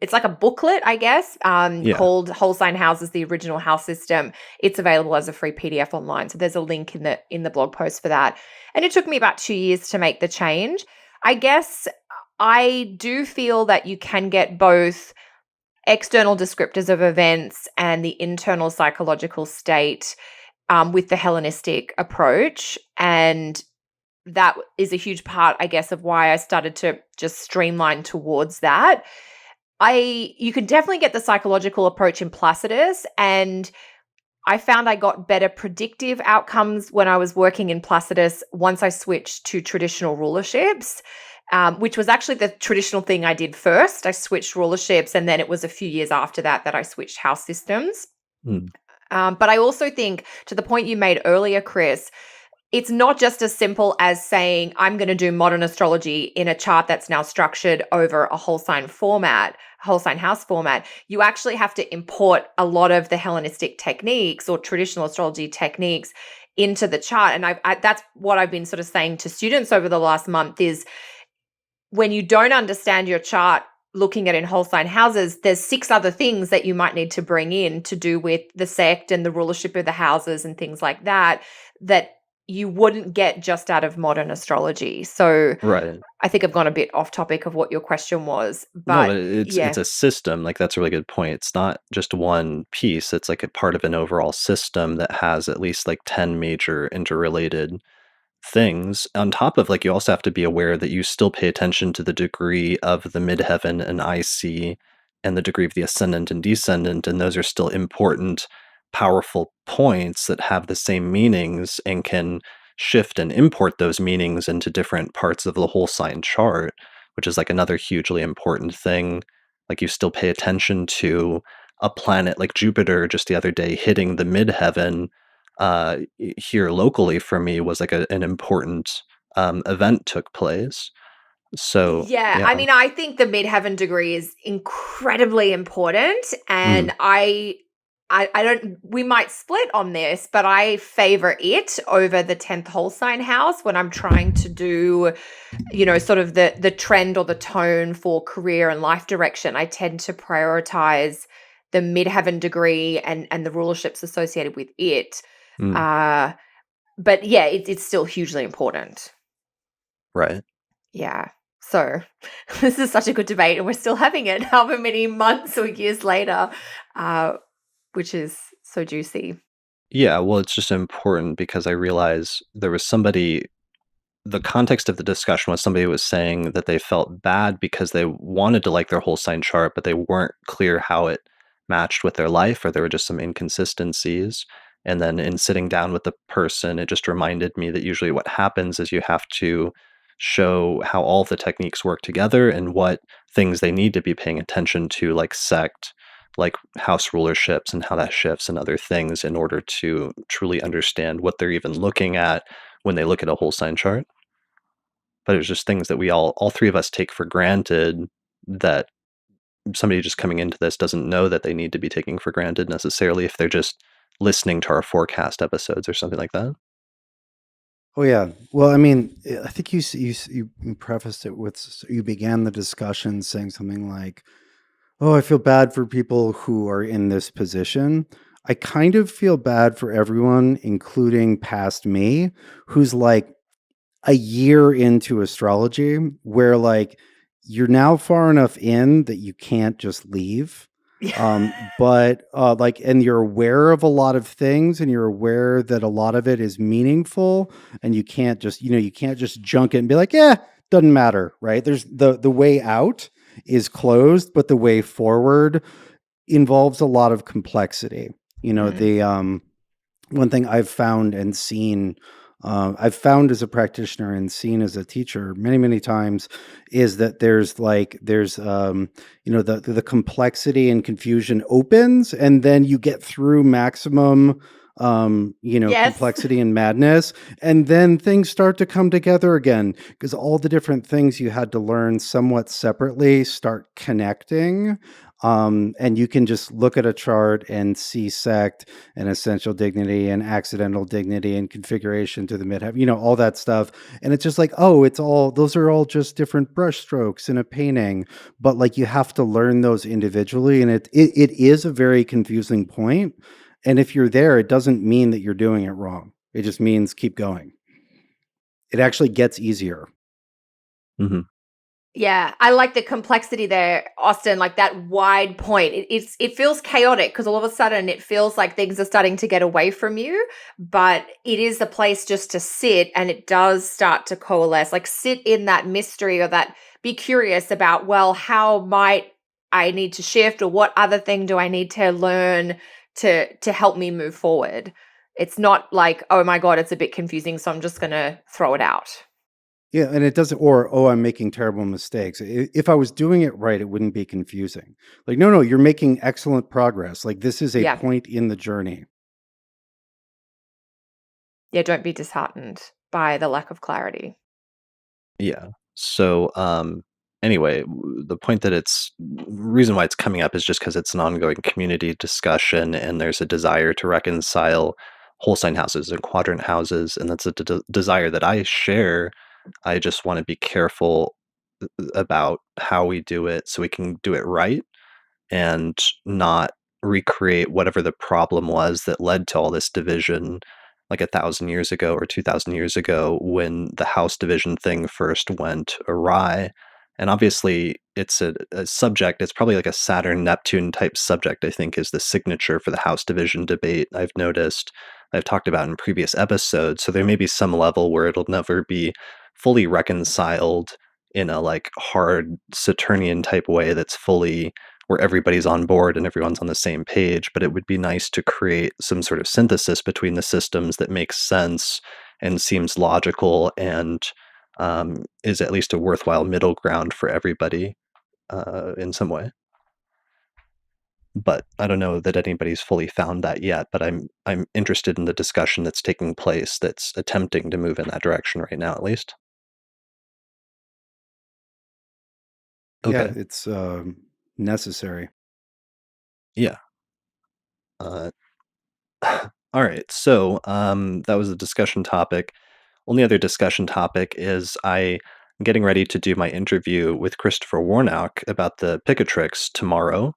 it's like a booklet, I guess, Yeah. called Whole Sign Houses, the original house system. It's available as a free PDF online. So there's a link in the blog post for that. And it took me about 2 years to make the change. I guess I do feel that you can get both external descriptors of events and the internal psychological state with the Hellenistic approach. And that is a huge part, I guess, of why I started to just streamline towards that. You could definitely get the psychological approach in Placidus, and I found I got better predictive outcomes when I was working in Placidus once I switched to traditional rulerships, which was actually the traditional thing I did first. I switched rulerships, and then it was a few years after that that I switched house systems. Mm. But I also think, to the point you made earlier, Chris, it's not just as simple as saying, I'm going to do modern astrology in a chart that's now structured over a whole sign format, whole sign house format. You actually have to import a lot of the Hellenistic techniques or traditional astrology techniques into the chart. And that's what I've been sort of saying to students over the last month is when you don't understand your chart, looking at in whole sign houses, there's 6 other things that you might need to bring in to do with the sect and the rulership of the houses and things like that, that you wouldn't get just out of modern astrology. So Right. I think I've gone a bit off topic of what your question was, No, but but it's yeah. a system, like, that's a really good point. It's not just one piece, it's like a part of an overall system that has at least, like, 10 major interrelated things. On top of, like, you also have to be aware that you still pay attention to the degree of the midheaven and IC and the degree of the ascendant and descendant, and those are still important, powerful points that have the same meanings and can shift and import those meanings into different parts of the whole sign chart, which is like another hugely important thing. Like you still pay attention to a planet like Jupiter just the other day hitting the midheaven here locally for me was like an important event took place. So Yeah, I yeah. mean, I think the midheaven degree is incredibly important, Mm, and I don't. We might split on this, but I favor it over the 10th whole sign house when I'm trying to do, sort of the trend or the tone for career and life direction. I tend to prioritize the midheaven degree and the rulerships associated with it. mm, Uh, but yeah, it's still hugely important. right. Yeah. So this is such a good debate, and we're still having it however many months or years later, uh, which is so juicy. Yeah, well, it's just important because I realize there was somebody the context of the discussion was somebody was saying that they felt bad because they wanted to like their whole sign chart, but they weren't clear how it matched with their life, or there were just some inconsistencies. And then in sitting down with the person, it just reminded me that usually what happens is you have to show how all the techniques work together and what things they need to be paying attention to, like sect, like house rulerships and how that shifts and other things in order to truly understand what they're even looking at when they look at a whole sign chart. But it was just things that we all 3 of us take for granted that somebody just coming into this doesn't know that they need to be taking for granted necessarily if they're just listening to our forecast episodes or something like that. Oh yeah. Well, I mean, I think you prefaced it with you began the discussion saying something like, "Oh, I feel bad for people who are in this position." I kind of feel bad for everyone, including past me, who's like a year into astrology, where like you're now far enough in that you can't just leave. But like, and you're aware of a lot of things, and you're aware that a lot of it is meaningful, and you can't just, you can't just junk it and be like, yeah, doesn't matter, right? There's the way out is closed, but the way forward involves a lot of complexity. Mm. The one thing I've found and seen, I've found as a practitioner and seen as a teacher many, many times, is that the complexity and confusion opens, and then you get through maximum, Yes. complexity and madness, and then things start to come together again because all the different things you had to learn somewhat separately start connecting. And you can just look at a chart and see sect and essential dignity and accidental dignity and configuration to the midheaven, all that stuff. And it's just like, oh, those are all just different brush strokes in a painting. But like you have to learn those individually. And it is a very confusing point. And if you're there, it doesn't mean that you're doing it wrong. It just means keep going. It actually gets easier. Mhm. Yeah, I like the complexity there, Austin, like that wide point. It feels chaotic because all of a sudden it feels like things are starting to get away from you, but it is a place just to sit and it does start to coalesce. Like sit in that mystery or that be curious about, well, how might I need to shift or what other thing do I need to learn to help me move forward? It's not like, oh my God, it's a bit confusing, so I'm just gonna throw it out. Yeah, and it doesn't, or, oh, I'm making terrible mistakes. If I was doing it right, it wouldn't be confusing. Like, no, you're making excellent progress. Like, this is a Yeah. point in the journey. Yeah, don't be disheartened by the lack of clarity. Yeah. So, anyway, the point that it's reason why it's coming up is just because it's an ongoing community discussion, and there's a desire to reconcile whole sign houses and quadrant houses, and that's a desire that I share. I just want to be careful about how we do it so we can do it right and not recreate whatever the problem was that led to all this division like 1,000 years ago or 2,000 years ago when the house division thing first went awry. And obviously, it's a subject, it's probably like a Saturn Neptune type subject, I think, is the signature for the house division debate. I've noticed, I've talked about in previous episodes. So there may be some level where it'll never be fully reconciled in a like hard Saturnian type way that's fully where everybody's on board and everyone's on the same page, but it would be nice to create some sort of synthesis between the systems that makes sense and seems logical and is at least a worthwhile middle ground for everybody in some way. But I don't know that anybody's fully found that yet. But I'm interested in the discussion that's taking place that's attempting to move in that direction right now, at least. Yeah, Okay. it's necessary. Yeah. Uh, all right. So that was a discussion topic. Only other discussion topic is I'm getting ready to do my interview with Christopher Warnock about the Picatrix tomorrow.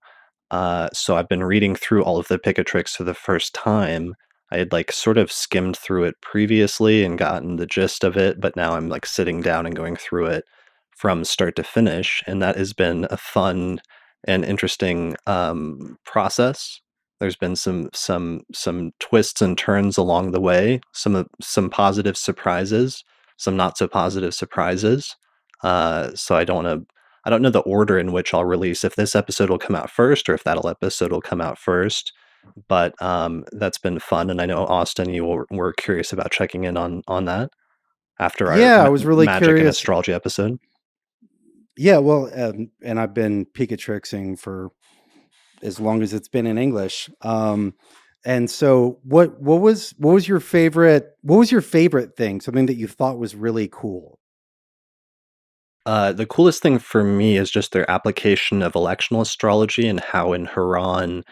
So I've been reading through all of the Picatrix for the first time. I had like sort of skimmed through it previously and gotten the gist of it, but now I'm like sitting down and going through it from start to finish, and that has been a fun and interesting process. There's been some twists and turns along the way, some positive surprises, some not so positive surprises. So I don't know the order in which I'll release if this episode will come out first or if that episode will come out first. But that's been fun, and I know Austin, were curious about checking in on that after our Yeah, I was really magic and curious. astrology episode. Yeah, well, and I've been Picatrixing for as long as it's been in English. And so what was your favorite thing? Something that you thought was really cool. The coolest thing for me is just their application of electional astrology and how in Haran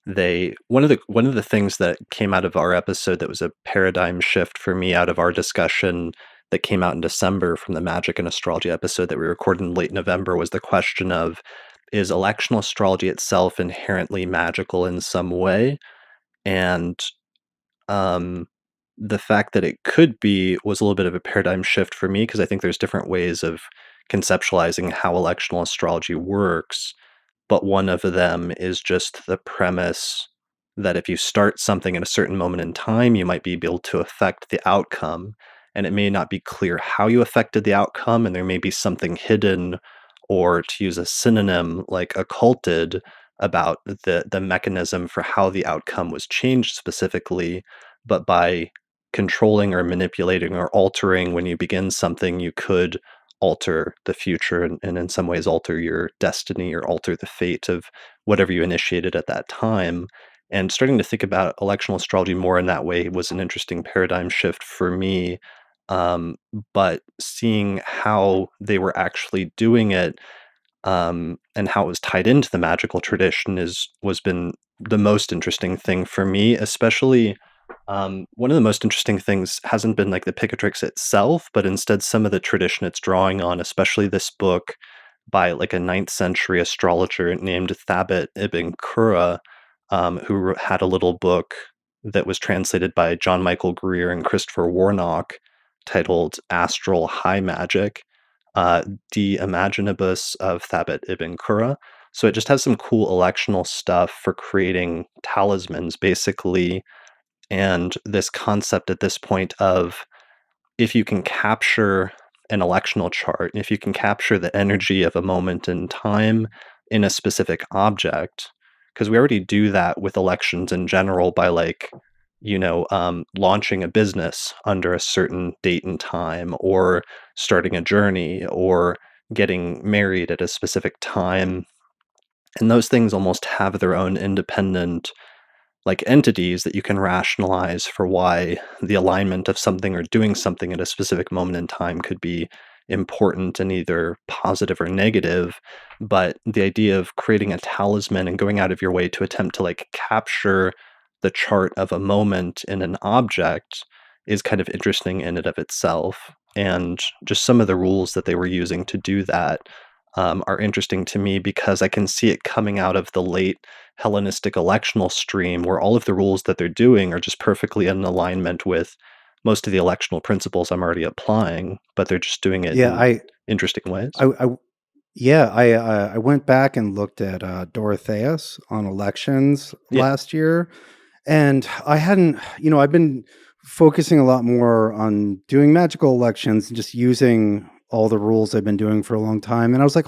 they one of the things that came out of our episode that was a paradigm shift for me out of our discussion that came out in December from the magic and astrology episode that we recorded in late November was the question of, is electional astrology itself inherently magical in some way? And um, the fact that it could be was a little bit of a paradigm shift for me because I think there's different ways of conceptualizing how electional astrology works, but one of them is just the premise that if you start something at a certain moment in time, you might be able to affect the outcome. And it may not be clear how you affected the outcome, and there may be something hidden, or to use a synonym like occulted, about the mechanism for how the outcome was changed specifically. But by controlling or manipulating or altering when you begin something, you could alter the future and in some ways alter your destiny or alter the fate of whatever you initiated at that time. And starting to think about electional astrology more in that way was an interesting paradigm shift for me. Um, but seeing how they were actually doing it, and how it was tied into the magical tradition is was been the most interesting thing for me, especially one of the most interesting things hasn't been like the Picatrix itself, but instead some of the tradition it's drawing on, especially this book by like a ninth century astrologer named Thabit ibn Qurra, had a little book that was translated by John Michael Greer and Christopher Warnock titled Astral High Magic, De Imaginibus of Thabit ibn Qurra. So it just has some cool electional stuff for creating talismans, basically, and this concept at this point of, if you can capture an electional chart, if you can capture the energy of a moment in time in a specific object, because we already do that with elections in general by like, launching a business under a certain date and time, or starting a journey, or getting married at a specific time. And those things almost have their own independent like entities that you can rationalize for why the alignment of something or doing something at a specific moment in time could be important and either positive or negative. But the idea of creating a talisman and going out of your way to attempt to like capture the chart of a moment in an object is kind of interesting in and of itself. And just some of the rules that they were using to do that are interesting to me because I can see it coming out of the late Hellenistic electional stream where all of the rules that they're doing are just perfectly in alignment with most of the electional principles I'm already applying, but they're just doing it Yeah, in interesting ways. I yeah, I went back and looked at Dorotheus on elections Yeah. last year, and I hadn't, I've been focusing a lot more on doing magical elections and just using all the rules I've been doing for a long time. And I was like,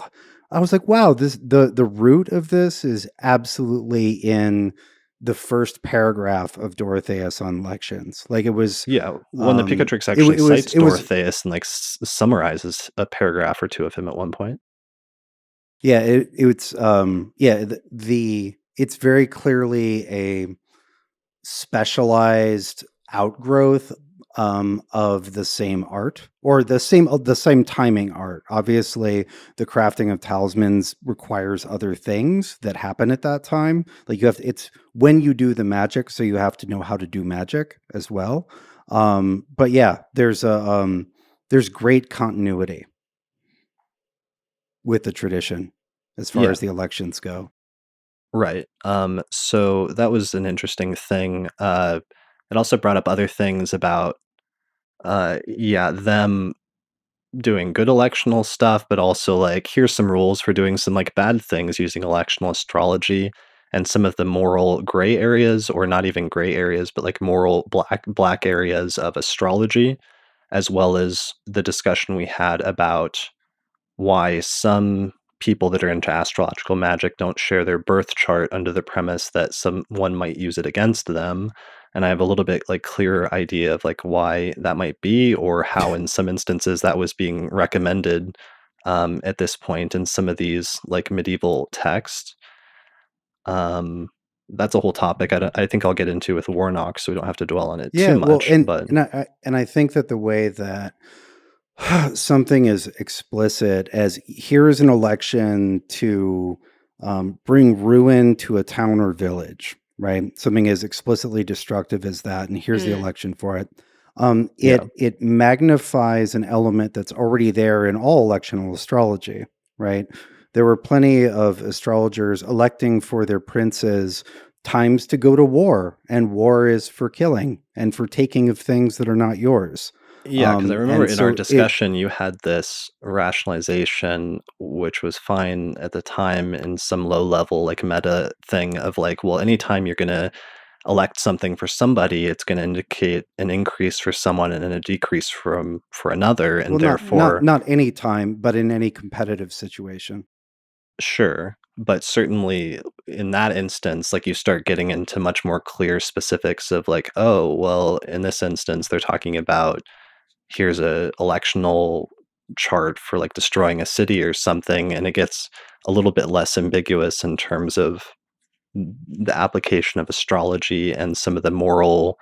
wow, the root of this is absolutely in the first paragraph of Dorotheus on elections. Like it was, Yeah. When the Picatrix it, actually it was, cites it was, Dorotheus and like summarizes a paragraph or two of him at one point. yeah, it's very clearly a specialized outgrowth of the same art or the same timing art. Obviously, the crafting of talismans requires other things that happen at that time. Like it's when you do the magic, so you have to know how to do magic as well. But yeah, there's great continuity with the tradition as far Yeah. as the elections go. Right. So that was an interesting thing. It also brought up other things about, yeah, them doing good electional stuff, but also like here's some rules for doing some like bad things using electional astrology. and some of the moral gray areas, or not even gray areas, but like moral black areas of astrology, as well as the discussion we had about why some people that are into astrological magic don't share their birth chart under the premise that someone might use it against them. And I have a little bit like clearer idea of like why that might be, or how in some instances that was being recommended at this point in some of these like medieval texts. Um, that's a whole topic. I think I'll get into with Warnock, so we don't have to dwell on it too Yeah, well, much. But and I think that the way that something is explicit as here is an election to bring ruin to a town or village, right? Something as explicitly destructive as that, and here's the Mm. election for it. yeah, It magnifies an element that's already there in all electional astrology, right? There were plenty of astrologers electing for their princes times to go to war, and war is for killing and for taking of things that are not yours. yeah, because I remember And in our so it discussion, you had this rationalization, which was fine at the time in some low level, like meta thing of like, well, anytime you're going to elect something for somebody, it's going to indicate an increase for someone and then a decrease for another. And well, not therefore, not any time, but in any competitive situation. sure. But certainly in that instance, like you start getting into much more clear specifics of like, oh, well, in this instance, they're talking about here's a electional chart for like destroying a city or something, and it gets a little bit less ambiguous in terms of the application of astrology and some of the moral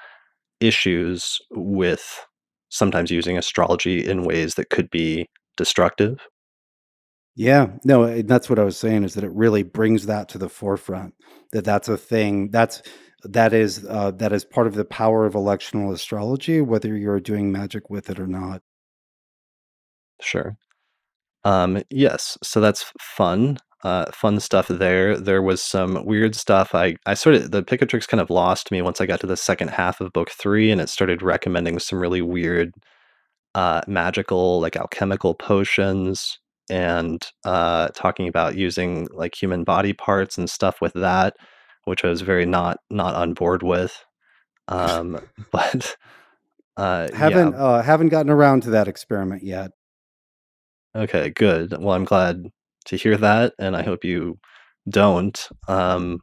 issues with sometimes using astrology in ways that could be destructive. Yeah, no, that's what I was saying is that it really brings that to the forefront. That's a thing. That is part of the power of electional astrology, whether you're doing magic with it or not. Sure. Yes, so that's fun. Fun stuff there. There was some weird stuff. I sort of the Picatrix kind of lost me once I got to the second half of book three, and it started recommending some really weird magical, like alchemical potions, and talking about using like human body parts and stuff with that, which I was very not on board with. Um, but yeah, Haven't gotten around to that experiment yet. okay, good. Well, I'm glad to hear that, and I hope you don't. And,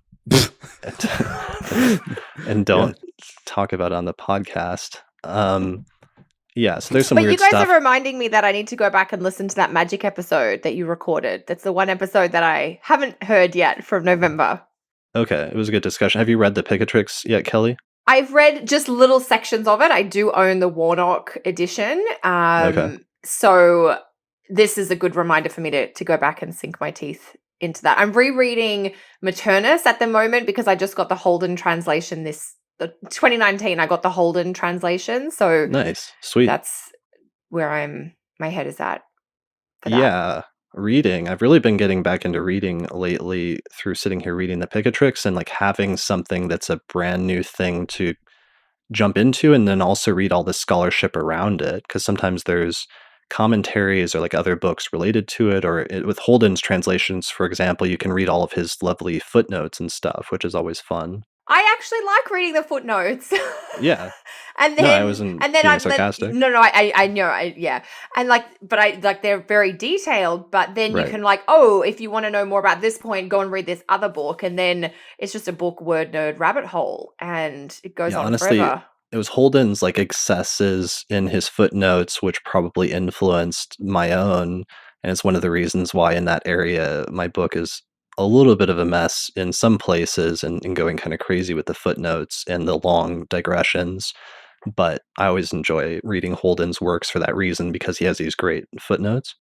and Yeah. don't talk about it on the podcast. Yeah, so there's some But you weird guys are stuff. reminding me that I need to go back and listen to that magic episode that you recorded. That's the one episode that I haven't heard yet from November. Okay, it was a good discussion. Have you read the Picatrix yet, Kelly? I've read just little sections of it. I do own the Warnock edition. Okay. So this is a good reminder for me to go back and sink my teeth into that. I'm rereading Maternus at the moment because I just got the Holden translation the 2019. I got the Holden translation. So Nice. Sweet. that's where my head is at for that. Yeah. Reading. I've really been getting back into reading lately through sitting here reading the Picatrix and like having something that's a brand new thing to jump into, and then also read all the scholarship around it, because sometimes there's commentaries or like other books related to it, or with Holden's translations, for example, you can read all of his lovely footnotes and stuff, which is always fun. I actually like reading the footnotes. Yeah. and No, I then wasn't and then being I'm then sarcastic. no, I know, yeah. And like but I like they're very detailed, but then you Right. can like, oh, if you want to know more about this point, go and read this other book, and then it's just a book word nerd rabbit hole and it goes Yeah, on honestly, forever. it was Holden's like excesses in his footnotes which probably influenced my own, and it's one of the reasons why in that area my book is a little bit of a mess in some places, and going kind of crazy with the footnotes and the long digressions. But I always enjoy reading Holden's works for that reason, because he has these great footnotes.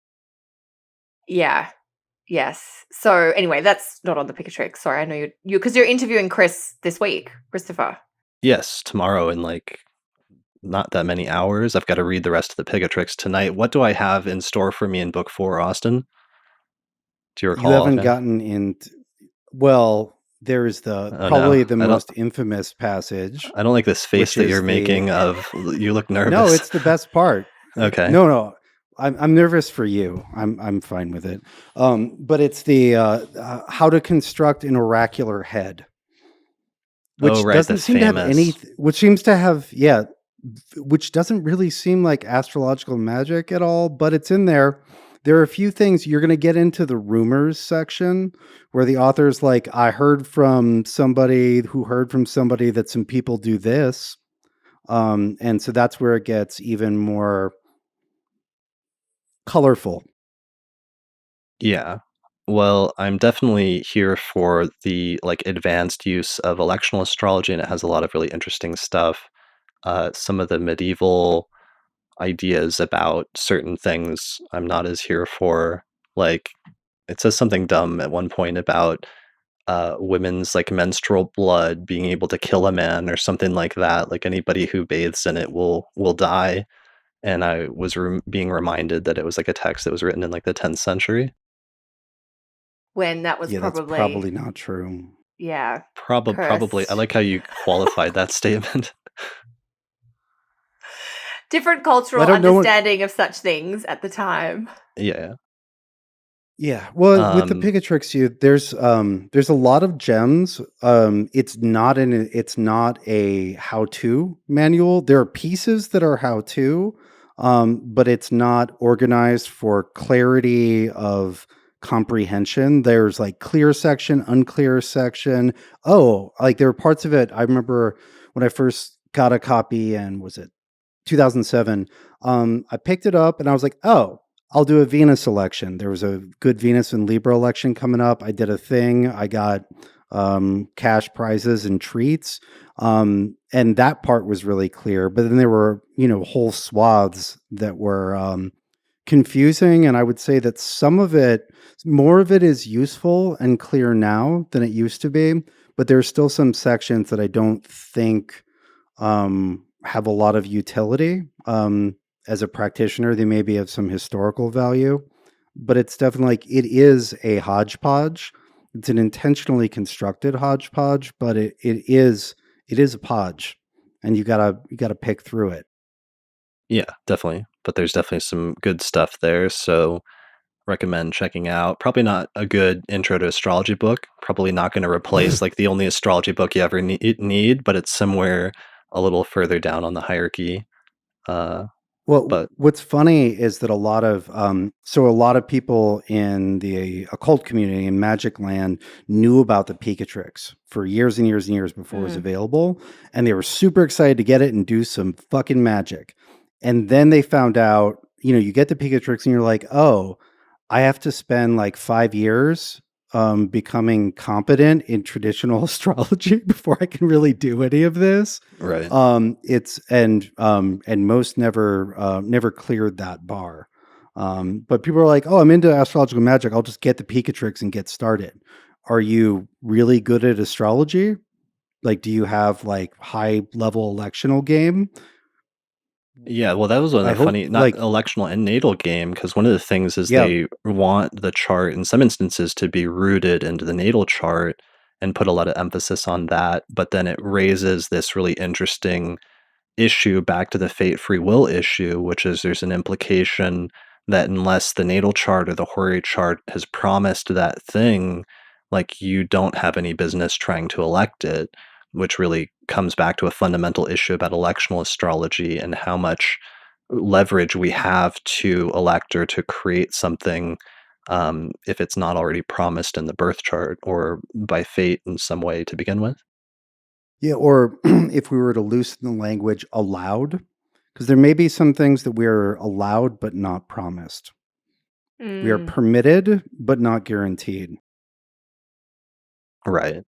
Yeah. Yes. So anyway, that's not on the Picatrix. Sorry, I know you because you're interviewing Chris this week, Christopher. Yes, tomorrow in like not that many hours. I've got to read the rest of the Picatrix tonight. What do I have in store for me in book four, Austin? Do you You recall haven't offhand? gotten in. Well, there is the Oh no, probably the most infamous passage, I don't like this face which that you're is the making of you look no, nervous. it's the best part. Okay. No, no. I'm nervous for you. I'm fine with it. But it's the how to construct an oracular head, Oh, which right, the doesn't seem to have any, famous. which seems to have, yeah, which doesn't really seem like astrological magic at all, but it's in there. There are a few things you're going to get into the rumors section where the author's like, I heard from somebody who heard from somebody that some people do this. And so that's where it gets even more colorful. Yeah. Well, I'm definitely here for the, like, advanced use of electional astrology, and it has a lot of really interesting stuff. Some of the medieval ideas about certain things I'm not as here for. Like, it says something dumb at one point about women's like menstrual blood being able to kill a man or something like that. Like anybody who bathes in it will die. And I was being reminded that it was like a text that was written in like the 10th century. When that was Yeah, that's probably, probably not true. yeah, Probably. I cursed. like how you qualified that statement. Different Well, I cultural don't know what. understanding of such things at the time. Yeah. Yeah, well, with the Um, Picatrix, there's a lot of gems. It's not a how-to manual. There are pieces that are how-to, but it's not organized for clarity of comprehension. There's like clear section, unclear section. Oh, like there are parts of it. I remember when I first got a copy, and was it 2007? I picked it up and I was like, oh, I'll do a Venus election. There was a good Venus and Libra election coming up. I did a thing. I got cash prizes and treats. And that part was really clear. But then there were, whole swaths that were confusing. And I would say that more of it is useful and clear now than it used to be. But there's still some sections that I don't think have a lot of utility. As a practitioner, they maybe have some historical value, but it's definitely like it is a hodgepodge. It's an intentionally constructed hodgepodge, but it is a podge, and you gotta pick through it. yeah, definitely. But there's definitely some good stuff there. So recommend checking out. Probably not a good intro to astrology book. Probably not going to replace like the only astrology book you ever need, but it's somewhere a little further down on the hierarchy. Uh, Well, but what's funny is that a lot of people in the occult community in Magic Land knew about the Picatrix for years and years and years before it was Mm. available, and they were super excited to get it and do some fucking magic. And then they found out, you get the Picatrix and you're like, oh, I have to spend like 5 years becoming competent in traditional astrology before I can really do any of this. right. It's and most never cleared that bar. But people are like, "Oh, I'm into astrological magic. I'll just get the Picatrix and get started." Are you really good at astrology? Like, do you have like high level electional game? Yeah, well, that was one of I the hope funny, not like electional and natal game, because one of the things is yeah. they want the chart in some instances to be rooted into the natal chart and put a lot of emphasis on that. But then it raises this really interesting issue back to the fate free will issue, which is there's an implication that unless the natal chart or the Hori chart has promised that thing, like you don't have any business trying to elect it, which really comes back to a fundamental issue about electional astrology and how much leverage we have to elect or to create something if it's not already promised in the birth chart or by fate in some way to begin with. Yeah, or if we were to loosen the language, allowed, because there may be some things that we're allowed but not promised. We are Mm. permitted but not guaranteed. Right.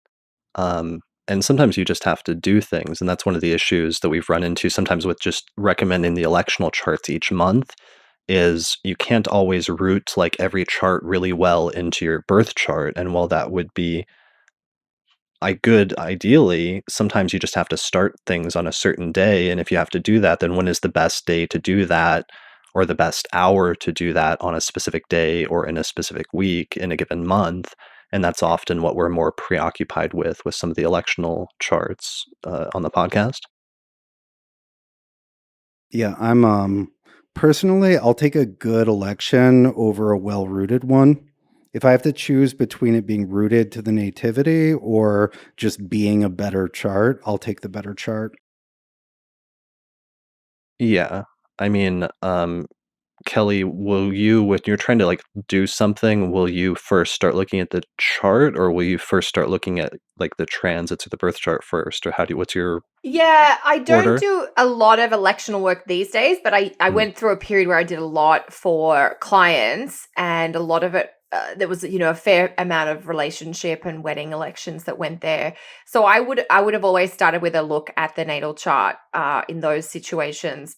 Um, and sometimes you just have to do things, and that's one of the issues that we've run into sometimes with just recommending the electional charts each month is you can't always root like every chart really well into your birth chart. And while that would be good ideally, sometimes you just have to start things on a certain day. And if you have to do that, then when is the best day to do that? Or the best hour to do that on a specific day or in a specific week in a given month? And that's often what we're more preoccupied with some of the electional charts on the podcast. Yeah, I'm Personally, I'll take a good election over a well-rooted one. If I have to choose between it being rooted to the nativity or just being a better chart, I'll take the better chart. Yeah. I mean, Kelly, will you, when you're trying to like do something, will you first start looking at the chart or will you first start looking at like the transits or the birth chart first? Or what's your Yeah, I don't order? do a lot of electional work these days, but I Mm, went through a period where I did a lot for clients, and a lot of it, there was, a fair amount of relationship and wedding elections that went there. So I would have always started with a look at the natal chart in those situations.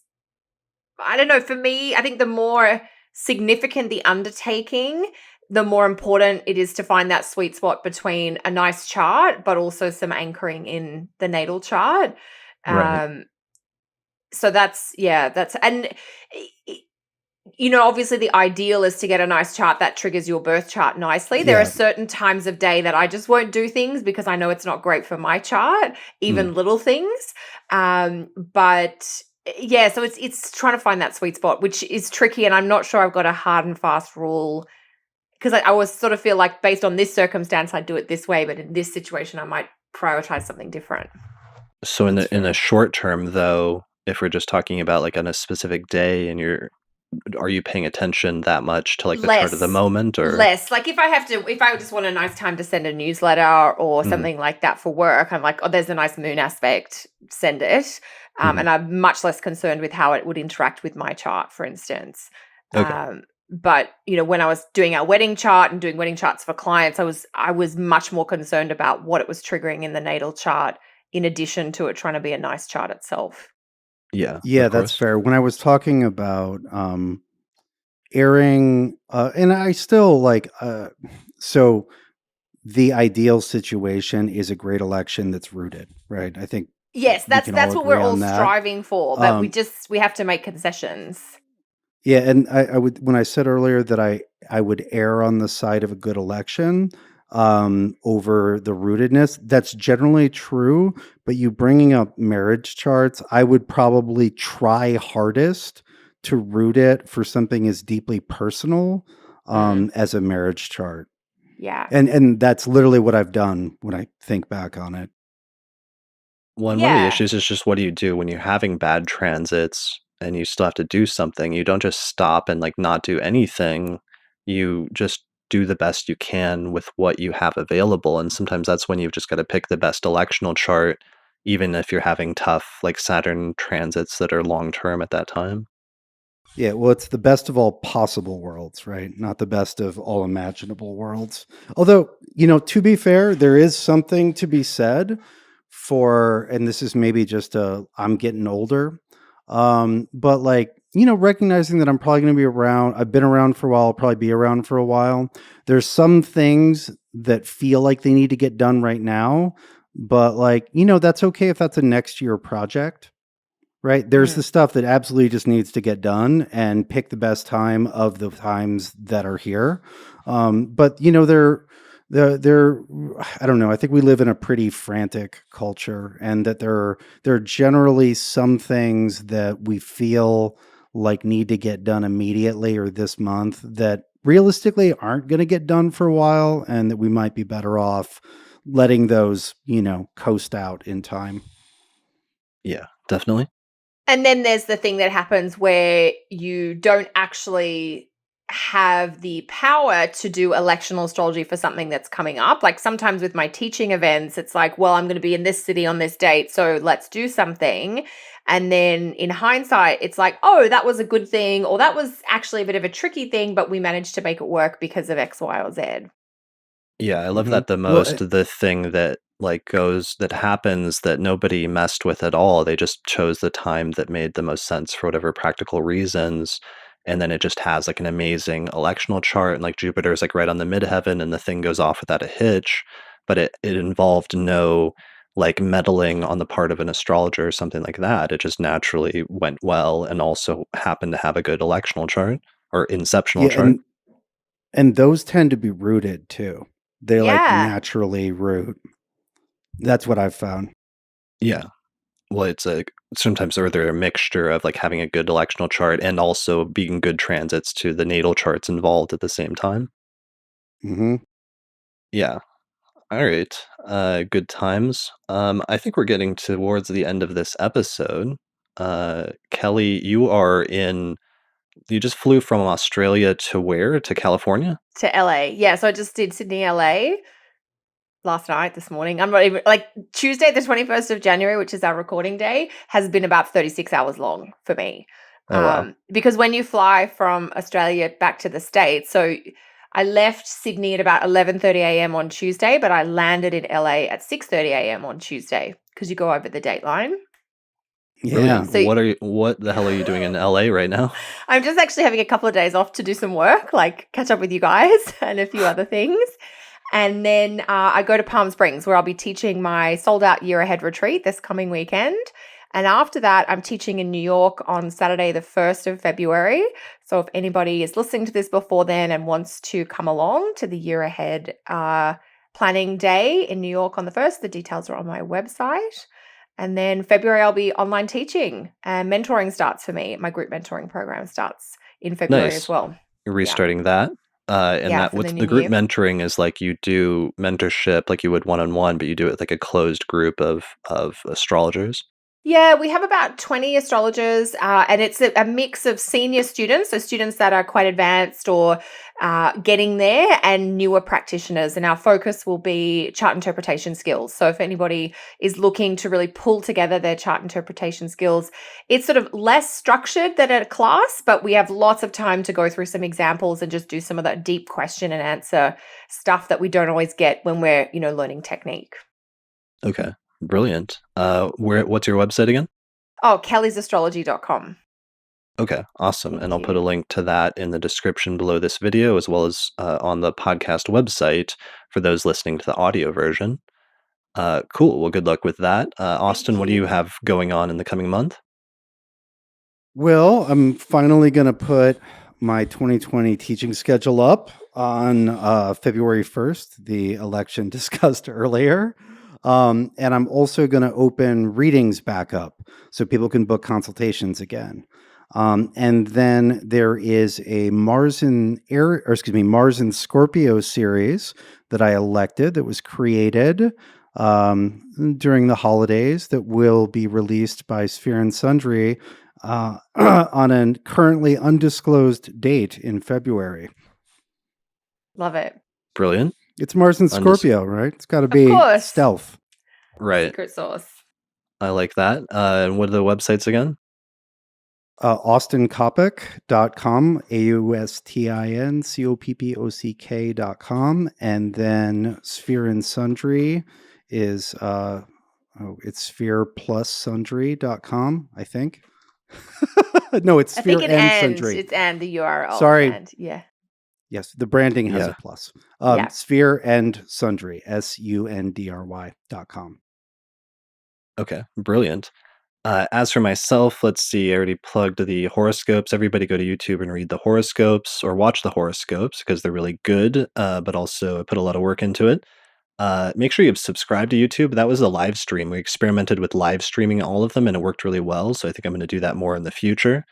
I don't know. For me, I think the more significant the undertaking, the more important it is to find that sweet spot between a nice chart, but also some anchoring in the natal chart. right. Um, so that's and obviously the ideal is to get a nice chart that triggers your birth chart nicely. There are Yeah. certain times of day that I just won't do things because I know it's not great for my chart, Mm, even little things. But yeah, so it's trying to find that sweet spot, which is tricky, and I'm not sure I've got a hard and fast rule because I always sort of feel like based on this circumstance I'd do it this way, but in this situation I might prioritize something different. So That's in the fair. short term though, if we're just talking about like on a specific day and are you paying attention that much to like the chart of the Less. moment or Less. Like if I just want a nice time to send a newsletter or mm, something like that for work, I'm like, oh, there's a nice moon aspect, send it. mhm. And I'm much less concerned with how it would interact with my chart, for instance. Okay. But when I was doing our wedding chart and doing wedding charts for clients, I was much more concerned about what it was triggering in the natal chart, in addition to it trying to be a nice chart itself. Yeah, Yeah, of that's course. fair. When I was talking about airing and I still like so the ideal situation is a great election that's rooted, right? I think Yes, we that's can all what we're agree all on that. striving for, but Um we have to make concessions. yeah, and I would when I said earlier that I would err on the side of a good election over the rootedness, that's generally true, but you bringing up marriage charts, I would probably try hardest to root it for something as deeply personal Mm, as a marriage chart. yeah. And that's literally what I've done when I think back on it. Well, and one of the Yeah. issues is just what do you do when you're having bad transits and you still have to do something? You don't just stop and like not do anything. You just do the best you can with what you have available. And sometimes that's when you've just got to pick the best electional chart, even if you're having tough like Saturn transits that are long term at that time. Yeah, well, it's the best of all possible worlds, right? Not the best of all imaginable worlds. Although, to be fair, there is something to be said for, and this is maybe just I'm getting older, but like, recognizing that I'm probably going to be around, I've been around for a while, I'll probably be around for a while. There's some things that feel like they need to get done right now, but like, that's okay if that's a next year project. Right? There's Mm, the stuff that absolutely just needs to get done and pick the best time of the times that are here. But they're I don't know. I think we live in a pretty frantic culture, and that there are generally some things that we feel like need to get done immediately or this month that realistically aren't going to get done for a while, and that we might be better off letting those, coast out in time. Yeah, definitely. and then there's the thing that happens where you don't actually have the power to do electional astrology for something that's coming up. Like sometimes with my teaching events, it's like, well, I'm going to be in this city on this date, so let's do something. And then in hindsight, it's like, oh, that was a good thing, or that was actually a bit of a tricky thing, but we managed to make it work because of X, Y, or Z. Yeah, I love Hmm. that the Well, most the thing that like goes that happens that nobody messed with at all. They just chose the time that made the most sense for whatever practical reasons. And then it just has like an amazing electional chart and like Jupiter's like right on the midheaven and the thing goes off without a hitch. But it involved no like meddling on the part of an astrologer or something like that. It just naturally went well and also happened to have a good electional chart or inceptional yeah, chart. and those tend to be rooted too. They like Yeah. naturally root. That's what I've found. Yeah. Well, it's a sometimes are there a mixture of like having a good electional chart and also being good transits to the natal charts involved at the same time? Hmm. Yeah. All right. Good times. I think we're getting towards the end of this episode. Kelly, you just flew from Australia to where? To California? To LA. Yeah, so I just did Sydney, LA last night, this morning. I'm not even like Tuesday, the 21st of January, which is our recording day, has been about 36 hours long for me. Oh, wow. Because when you fly from Australia back to the States, so I left Sydney at about 11:30 a.m. on Tuesday, but I landed in LA at 6:30 a.m. on Tuesday because you go over the dateline. Yeah. Brilliant. So What the hell are you doing in LA right now? I'm just actually having a couple of days off to do some work, like catch up with you guys and a few other things. And then I go to Palm Springs where I'll be teaching my sold out year ahead retreat this coming weekend. And after that, I'm teaching in New York on Saturday, the 1st of February. So if anybody is listening to this before then and wants to come along to the year ahead planning day in New York on the 1st, the details are on my website. And then February, I'll be online teaching and mentoring starts for me. My group mentoring program starts in February as Nice. well. You're Yeah. restarting that. And Yeah, that for the with new the group year. mentoring is like you do mentorship like you would one-on-one, but you do it with like a closed group of astrologers. Yeah, we have about 20 astrologers, and it's a mix of senior students, so students that are quite advanced or getting there, and newer practitioners. And our focus will be chart interpretation skills. So if anybody is looking to really pull together their chart interpretation skills, it's sort of less structured than a class, but we have lots of time to go through some examples and just do some of that deep question and answer stuff that we don't always get when we're, learning technique. Okay. Brilliant. What's your website again? Oh, kellysastrology.com. Okay, awesome. And Thank I'll put a you. link to that in the description below this video, as well as on the podcast website for those listening to the audio version. Cool. Well, good luck with that. Austin, Thank what do you you. have going on in the coming month? Well, I'm finally going to put my 2020 teaching schedule up on February 1st, the election discussed earlier. And I'm also going to open readings back up so people can book consultations again. And then there is a Mars and Scorpio series that I elected that was created during the holidays that will be released by Sphere and Sundry on a currently undisclosed date in February. Love it. Brilliant. It's Mars and Undis- Scorpio, right? It's got to Of be course. stealth. right. Secret sauce. I like that. And what are the websites again? AustinCoppock.com, AustinCoppock.com. And then Sphere and Sundry is, it's sphereplussundry.com, I think. No, it's I Sphere think an and and. Sundry. It's and the URL. Sorry. And yeah. Yes, the branding has Yeah. a plus. Yeah. Sphere and Sundry, SUNDRY.com. Okay, brilliant. As for myself, let's see, I already plugged the horoscopes. Everybody go to YouTube and read the horoscopes or watch the horoscopes because they're really good, but also I put a lot of work into it. Make sure you've subscribed to YouTube. That was a live stream. We experimented with live streaming all of them and it worked really well. So I think I'm going to do that more in the future.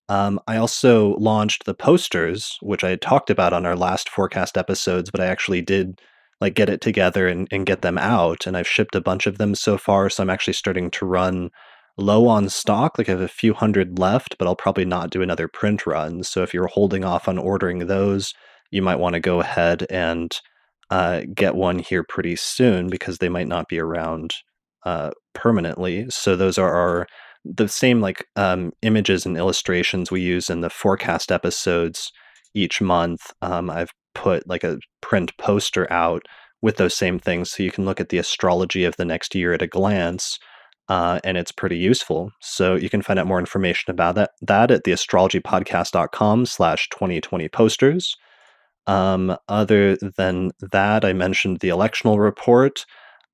I also launched the posters, which I had talked about on our last forecast episodes, but I actually did like get it together and get them out. And I've shipped a bunch of them so far. So I'm actually starting to run low on stock. Like I have a few hundred left, but I'll probably not do another print run. So if you're holding off on ordering those, you might want to go ahead and get one here pretty soon because they might not be around permanently. So those are the same like images and illustrations we use in the forecast episodes each month. I've put like a print poster out with those same things so you can look at the astrology of the next year at a glance. And it's pretty useful. So you can find out more information about that at theastrologypodcast.com/2020 posters. Other than that, I mentioned the electional report.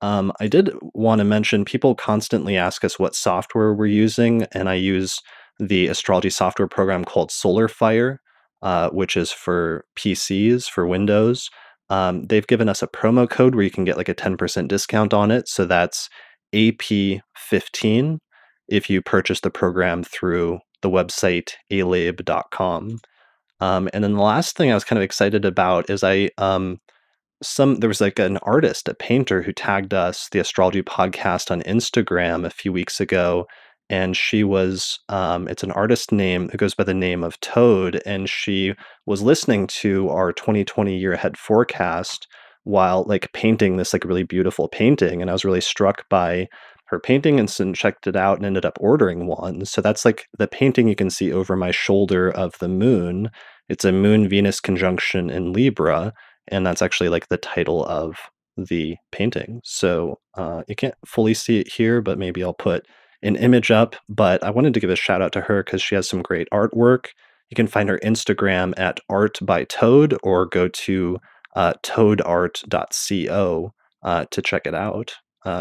I did want to mention people constantly ask us what software we're using, and I use the astrology software program called SolarFire, which is for PCs, for Windows. They've given us a promo code where you can get like a 10% discount on it. So that's AP15. if you purchase the program through the website alabe.com. And then the last thing I was kind of excited about is there was like an artist, a painter who tagged us, the Astrology podcast, on Instagram a few weeks ago. And she was, it's an artist name who goes by the name of Toad. And she was listening to our 2020 year ahead forecast while like painting this like really beautiful painting. And I was really struck by her painting and checked it out and ended up ordering one. So that's like the painting you can see over my shoulder of the moon. It's a Moon Venus conjunction in Libra, and that's actually like the title of the painting. So you can't fully see it here, but maybe I'll put an image up. But I wanted to give a shout out to her because she has some great artwork. You can find her Instagram at Art by Toad, or go to toadart.co to check it out.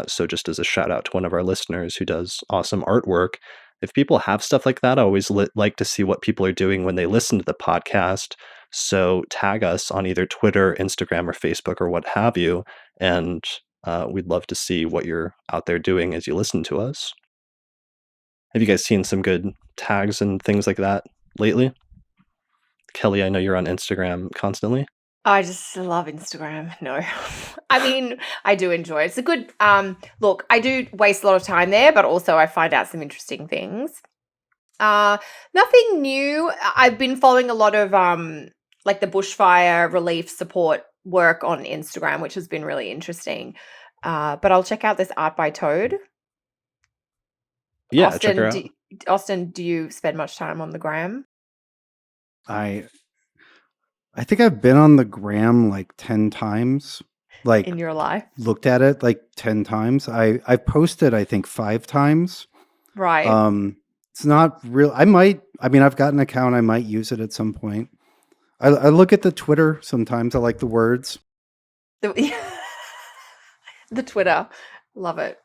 So just as a shout out to one of our listeners who does awesome artwork, if people have stuff like that, I always like to see what people are doing when they listen to the podcast. So tag us on either Twitter, Instagram, or Facebook, or what have you, and we'd love to see what you're out there doing as you listen to us. Have you guys seen some good tags and things like that lately? Kelly, I know you're on Instagram constantly. I just love Instagram. No. I mean, I do enjoy it. It's a good look, I do waste a lot of time there, but also I find out some interesting things. Nothing new. I've been following a lot of like the bushfire relief support work on Instagram, which has been really interesting. But I'll check out this Art by Toad. Yeah, check her out. Austin, do you spend much time on the gram? I think I've been on the gram like 10 times. Like in your life? Looked at it like 10 times. I've posted I think 5 times. Right. It's not real. I've got an account. I might use it at some point. I look at the Twitter sometimes. I like the words. The Twitter. Love it.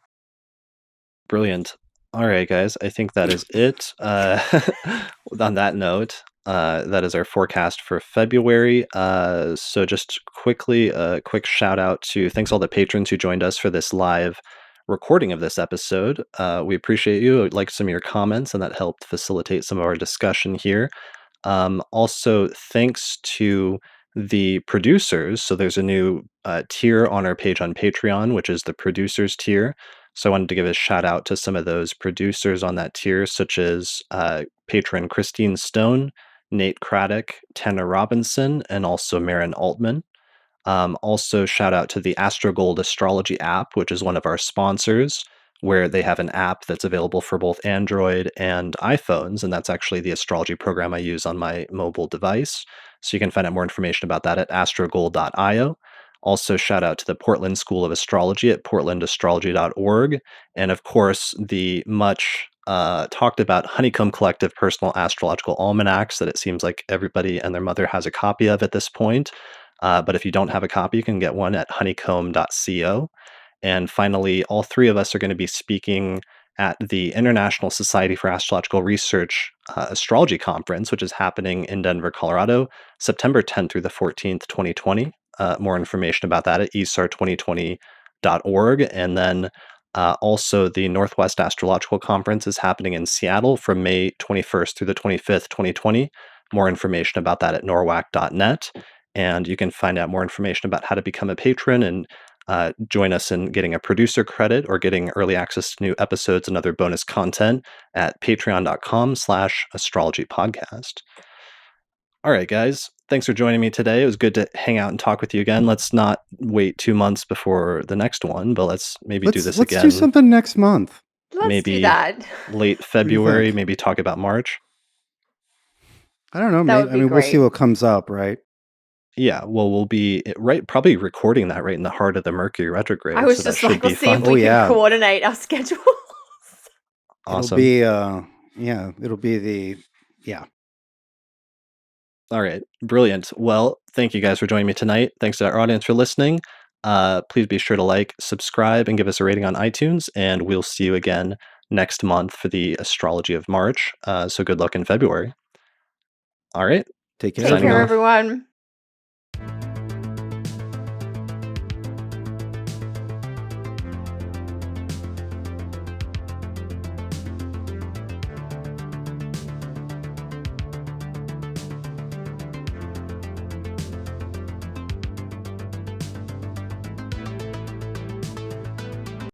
Brilliant. All right, guys. I think that is it. On that note, that is our forecast for February. So just quickly, a quick shout out to thanks all the patrons who joined us for this live recording of this episode. We appreciate you. I'd like some of your comments, and that helped facilitate some of our discussion here. Also, thanks to the producers. So there's a new tier on our page on Patreon, which is the producers tier. So I wanted to give a shout out to some of those producers on that tier, such as patron Christine Stone, Nate Craddock, Tanner Robinson, and also Marin Altman. Also, shout out to the Astrogold Astrology app, which is one of our sponsors, where they have an app that's available for both Android and iPhones, and that's actually the astrology program I use on my mobile device. So you can find out more information about that at astrogold.io. Also, shout out to the Portland School of Astrology at portlandastrology.org. And of course, the much talked about Honeycomb Collective Personal Astrological Almanacs that it seems like everybody and their mother has a copy of at this point. But if you don't have a copy, you can get one at honeycomb.co. And finally, all three of us are going to be speaking at the International Society for Astrological Research Astrology Conference, which is happening in Denver, Colorado, September 10th through the 14th, 2020. More information about that at esar2020.org. And then also the Northwest Astrological Conference is happening in Seattle from May 21st through the 25th, 2020. More information about that at norwac.net. And you can find out more information about how to become a patron and join us in getting a producer credit or getting early access to new episodes and other bonus content at patreon.com/astrologypodcast. All right, guys. Thanks for joining me today. It was good to hang out and talk with you again. Let's not wait 2 months before the next one, but let's do this again. Let's do something next month. Let's do that. Late February, maybe talk about March. I don't know. We'll see what comes up, right? Yeah, well, we'll be probably recording that right in the heart of the Mercury Retrograde. I was just like, we'll see if we can coordinate our schedules. Awesome. It'll be All right, brilliant. Well, thank you guys for joining me tonight. Thanks to our audience for listening. Please be sure to like, subscribe, and give us a rating on iTunes, and we'll see you again next month for the astrology of March. So good luck in February. All right. Take care, everyone.